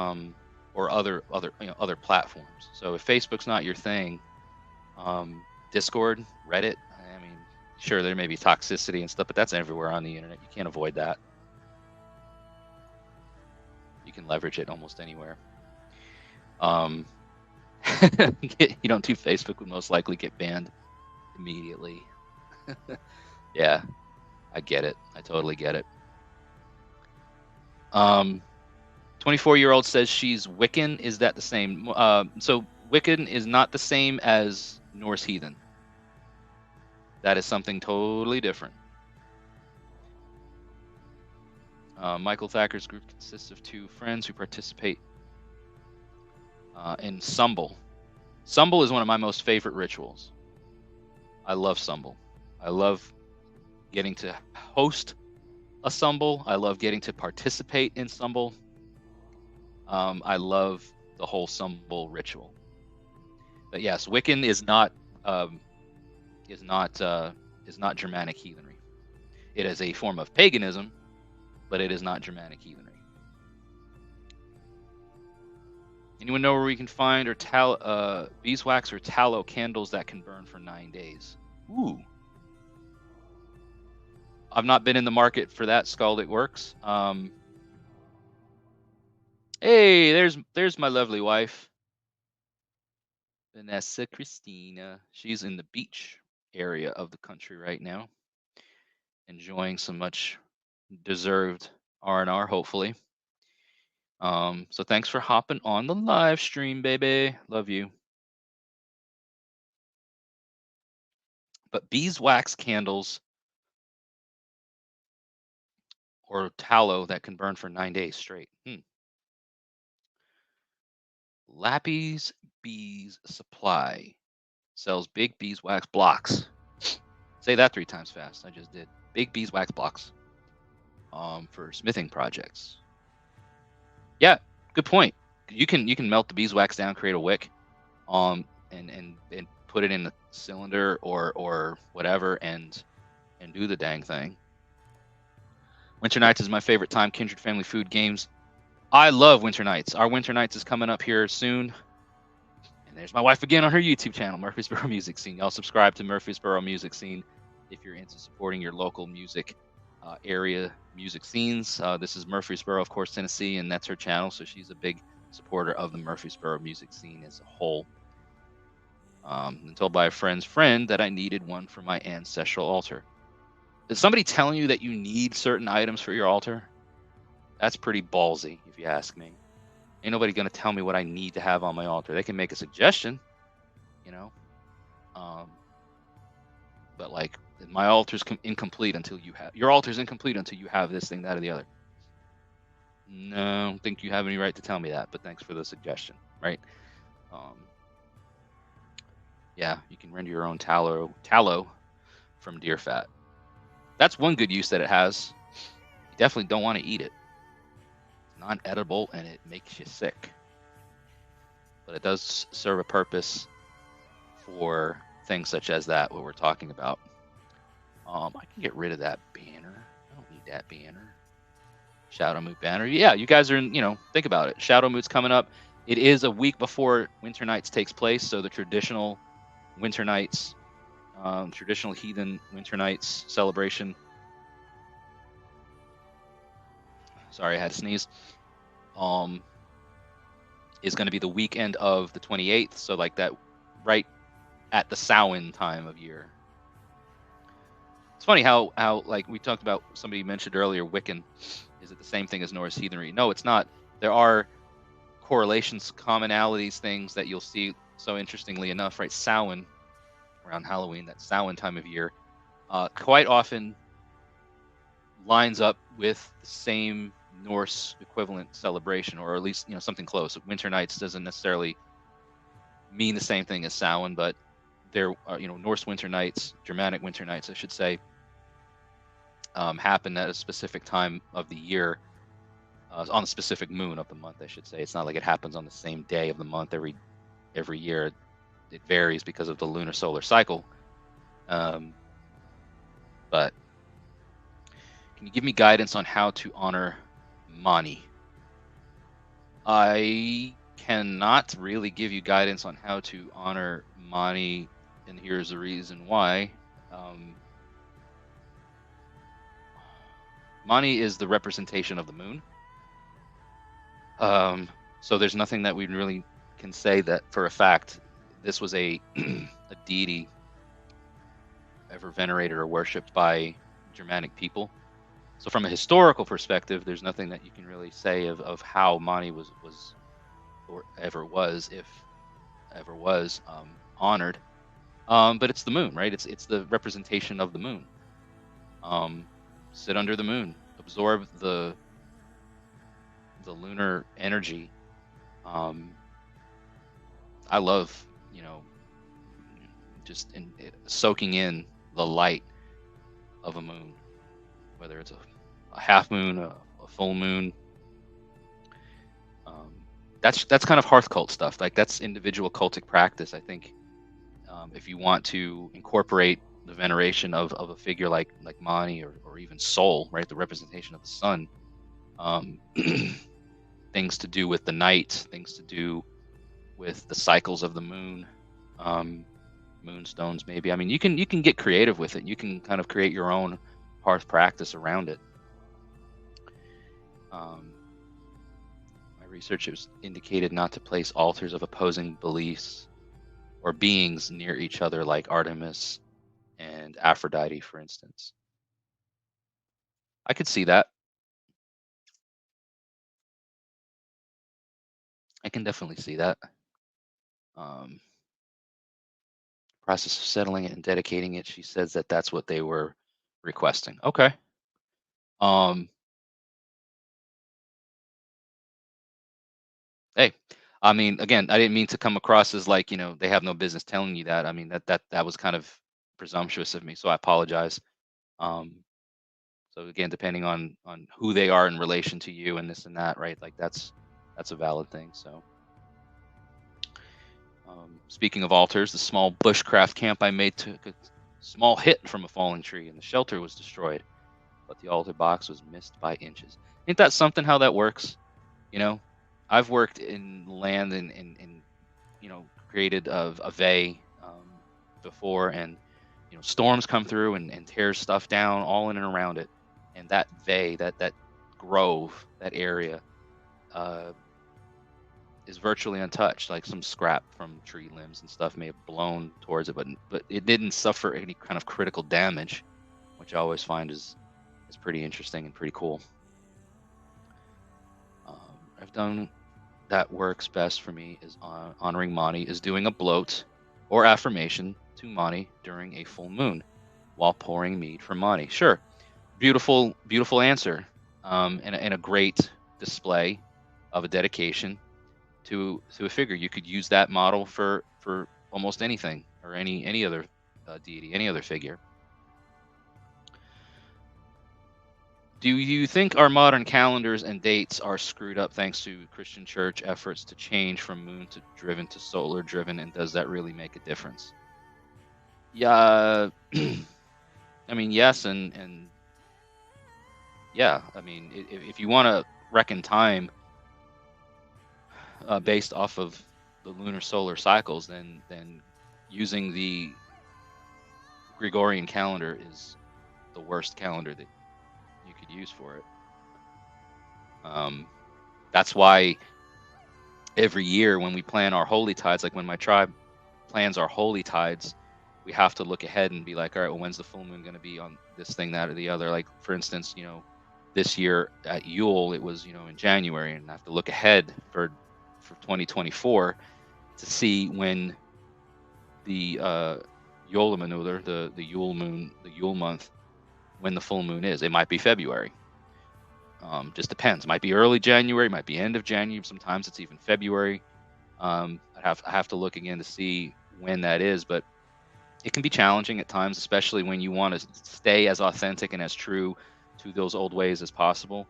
or other you know, other platforms. So if Facebook's not your thing, Discord, Reddit, I mean, sure, there may be toxicity and stuff, but that's everywhere on the internet. You can't avoid that. You can leverage it almost anywhere. You don't do Facebook, would most likely get banned immediately. Yeah, I get it. I totally get it. 24-year-old says she's Wiccan. Is that the same? So Wiccan is not the same as Norse heathen. That is something totally different. Michael Thacker's group consists of 2 friends who participate in Sumble. Sumble is one of my most favorite rituals. I love Sumble. I love getting to host a Sumble. I love getting to participate in Sumble. I love the whole Sumble ritual. But yes, Wiccan is not Germanic heathenry. It is a form of paganism, but it is not Germanic heathenry. Anyone know where we can find beeswax or tallow candles that can burn for 9 days? Ooh. I've not been in the market for that, Scald. It works. Hey, there's my lovely wife, Vanessa Christina. She's in the beach area of the country right now, enjoying some much deserved R&R, hopefully. So thanks for hopping on the live stream, baby. Love you. But beeswax candles or tallow that can burn for 9 days straight. Lappy's Bees Supply sells big beeswax blocks. Say that 3 times fast. I just did. Big beeswax blocks for smithing projects. Yeah, good point. You can melt the beeswax down, create a wick, and put it in the cylinder or whatever, and do the dang thing. Winter Nights is my favorite time. Kindred Family Food Games. I love Winter Nights. Our Winter Nights is coming up here soon. And there's my wife again on her YouTube channel, Murfreesboro Music Scene. Y'all subscribe to Murfreesboro Music Scene if you're into supporting your local music area music scenes. This is Murfreesboro, of course, Tennessee, and that's her channel. So she's a big supporter of the Murfreesboro music scene as a whole. And told by a friend's friend that I needed one for my ancestral altar. Is somebody telling you that you need certain items for your altar? That's pretty ballsy, if you ask me. Ain't nobody gonna tell me what I need to have on my altar. They can make a suggestion, you know. But like, my altar's incomplete until you have your altar's incomplete until you have this thing, that, or the other. No, I don't think you have any right to tell me that. But thanks for the suggestion, right? Yeah, you can render your own tallow from deer fat. That's one good use that it has. You definitely don't want to eat it. It's non-edible and it makes you sick. But it does serve a purpose for things such as that, what we're talking about. I can get rid of that banner. I don't need that banner. Shadow Moot banner. Yeah, you guys are in, think about it. Shadow Moot's coming up. It is a week before Winter Nights takes place, so the traditional Winter Nights traditional heathen winter nights celebration. Sorry, I had to sneeze. Is going to be the weekend of the 28th, so like that, right at the Samhain time of year. It's funny how like we talked about, somebody mentioned earlier, Wiccan. Is it the same thing as Norse heathenry? No, it's not. There are correlations, commonalities, things that you'll see. So interestingly enough, right, Samhain, around Halloween, that Samhain time of year, quite often lines up with the same Norse equivalent celebration, or at least something close. Winter Nights doesn't necessarily mean the same thing as Samhain, but there are Norse Winter Nights, Germanic Winter Nights, I should say, happen at a specific time of the year, on a specific moon of the month, I should say. It's not like it happens on the same day of the month every year. It varies because of the lunar solar cycle. But can you give me guidance on how to honor Mani? I cannot really give you guidance on how to honor Mani, and here's the reason why. Mani is the representation of the moon. So there's nothing that we really can say that for a fact this was a a deity ever venerated or worshipped by Germanic people. So from a historical perspective, there's nothing that you can really say of how Mani was or ever was, if ever was, honored. But it's the moon, right? It's the representation of the moon. Sit under the moon, absorb the lunar energy. I love, just soaking in the light of a moon, whether it's a half moon, a full moon. That's kind of hearth cult stuff. Like, that's individual cultic practice. I think if you want to incorporate the veneration of a figure like Mani, or even Sol, right, the representation of the sun, things to do with the night, things to do with the cycles of the moon, moonstones maybe. I mean, you can get creative with it. You can kind of create your own hearth practice around it. My research has indicated not to place altars of opposing beliefs or beings near each other, like Artemis and Aphrodite, for instance. I could see that. I can definitely see that. Process of settling it and dedicating it, she says that that's what they were requesting. Okay. Hey, I mean, again, I didn't mean to come across as like, they have no business telling you that. I mean, that was kind of presumptuous of me, so I apologize. So again, depending on who they are in relation to you and this and that, right? Like, that's a valid thing. So, speaking of altars, the small bushcraft camp I made took a small hit from a falling tree, and the shelter was destroyed, but the altar box was missed by inches. Ain't that something? How that works? I've worked in land and created a vey before, and storms come through and tears stuff down all in and around it, and that vey, that grove, that area, is virtually untouched. Like, some scrap from tree limbs and stuff may have blown towards it, but it didn't suffer any kind of critical damage, which I always find is pretty interesting and pretty cool. I've done that works best for me is honoring Mani is doing a bloat or affirmation to Mani during a full moon while pouring mead for Mani. Sure, beautiful answer, and a great display of a dedication to a figure. You could use that model for almost anything, or any other deity, any other figure. Do you think our modern calendars and dates are screwed up thanks to Christian church efforts to change from moon to driven to solar driven, and does that really make a difference? Yeah, I mean, yes, and yeah. I mean, if you want to reckon time based off of the lunar solar cycles, then using the Gregorian calendar is the worst calendar that you could use for it. That's why every year when we plan our holy tides, like when my tribe plans our holy tides, we have to look ahead and be like, all right, well, when's the full moon going to be on this thing, that, or the other? Like, for instance, this year at Yule, it was, in January, and I have to look ahead for 2024 to see when the Yule Maneuver, the Yule moon, the Yule month, when the full moon is. It might be February. Just depends. It might be early January, might be end of January. Sometimes it's even February. I have to look again to see when that is, but it can be challenging at times, especially when you want to stay as authentic and as true to those old ways as possible.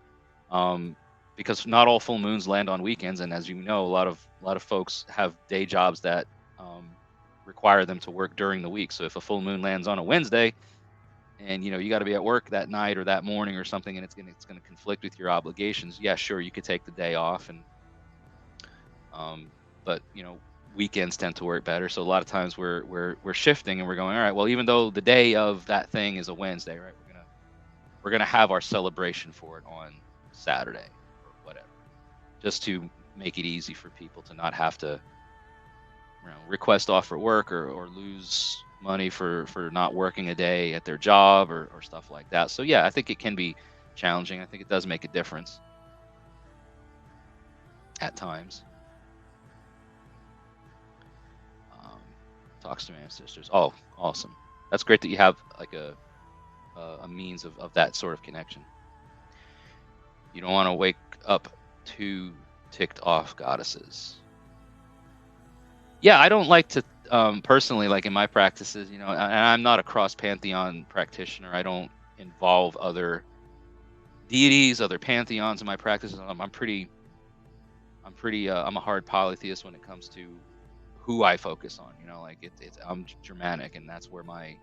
Because not all full moons land on weekends, and as you know, a lot of folks have day jobs that require them to work during the week. So if a full moon lands on a Wednesday, and you got to be at work that night or that morning or something, and it's gonna conflict with your obligations, yeah, sure, you could take the day off, and but weekends tend to work better. So a lot of times we're shifting, and we're going, all right, well, even though the day of that thing is a Wednesday, right, we're gonna have our celebration for it on Saturday or whatever, just to make it easy for people to not have to request off for work or lose money for not working a day at their job or stuff like that. So yeah, I think it can be challenging. I think it does make a difference at times. Talks to my ancestors. Oh, awesome. That's great that you have like a means of that sort of connection. You don't want to wake up too ticked off goddesses. Yeah, I don't like to personally, like in my practices, and I'm not a cross pantheon practitioner. I don't involve other deities, other pantheons in my practices. I'm a hard polytheist when it comes to who I focus on. Like I'm Germanic, and that's where my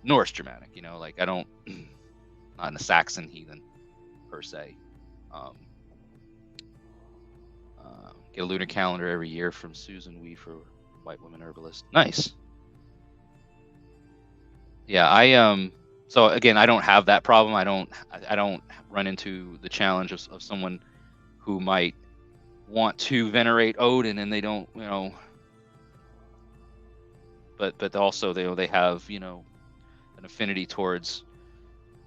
Norse Germanic. Like I don't, not in a Saxon heathen per se. Get a lunar calendar every year from Susan Wee for White Women Herbalist. Nice. Yeah, so again, I don't have that problem. I don't run into the challenge of someone who might want to venerate Odin and they don't, but also they have, an affinity towards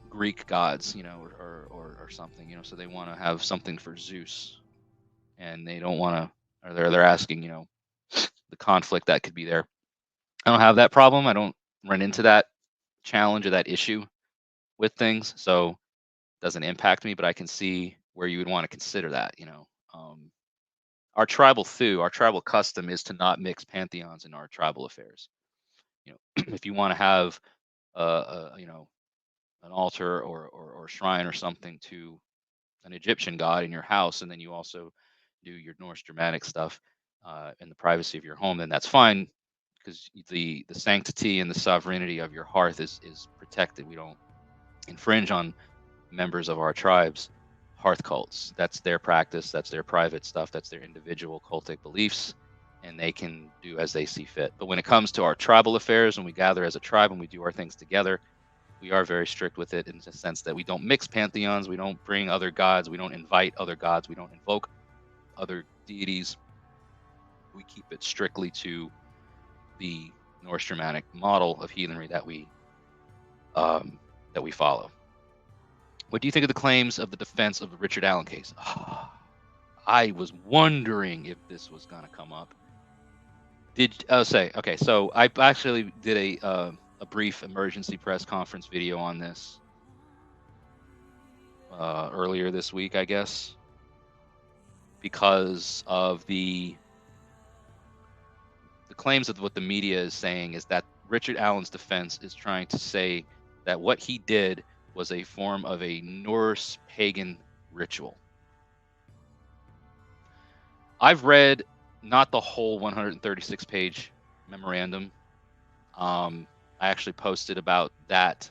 Greek gods, or something, so they want to have something for Zeus, and they don't want to, or they're asking, the conflict that could be there. I don't have that problem. I don't run into that challenge or that issue with things, so it doesn't impact me, but I can see where you would want to consider that. Our tribal custom is to not mix pantheons in our tribal affairs. If you want to have an altar or shrine or something to an Egyptian god in your house, and then you also do your Norse Germanic stuff in the privacy of your home, then that's fine, because the sanctity and the sovereignty of your hearth is protected. We don't infringe on members of our tribes hearth cults. That's their practice, that's their private stuff, that's their individual cultic beliefs, and they can do as they see fit. But when it comes to our tribal affairs, when we gather as a tribe and we do our things together, we are very strict with it, in the sense that we don't mix pantheons, we don't bring other gods, we don't invite other gods, we don't invoke other deities. We keep it strictly to the Norse Germanic model of heathenry that we follow. What do you think of the claims of the defense of the Richard Allen case? Oh, I was wondering if this was going to come up. So I actually did a brief emergency press conference video on this earlier this week, I guess, because of the claims of what the media is saying is that Richard Allen's defense is trying to say that what he did was a form of a Norse pagan ritual. I've read not the whole 136-page memorandum. I actually posted about that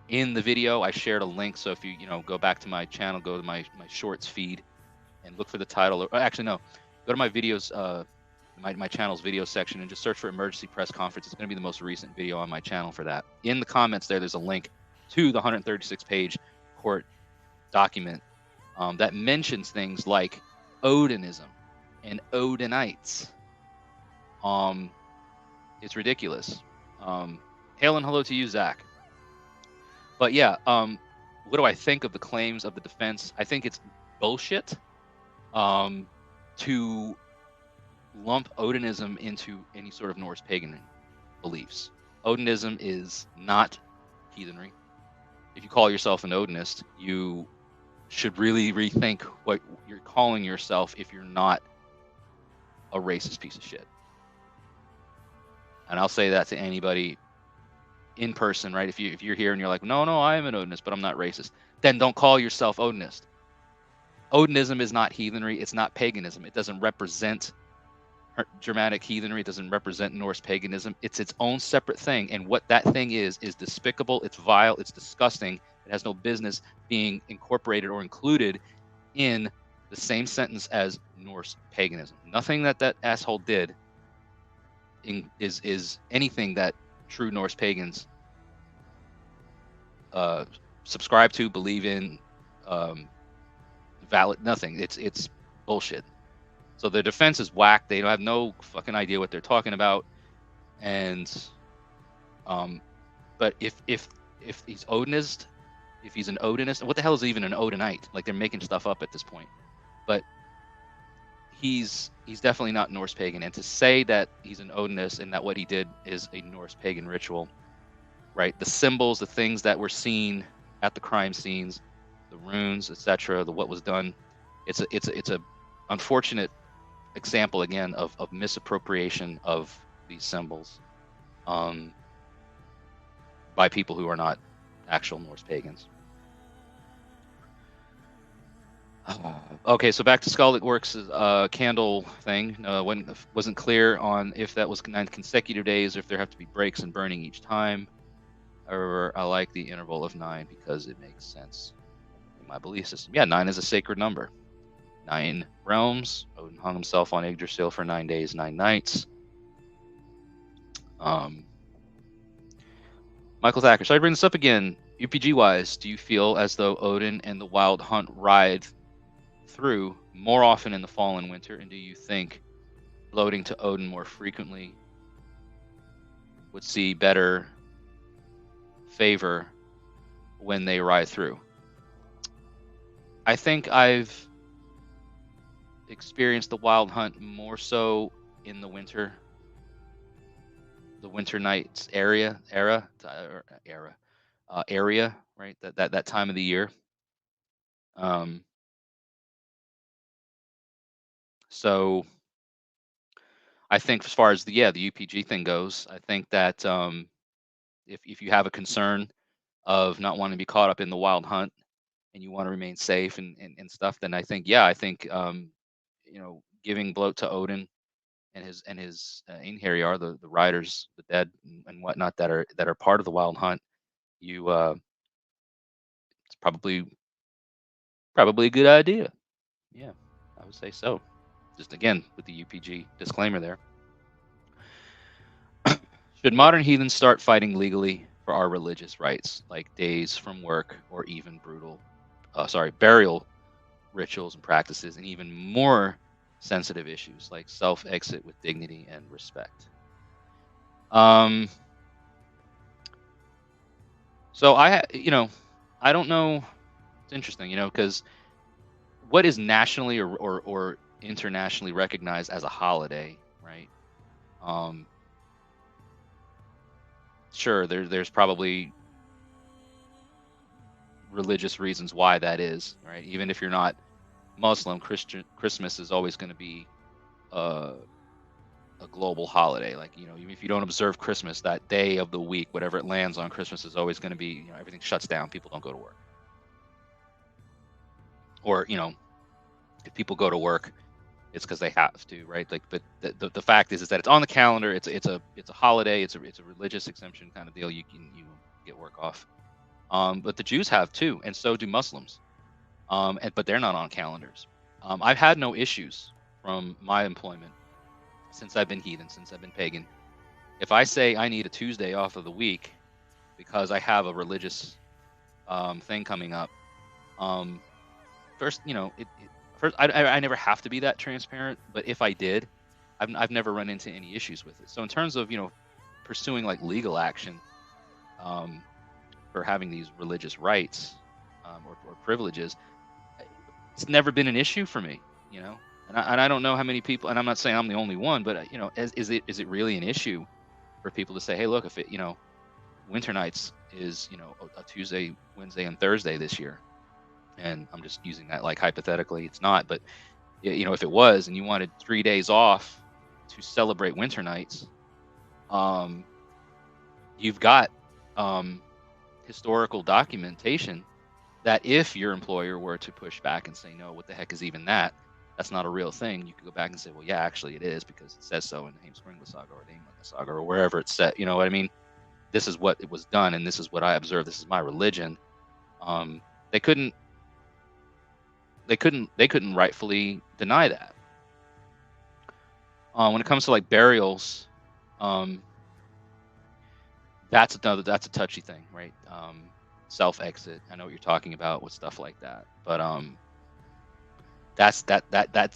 in the video. I shared a link, so if you go back to my channel, go to my shorts feed and look for the title. Or actually, no, go to my videos my channel's video section and just search for emergency press conference. It's going to be the most recent video on my channel for that. In the comments there's a link to the 136-page court document that mentions things like Odinism and Odinites. It's ridiculous. Hail and hello to you, Zach. But yeah, what do I think of the claims of the defense? I think it's bullshit to lump Odinism into any sort of Norse pagan beliefs. Odinism is not heathenry. If you call yourself an Odinist, you should really rethink what you're calling yourself if you're not a racist piece of shit. And I'll say that to anybody in person, right? If you're here and you're like, no, I am an Odinist, but I'm not racist, then don't call yourself Odinist. Odinism is not heathenry. It's not paganism. It doesn't represent Germanic heathenry. It doesn't represent Norse paganism. It's its own separate thing. And what that thing is despicable. It's vile. It's disgusting. It has no business being incorporated or included in the same sentence as Norse paganism. Nothing that asshole did is anything that true Norse pagans subscribe to, believe in, valid. Nothing. It's bullshit. So the defense is whack. They don't have no fucking idea what they're talking about. And but if he's Odinist, if he's an Odinist, what the hell is even an Odinite? Like, they're making stuff up at this point. But he's definitely not Norse pagan. And to say that he's an Odinist and that what he did is a Norse pagan ritual, right? The symbols, the things that were seen at the crime scenes, the runes, etc., what was done, it's a unfortunate example again of misappropriation of these symbols by people who are not actual Norse pagans. Okay, so back to Skaldic Works' candle thing. Wasn't clear on if that was 9 consecutive days or if there have to be breaks and burning each time. However, I like the interval of 9 because it makes sense in my belief system. Yeah, 9 is a sacred number. 9 realms. Odin hung himself on Yggdrasil for 9 days, 9 nights. Michael Thacker. So I bring this up again. UPG-wise, do you feel as though Odin and the Wild Hunt ride through more often in the fall and winter? And do you think loading to Odin more frequently would see better favor when they ride through? I think I've experienced the Wild Hunt more so in the winter nights area, right? That time of the year. So I think as far as the UPG thing goes, I think that if you have a concern of not wanting to be caught up in the Wild Hunt and you want to remain safe and stuff, then I think giving bloat to Odin and his Einherjar, the riders, the dead and whatnot that are part of the Wild Hunt, it's probably a good idea. Yeah, I would say so. Just again with the UPG disclaimer there. Should modern heathens start fighting legally for our religious rights, like days from work or even burial rituals and practices, and even more sensitive issues like self-exit with dignity and respect? So I don't know. It's interesting, because what is nationally or internationally recognized as a holiday, right? Sure, there's probably religious reasons why that is, right? Even if you're not Muslim, Christmas is always going to be a global holiday. Like, even if you don't observe Christmas, that day of the week, whatever it lands on Christmas, is always going to be, everything shuts down. People don't go to work. Or, if people go to work, it's because they have to, right? Like, but the fact is that it's on the calendar. It's a holiday. It's a religious exemption kind of deal. You get work off. But the Jews have too, and so do Muslims. But they're not on calendars. I've had no issues from my employment since I've been heathen, since I've been pagan. If I say I need a Tuesday off of the week because I have a religious thing coming up, first, first I never have to be that transparent, but if I did, I've never run into any issues with it. So in terms of pursuing like legal action for having these religious rights or privileges, it's never been an issue for me. And I don't know how many people, and I'm not saying I'm the only one, but is it really an issue for people to say, hey, look, if it winter nights is a Tuesday, Wednesday, and Thursday this year, and I'm just using that like hypothetically, it's not, but if it was, and you wanted 3 days off to celebrate winter nights, you've got historical documentation that if your employer were to push back and say, no, what the heck is even that? That's not a real thing. You could go back and say, well, yeah, actually it is, because it says so in the Heimskringla Saga or the England Saga or wherever it's set. You know what I mean? This is what it was done, and this is what I observe. This is my religion. They couldn't rightfully deny that. When it comes to like burials, that's a touchy thing, right? Self-exit. I know what you're talking about with stuff like that, but that's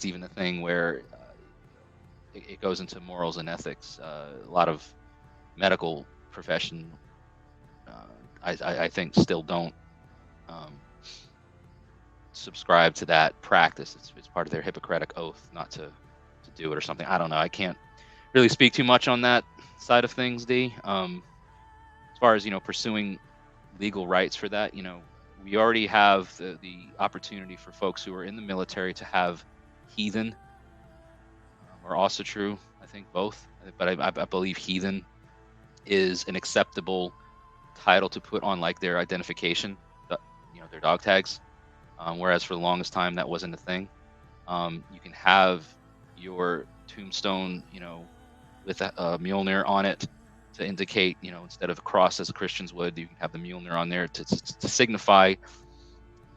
even a thing where it goes into morals and ethics. A lot of medical profession, I think, still don't subscribe to that practice. It's part of their Hippocratic oath not to do it or something. I don't know. I can't really speak too much on that side of things, D. As far as pursuing legal rights for that, we already have the opportunity for folks who are in the military to have heathen or also true. I think both, but I believe heathen is an acceptable title to put on like their identification, their dog tags. Whereas for the longest time that wasn't a thing. You can have your tombstone, with a Mjolnir on it to indicate, instead of a cross as Christians would, you can have the Mjolnir on there to signify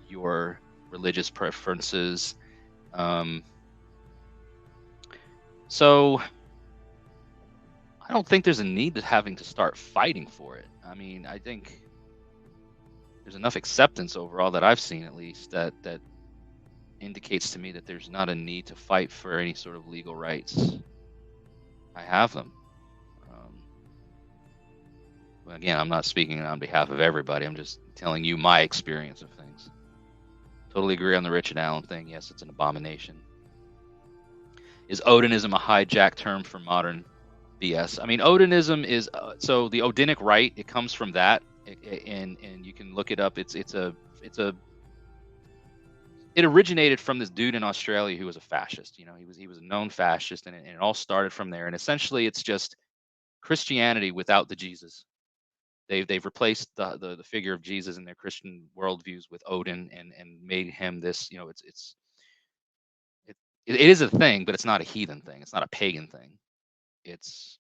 your religious preferences. So I don't think there's a need to having to start fighting for it. I mean, I think there's enough acceptance overall that I've seen, at least, that indicates to me that there's not a need to fight for any sort of legal rights. I have them. Again, I'm not speaking on behalf of everybody. I'm just telling you my experience of things. Totally agree on the Richard Allen thing. Yes, it's an abomination. Is Odinism a hijacked term for modern BS? I mean, Odinism is so the Odinic rite. It comes from that, and you can look it up. It originated from this dude in Australia who was a fascist. He was a known fascist, and it all started from there. And essentially, it's just Christianity without the Jesus. They've replaced the figure of Jesus in their Christian worldviews with Odin and made him this. It is a thing, but it's not a heathen thing. It's not a pagan thing. It's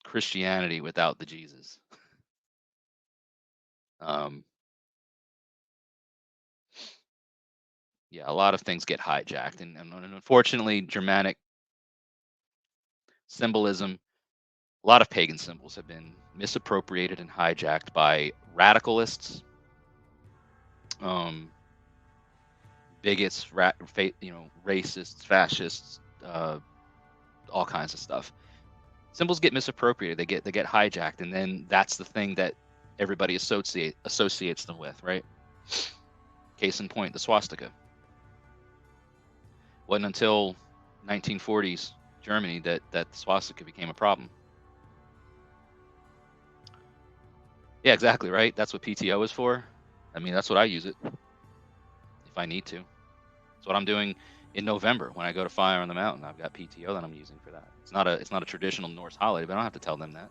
Christianity without the Jesus. Yeah, a lot of things get hijacked, and unfortunately, Germanic symbolism, a lot of pagan symbols have been misappropriated and hijacked by radicalists, bigots, racists, fascists, all kinds of stuff. Symbols get misappropriated. They get hijacked, and then that's the thing that everybody associates them with, right? Case in point, the swastika. Wasn't until 1940s Germany that the swastika became a problem. Yeah, exactly, right? That's what PTO is for. I mean, that's what I use it if I need to. That's what I'm doing in November when I go to Fire on the Mountain. I've got PTO that I'm using for that. It's not a traditional Norse holiday, but I don't have to tell them that.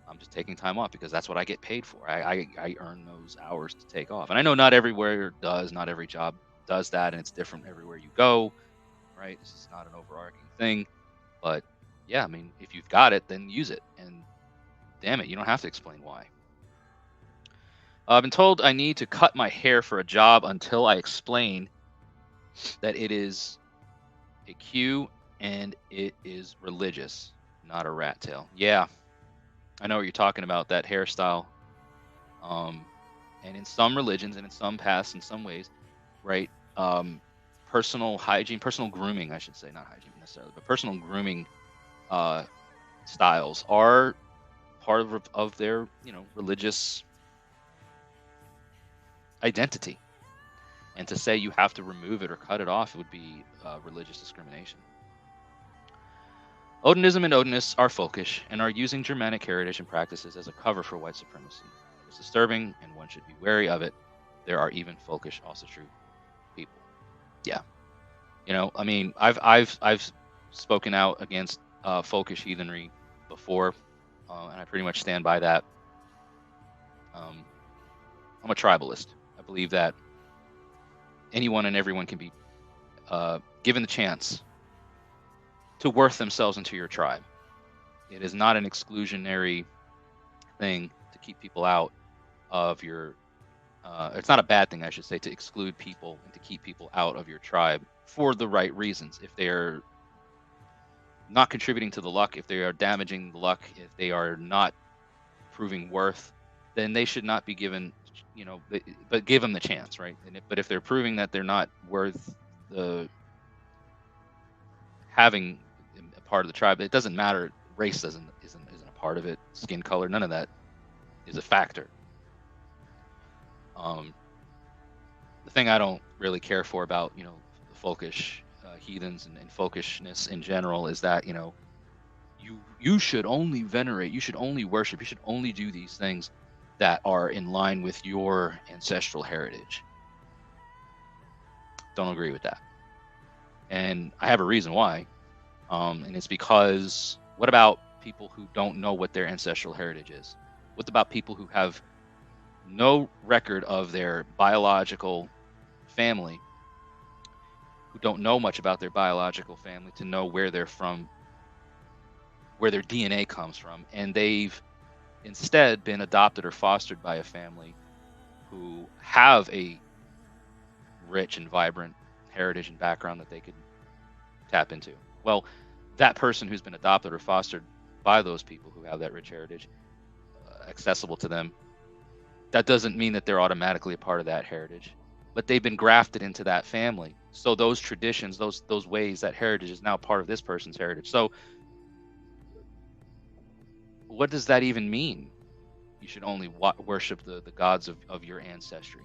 I'm just taking time off because that's what I get paid for. I earn those hours to take off. And I know not everywhere does, not every job does that, and it's different everywhere you go, right? This is not an overarching thing. But yeah, I mean, if you've got it, then use it. And damn it, you don't have to explain why. I've been told I need to cut my hair for a job until I explain that it is a cue and it is religious, not a rat tail. Yeah, I know what you're talking about, that hairstyle. And in some religions and in some paths, in some ways, right? Personal hygiene, personal grooming, I should say, not hygiene necessarily, but personal grooming uh, styles are part of their, religious identity. And to say you have to remove it or cut it off would be religious discrimination. Odinism and Odinists are folkish and are using Germanic heritage and practices as a cover for white supremacy. It is disturbing, and one should be wary of it. There are even folkish, also true people. Yeah, I mean, I've spoken out against folkish heathenry before, and I pretty much stand by that. I'm a tribalist. I believe that anyone and everyone can be given the chance to worth themselves into your tribe. It is not an exclusionary thing to keep people out of your. It's not a bad thing, I should say, to exclude people and to keep people out of your tribe for the right reasons. If they are not contributing to the luck, if they are damaging the luck, if they are not proving worth, then they should not be given, but give them the chance, right? But if they're proving that they're not worth the having a part of the tribe, it doesn't matter. Race isn't a part of it. Skin color, none of that is a factor. The thing I don't really care for about the folkish heathens and folkishness in general is that you should only venerate, you should only worship, you should only do these things that are in line with your ancestral heritage. Don't agree with that, and I have a reason why, and it's because what about people who don't know what their ancestral heritage is? What about people who have no record of their biological family, who don't know much about their biological family to know where they're from, where their DNA comes from, and they've instead been adopted or fostered by a family who have a rich and vibrant heritage and background that they could tap into? Well, that person who's been adopted or fostered by those people who have that rich heritage accessible to them, that doesn't mean that they're automatically a part of that heritage, but they've been grafted into that family. So those traditions, those ways, that heritage is now part of this person's heritage. So what does that even mean? You should only worship the gods of your ancestry.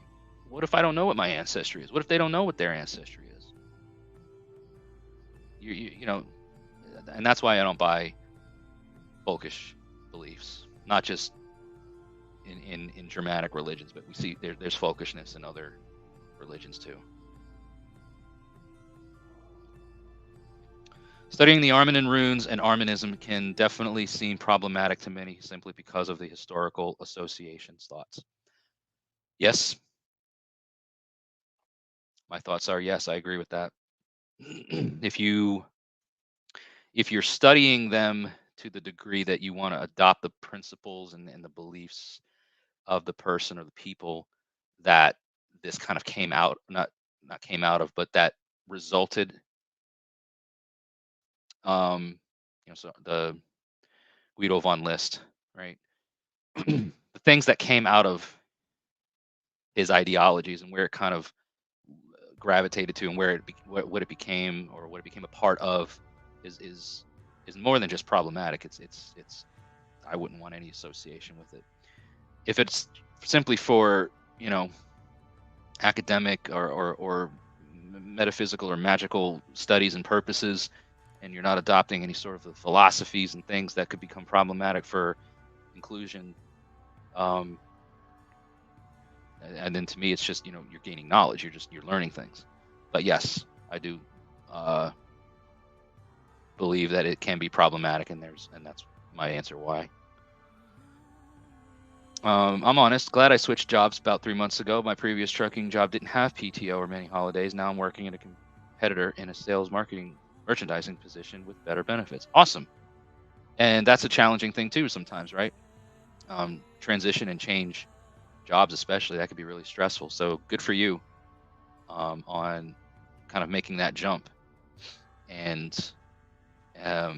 What if I don't know what my ancestry is? What if they don't know what their ancestry is? And that's why I don't buy folkish beliefs, not just in Germanic religions, but we see there's folkishness in other religions too. Studying the Armanen runes and Armanism can definitely seem problematic to many simply because of the historical associations. Thoughts? Yes. My thoughts are yes, I agree with that. If you're studying them to the degree that you want to adopt the principles and the beliefs of the person or the people that this kind of came out, not came out of, but that resulted, so the Guido von List, right? The things that came out of his ideologies and where it kind of gravitated to and where what it became, or what it became a part of, is more than just problematic. It's I wouldn't want any association with it. If it's simply for academic or metaphysical or magical studies and purposes, and you're not adopting any sort of the philosophies and things that could become problematic for inclusion, and then to me it's just you're gaining knowledge, you're learning things. But yes, I do believe that it can be problematic, and that's my answer why. I'm honest, glad I switched jobs about 3 months ago. My previous trucking job didn't have PTO or many holidays. Now I'm working at a competitor in a sales merchandising position with better benefits. Awesome. And that's a challenging thing too sometimes, right? Transition and change jobs, especially, that could be really stressful. So good for you on kind of making that jump. And That,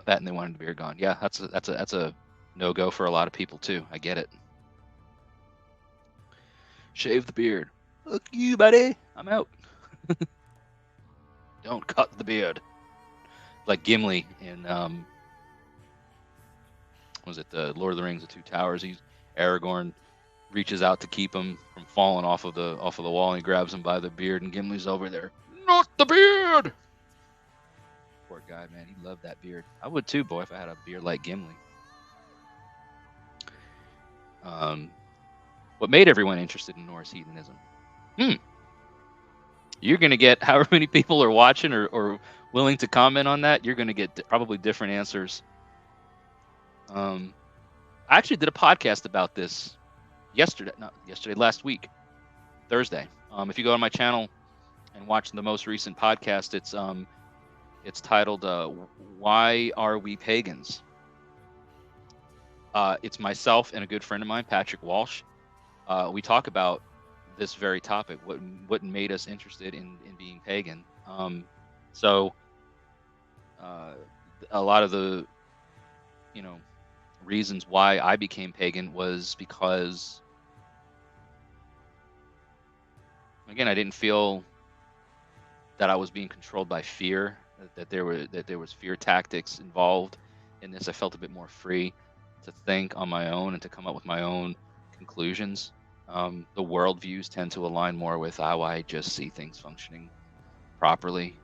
and they wanted the beard gone. Yeah, that's a no go for a lot of people too. I get it. Shave the beard. Look you, buddy. I'm out. Don't cut the beard. Like Gimli in was it the Lord of the Rings, the Two Towers? Aragorn reaches out to keep him from falling off of the wall, and he grabs him by the beard, and Gimli's over there. Not the beard. Poor guy, man. He loved that beard. I would too, boy, if I had a beard like Gimli. What made everyone interested in Norse heathenism? You're going to get, however many people are watching or willing to comment on that, you're going to get probably different answers. I actually did a podcast about this last week, Thursday. If you go on my channel and watch the most recent podcast, it's titled "Why Are We Pagans?" It's myself and a good friend of mine, Patrick Walsh. We talk about this very topic, what made us interested in being pagan. So a lot of the reasons why I became pagan was because, again, I didn't feel that I was being controlled by fear, that there was fear tactics involved in this. I felt a bit more free to think on my own and to come up with my own conclusions. The worldviews tend to align more with how I just see things functioning properly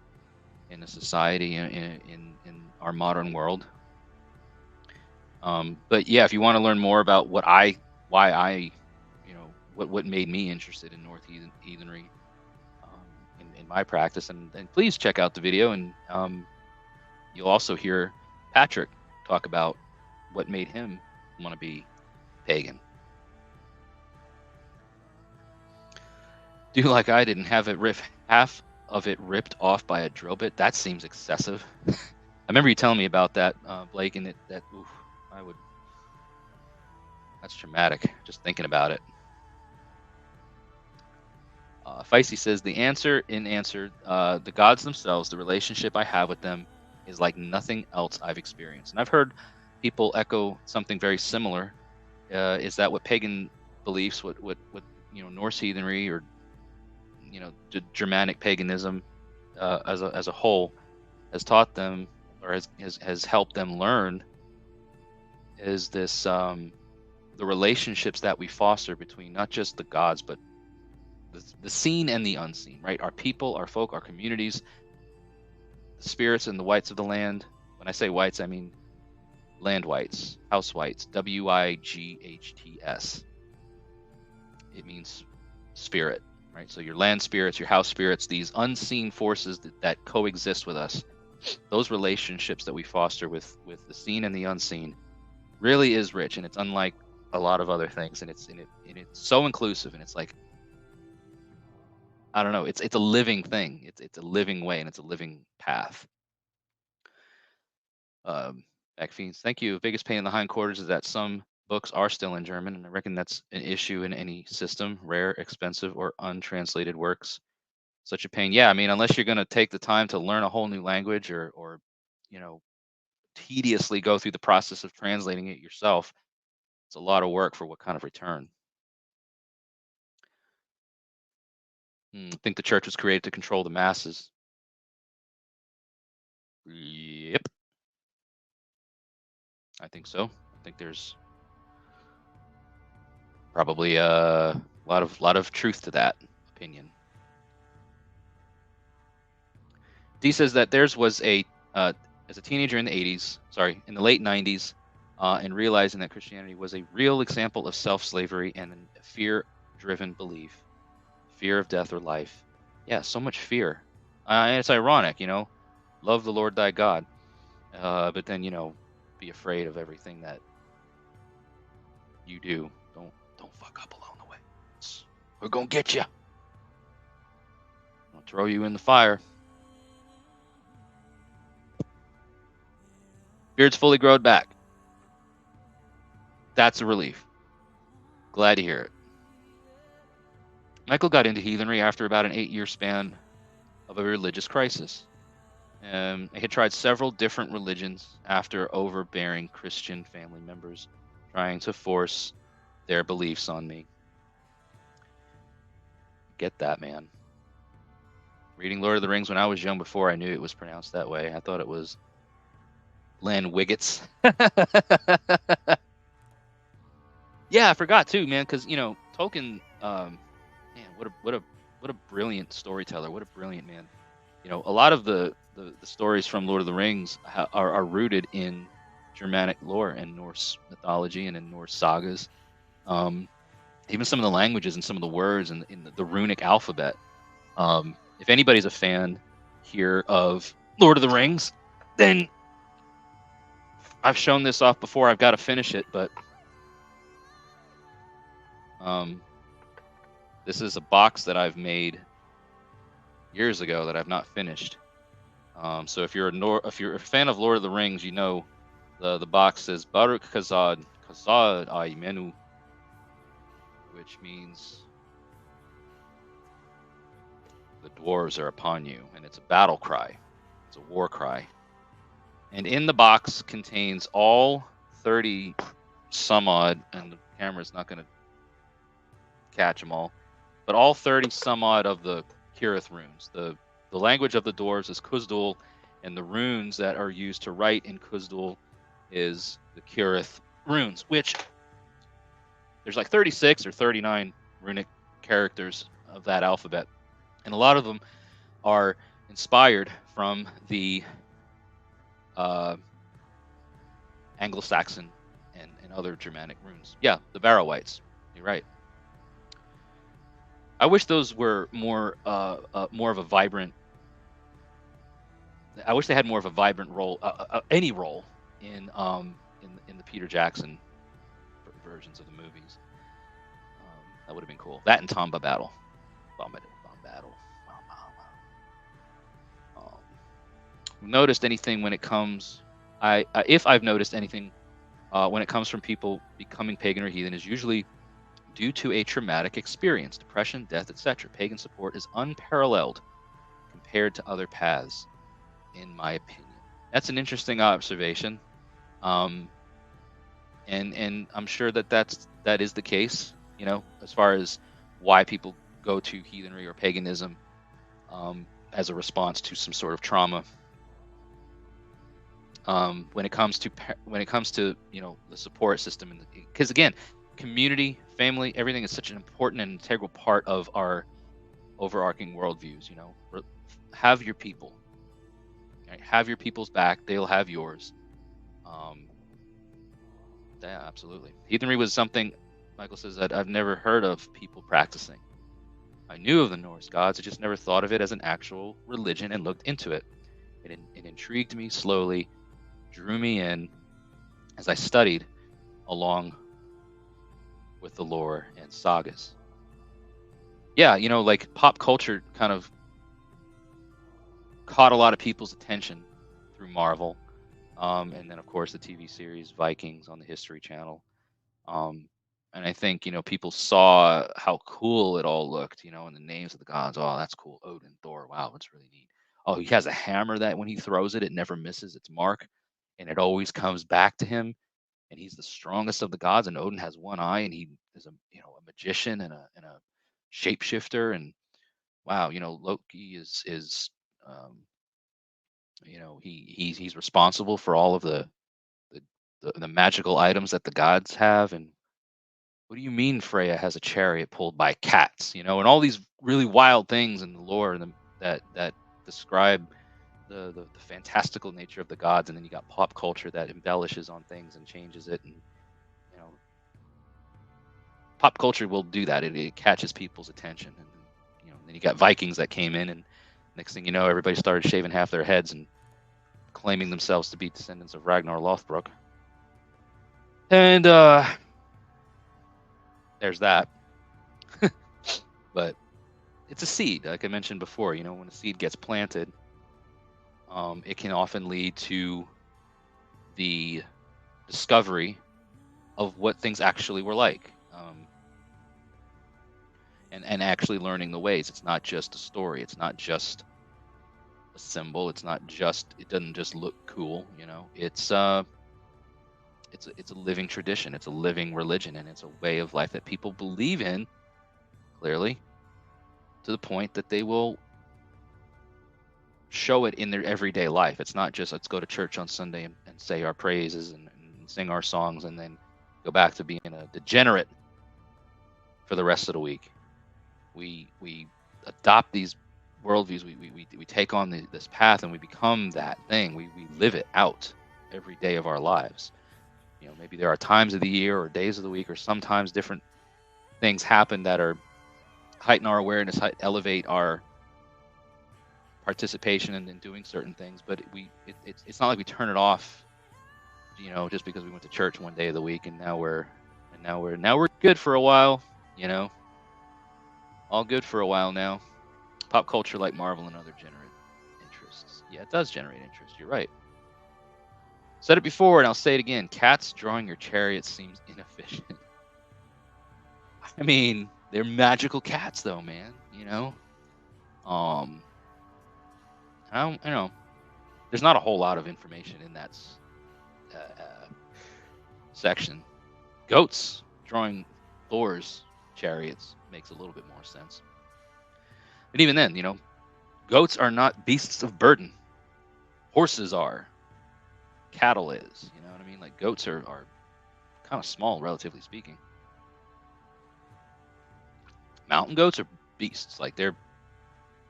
in a society, in our modern world. But yeah, if you want to learn more about what made me interested in North heathenry in my practice, and please check out the video, and you'll also hear Patrick talk about what made him want to be pagan. Do like I didn't have half of it ripped off by a drill bit. That seems excessive. I remember you telling me about that, Blake, and that's traumatic just thinking about it. Feisty says the gods themselves, the relationship I have with them is like nothing else I've experienced. And I've heard people echo something very similar. Is that what pagan beliefs, what Norse heathenry, or Germanic paganism as a whole has taught them, or has helped them learn, is this the relationships that we foster between not just the gods, but the seen and the unseen, right? Our people, our folk, our communities, the spirits and the wights of the land. When I say wights, I mean land wights, house wights, WIGHTS. It means spirit, right? So your land spirits, your house spirits, these unseen forces that coexist with us, those relationships that we foster with the seen and the unseen really is rich, and it's unlike a lot of other things, and it's so inclusive, and it's like, I don't know, it's a living thing. It's a living way, and it's a living path. Backfiends, thank you. Biggest pain in the hindquarters is that some books are still in German, and I reckon that's an issue in any system. Rare, expensive, or untranslated works. Such a pain. Yeah, I mean, unless you're going to take the time to learn a whole new language, or tediously go through the process of translating it yourself, it's a lot of work for what kind of return. I think the church was created to control the masses. Yep. I think so. I think there's probably a lot of truth to that opinion. Dee says that theirs was as a teenager in the late 90s, and realizing that Christianity was a real example of self-slavery and a fear-driven belief. Fear of death or life. Yeah, so much fear. And it's ironic, love the Lord thy God, but then be afraid of everything that you do. Don't fuck up along the way. We're gonna get you. I'll throw you in the fire. Beard's fully grown back. That's a relief. Glad to hear it. Michael got into heathenry after about an 8-year span of a religious crisis. I had tried several different religions after overbearing Christian family members trying to force their beliefs on me. Get that, man. Reading Lord of the Rings when I was young before I knew it was pronounced that way. I thought it was Len Wiggets. Yeah, I forgot too, man, because Tolkien, man, what a brilliant storyteller. What a brilliant man. A lot of the stories from Lord of the Rings are rooted in Germanic lore and Norse mythology and in Norse sagas. Even some of the languages and some of the words in the runic alphabet. If anybody's a fan here of Lord of the Rings, then I've shown this off before. I've got to finish it, but this is a box that I've made years ago that I've not finished. So if you're a fan of Lord of the Rings, the box says Baruch Kazad Aimenu, which means the dwarves are upon you, and it's a battle cry. It's a war cry. And in the box contains all 30 some odd, and the camera's not going to catch them all, but all 30 some odd of the Kirith runes. The language of the dwarves is Kuzdul, and the runes that are used to write in Kuzdul is the Kirith runes, which there's like 36 or 39 runic characters of that alphabet. And a lot of them are inspired from the Anglo-Saxon and other Germanic runes. Yeah, the Barrow-wites. You're right. I wish those were more of a vibrant. I wish they had more of a vibrant role, any role in the Peter Jackson versions of the movies. That would have been cool. That and Tomba Battle. Bomb Battle. Noticed anything when it comes? If I've noticed anything when it comes from people becoming pagan or heathen, is usually due to a traumatic experience, depression, death, etc. Pagan support is unparalleled compared to other paths, in my opinion. That's an interesting observation, and I'm sure that is the case. As far as why people go to heathenry or paganism as a response to some sort of trauma. When it comes to the support system, because again, community, family, everything is such an important and integral part of our overarching worldviews. Have your people, right? Have your people's back; they'll have yours. Yeah, absolutely. Heathenry was something Michael says that I've never heard of people practicing. I knew of the Norse gods, I just never thought of it as an actual religion and looked into it. It intrigued me slowly, drew me in as I studied along with the lore and sagas. Yeah, like pop culture kind of caught a lot of people's attention through Marvel, and then of course the TV series Vikings on the History Channel. And I think people saw how cool it all looked, and the names of the gods. Oh, that's cool. Odin, Thor. Wow, that's really neat. Oh, he has a hammer that when he throws it, it never misses its mark, and it always comes back to him. And he's the strongest of the gods. And Odin has one eye, and he is a magician and a shapeshifter. And wow, Loki is he's responsible for all of the magical items that the gods have. And what do you mean Freya has a chariot pulled by cats? And all these really wild things in the lore that describe the fantastical nature of the gods. And then you got pop culture that embellishes on things and changes it. And pop culture will do that. It catches people's attention. And then you got Vikings that came in, and next thing you know, everybody started shaving half their heads and claiming themselves to be descendants of Ragnar Lothbrok. And there's that. But it's a seed, like I mentioned before. When a seed gets planted, it can often lead to the discovery of what things actually were like, and actually learning the ways. It's not just a story. It's not just a symbol. It's not just. It doesn't just look cool. It's a living tradition. It's a living religion, and it's a way of life that people believe in clearly, to the point that they will show it in their everyday life. It's not just let's go to church on Sunday and say our praises and sing our songs and then go back to being a degenerate for the rest of the week. We adopt these worldviews. We take on this path and we become that thing. We live it out every day of our lives. Maybe there are times of the year or days of the week or sometimes different things happen that are heighten our awareness, elevate our participation in doing certain things, but it's not like we turn it off, just because we went to church one day of the week and now we're good for a while, all good for a while now. Pop culture like Marvel and other generate interests. Yeah, it does generate interest. You're right. Said it before and I'll say it again. Cats drawing your chariot seems inefficient. I mean, they're magical cats though, man. I don't. There's not a whole lot of information in that section. Goats drawing Thor's chariots makes a little bit more sense. But even then, goats are not beasts of burden. Horses are. Cattle is. You know what I mean? Like goats are kind of small, relatively speaking. Mountain goats are beasts. Like they're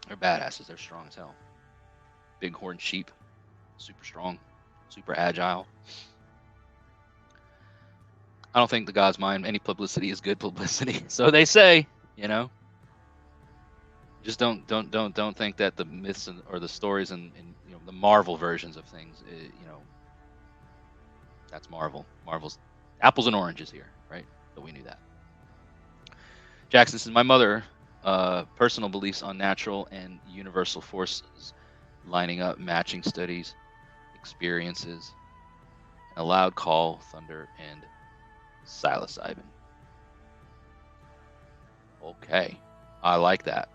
badasses. They're strong as hell. Bighorn sheep, super strong, super agile. I don't think the gods mind any publicity is good publicity. So they say, Just don't think that the myths or the stories and the Marvel versions of things, that's Marvel. Marvel's apples and oranges here, right? But we knew that. Jackson says, my mother, personal beliefs on natural and universal forces lining up, matching studies, experiences, and a loud call, thunder, and psilocybin. Okay, I like that.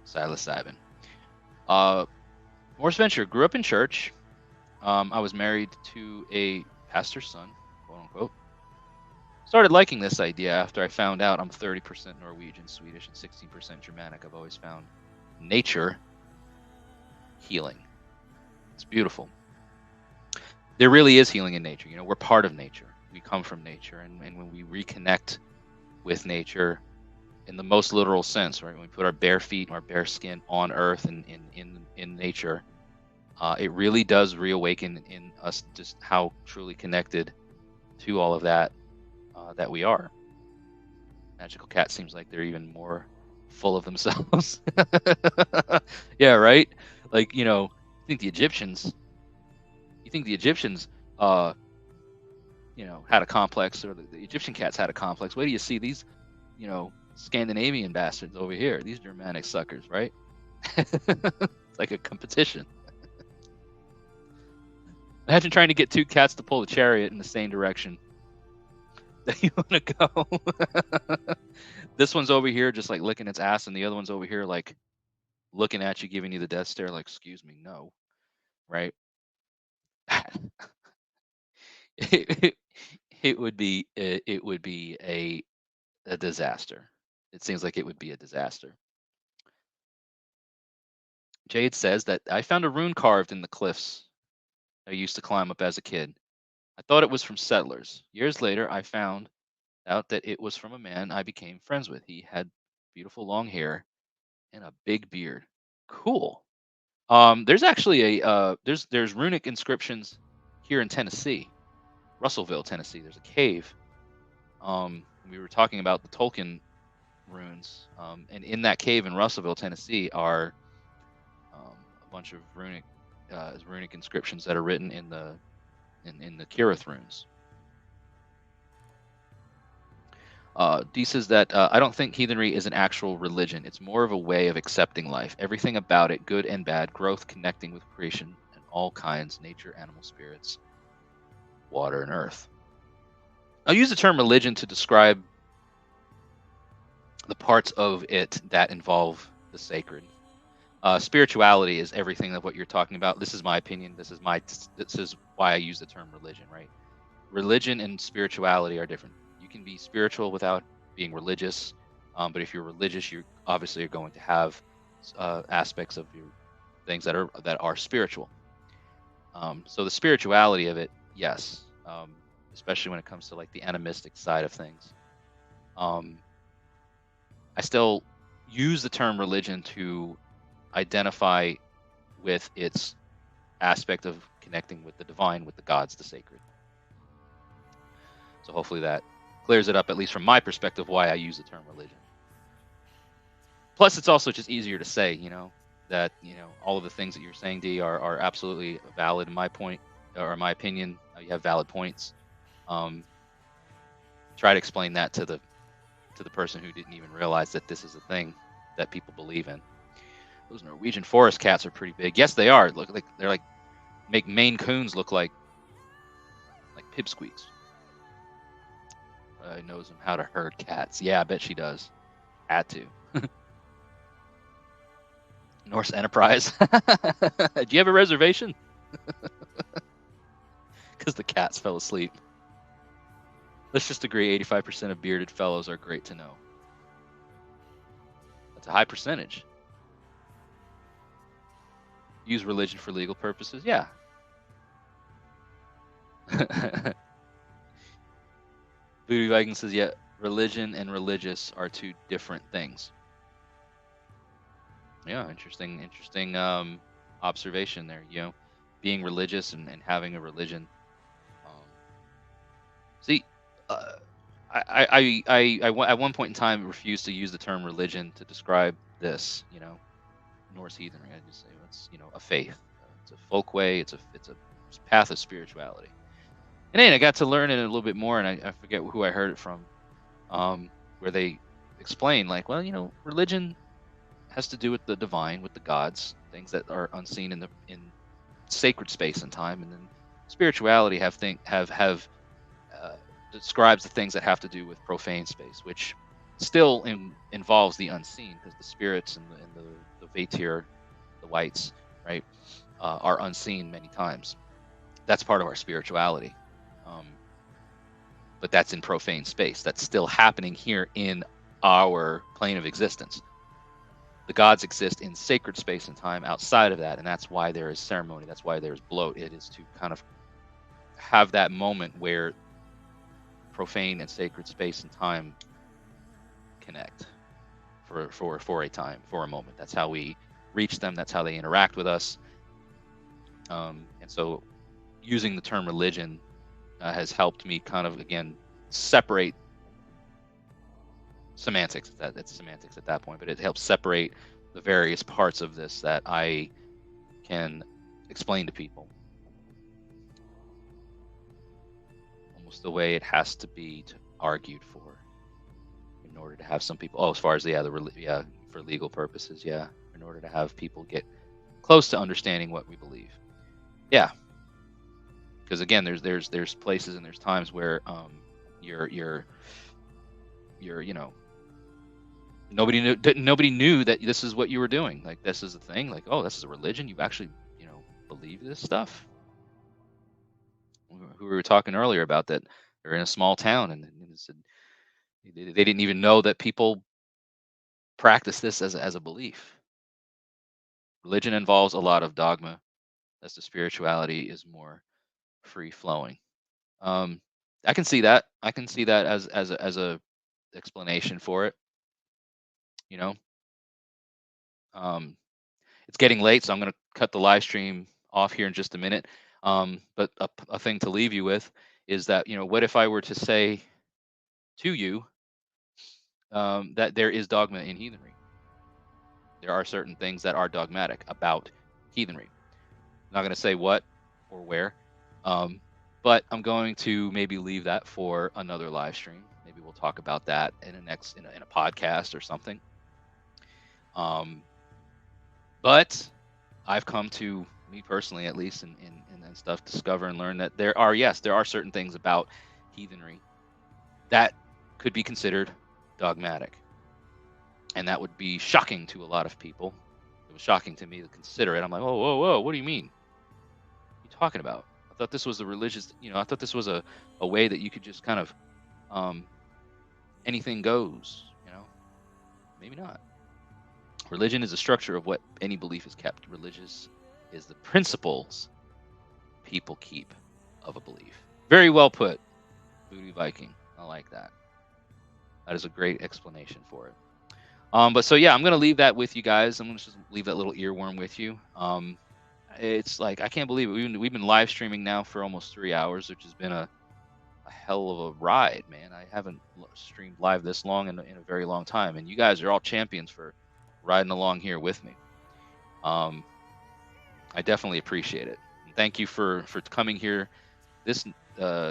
Psilocybin. Morris Venture grew up in church. I was married to a pastor's son, quote unquote. Started liking this idea after I found out I'm 30% Norwegian, Swedish, and 16% Germanic. I've always found nature healing. It's beautiful. There really is healing in nature. We're part of nature. We come from nature, and when we reconnect with nature in the most literal sense, right? When we put our bare feet, our bare skin on earth and in nature, it really does reawaken in us just how truly connected to all of that that we are. Magical cat seems like they're even more full of themselves. Yeah, right? Like, you think the Egyptians had a complex, or the Egyptian cats had a complex. Wait till you see these, Scandinavian bastards over here, these Germanic suckers, right? It's like a competition. Imagine trying to get two cats to pull a chariot in the same direction that you want to go. This one's over here just like licking its ass, and the other one's over here like looking at you, giving you the death stare, like, excuse me, no, right? It would be a disaster. It seems like it would be a disaster. Jade says that I found a rune carved in the cliffs I used to climb up as a kid. I thought it was from settlers. Years later, I found out that it was from a man I became friends with. He had beautiful long hair and a big beard. Cool. There's actually there's runic inscriptions here in Tennessee, Russellville, Tennessee. There's a cave. We were talking about the Tolkien runes, and in that cave in Russellville, Tennessee, are a bunch of runic inscriptions that are written in the Kirith runes. Dee says that I don't think heathenry is an actual religion. It's more of a way of accepting life. Everything about it, good and bad, growth, connecting with creation and all kinds, nature, animal spirits, water, and earth. I'll use the term religion to describe the parts of it that involve the sacred. Spirituality is everything of what you're talking about. This is my opinion. This is why I use the term religion, right? Religion and spirituality are different. You can be spiritual without being religious, but if you're religious, you obviously are going to have aspects of your things that are spiritual. So the spirituality of it, yes, especially when it comes to like the animistic side of things. I still use the term religion to identify with its aspect of connecting with the divine, with the gods, the sacred. So hopefully that clears it up, at least from my perspective, why I use the term religion. Plus, it's also just easier to say, that, all of the things that you're saying, D, are absolutely valid in my point, or in my opinion. You have valid points. Try to explain that to the person who didn't even realize that this is a thing that people believe in. Those Norwegian forest cats are pretty big. Yes, they are. Look like they're like make Maine Coons look like pipsqueaks. Knows him how to herd cats. Yeah, I bet she does. Had to. Norse Enterprise. Do you have a reservation? Because the cats fell asleep. Let's just agree 85% of bearded fellows are great to know. That's a high percentage. Use religion for legal purposes? Yeah. Voodoo Viking says, yeah, religion and religious are two different things. Yeah, interesting observation there. Being religious and having a religion. See, I at one point in time refused to use the term religion to describe this. Norse heathenry. I just say it's a faith. It's a folkway. It's a path of spirituality. And then I got to learn it a little bit more, and I forget who I heard it from, where they explain like, well, religion has to do with the divine, with the gods, things that are unseen in sacred space and time, and then spirituality describes the things that have to do with profane space, which still involves the unseen, because the spirits and the Vatir, the whites, right, are unseen many times. That's part of our spirituality. But that's in profane space. That's still happening here in our plane of existence. The gods exist in sacred space and time outside of that, and that's why there is ceremony. That's why there's bloat. It is to kind of have that moment where profane and sacred space and time connect for a time, for a moment. That's how we reach them. That's how they interact with us. And so using the term religion has helped me kind of, again, separate semantics. It's semantics at that point, but it helps separate the various parts of this that I can explain to people. Almost the way it has to be argued for in order to have some people, as far as for legal purposes, in order to have people get close to understanding what we believe. Yeah. Because again, there's places and there's times where you're nobody knew that this is what you were doing. Like, this is a thing. Like, oh, this is a religion. You actually believe this stuff. Who we were talking earlier about, that they're in a small town and they didn't even know that people practice this as a belief. Religion involves a lot of dogma, as the spirituality is more free flowing. I can see that. I can see that as a explanation for it. It's getting late, so I'm going to cut the live stream off here in just a minute. But a thing to leave you with is that, what if I were to say to you that there is dogma in heathenry? There are certain things that are dogmatic about heathenry. I'm not going to say what or where, but I'm going to maybe leave that for another live stream. Maybe we'll talk about that in a podcast or something. But I've come to, me personally at least, and stuff, discover and learn that there are certain things about heathenry that could be considered dogmatic. And that would be shocking to a lot of people, It was shocking to me to consider it. I'm like, whoa, whoa, whoa, what do you mean? What are you talking about? I thought this was a religious, I thought this was a way that you could just kind of um, anything goes, maybe not. Religion is a structure of what any belief is kept. Religious is the principles people keep of a belief. Very well put, Voodoo Viking. I like that. That is a great explanation for it. But so yeah, I'm gonna leave that with you guys. I'm gonna just leave that little earworm with you. It's like I can't believe it. We've been live streaming now for almost 3 hours, which has been a hell of a ride, man. I haven't streamed live this long in a very long time, and you guys are all champions for riding along here with me. I definitely appreciate it. And thank you for coming here this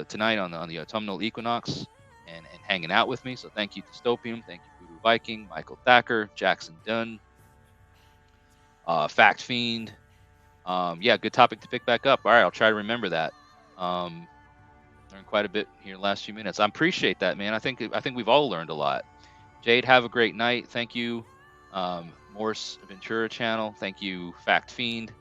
tonight on the Autumnal Equinox and hanging out with me. So thank you, Dystopium. Thank you, Voodoo Viking, Michael Thacker, Jackson Dunn, Fact Fiend. Yeah, good topic to pick back up. All right, I'll try to remember that. Learned quite a bit here in the last few minutes. I appreciate that, man. I think we've all learned a lot. Jade, have a great night. Thank you, Morse Ventura Channel. Thank you, Fact Fiend.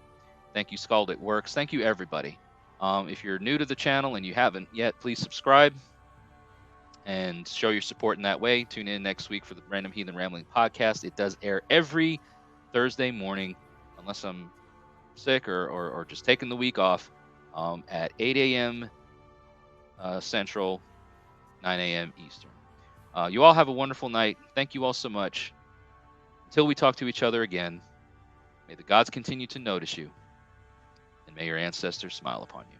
Thank you, Scald It Works. Thank you, everybody. If you're new to the channel and you haven't yet, please subscribe and show your support in that way. Tune in next week for the Random Heathen Rambling podcast. It does air every Thursday morning, unless I'm sick or just taking the week off, at 8 a.m. Central, 9 a.m. Eastern. You all have a wonderful night. Thank you all so much. Until we talk to each other again, may the gods continue to notice you, and may your ancestors smile upon you.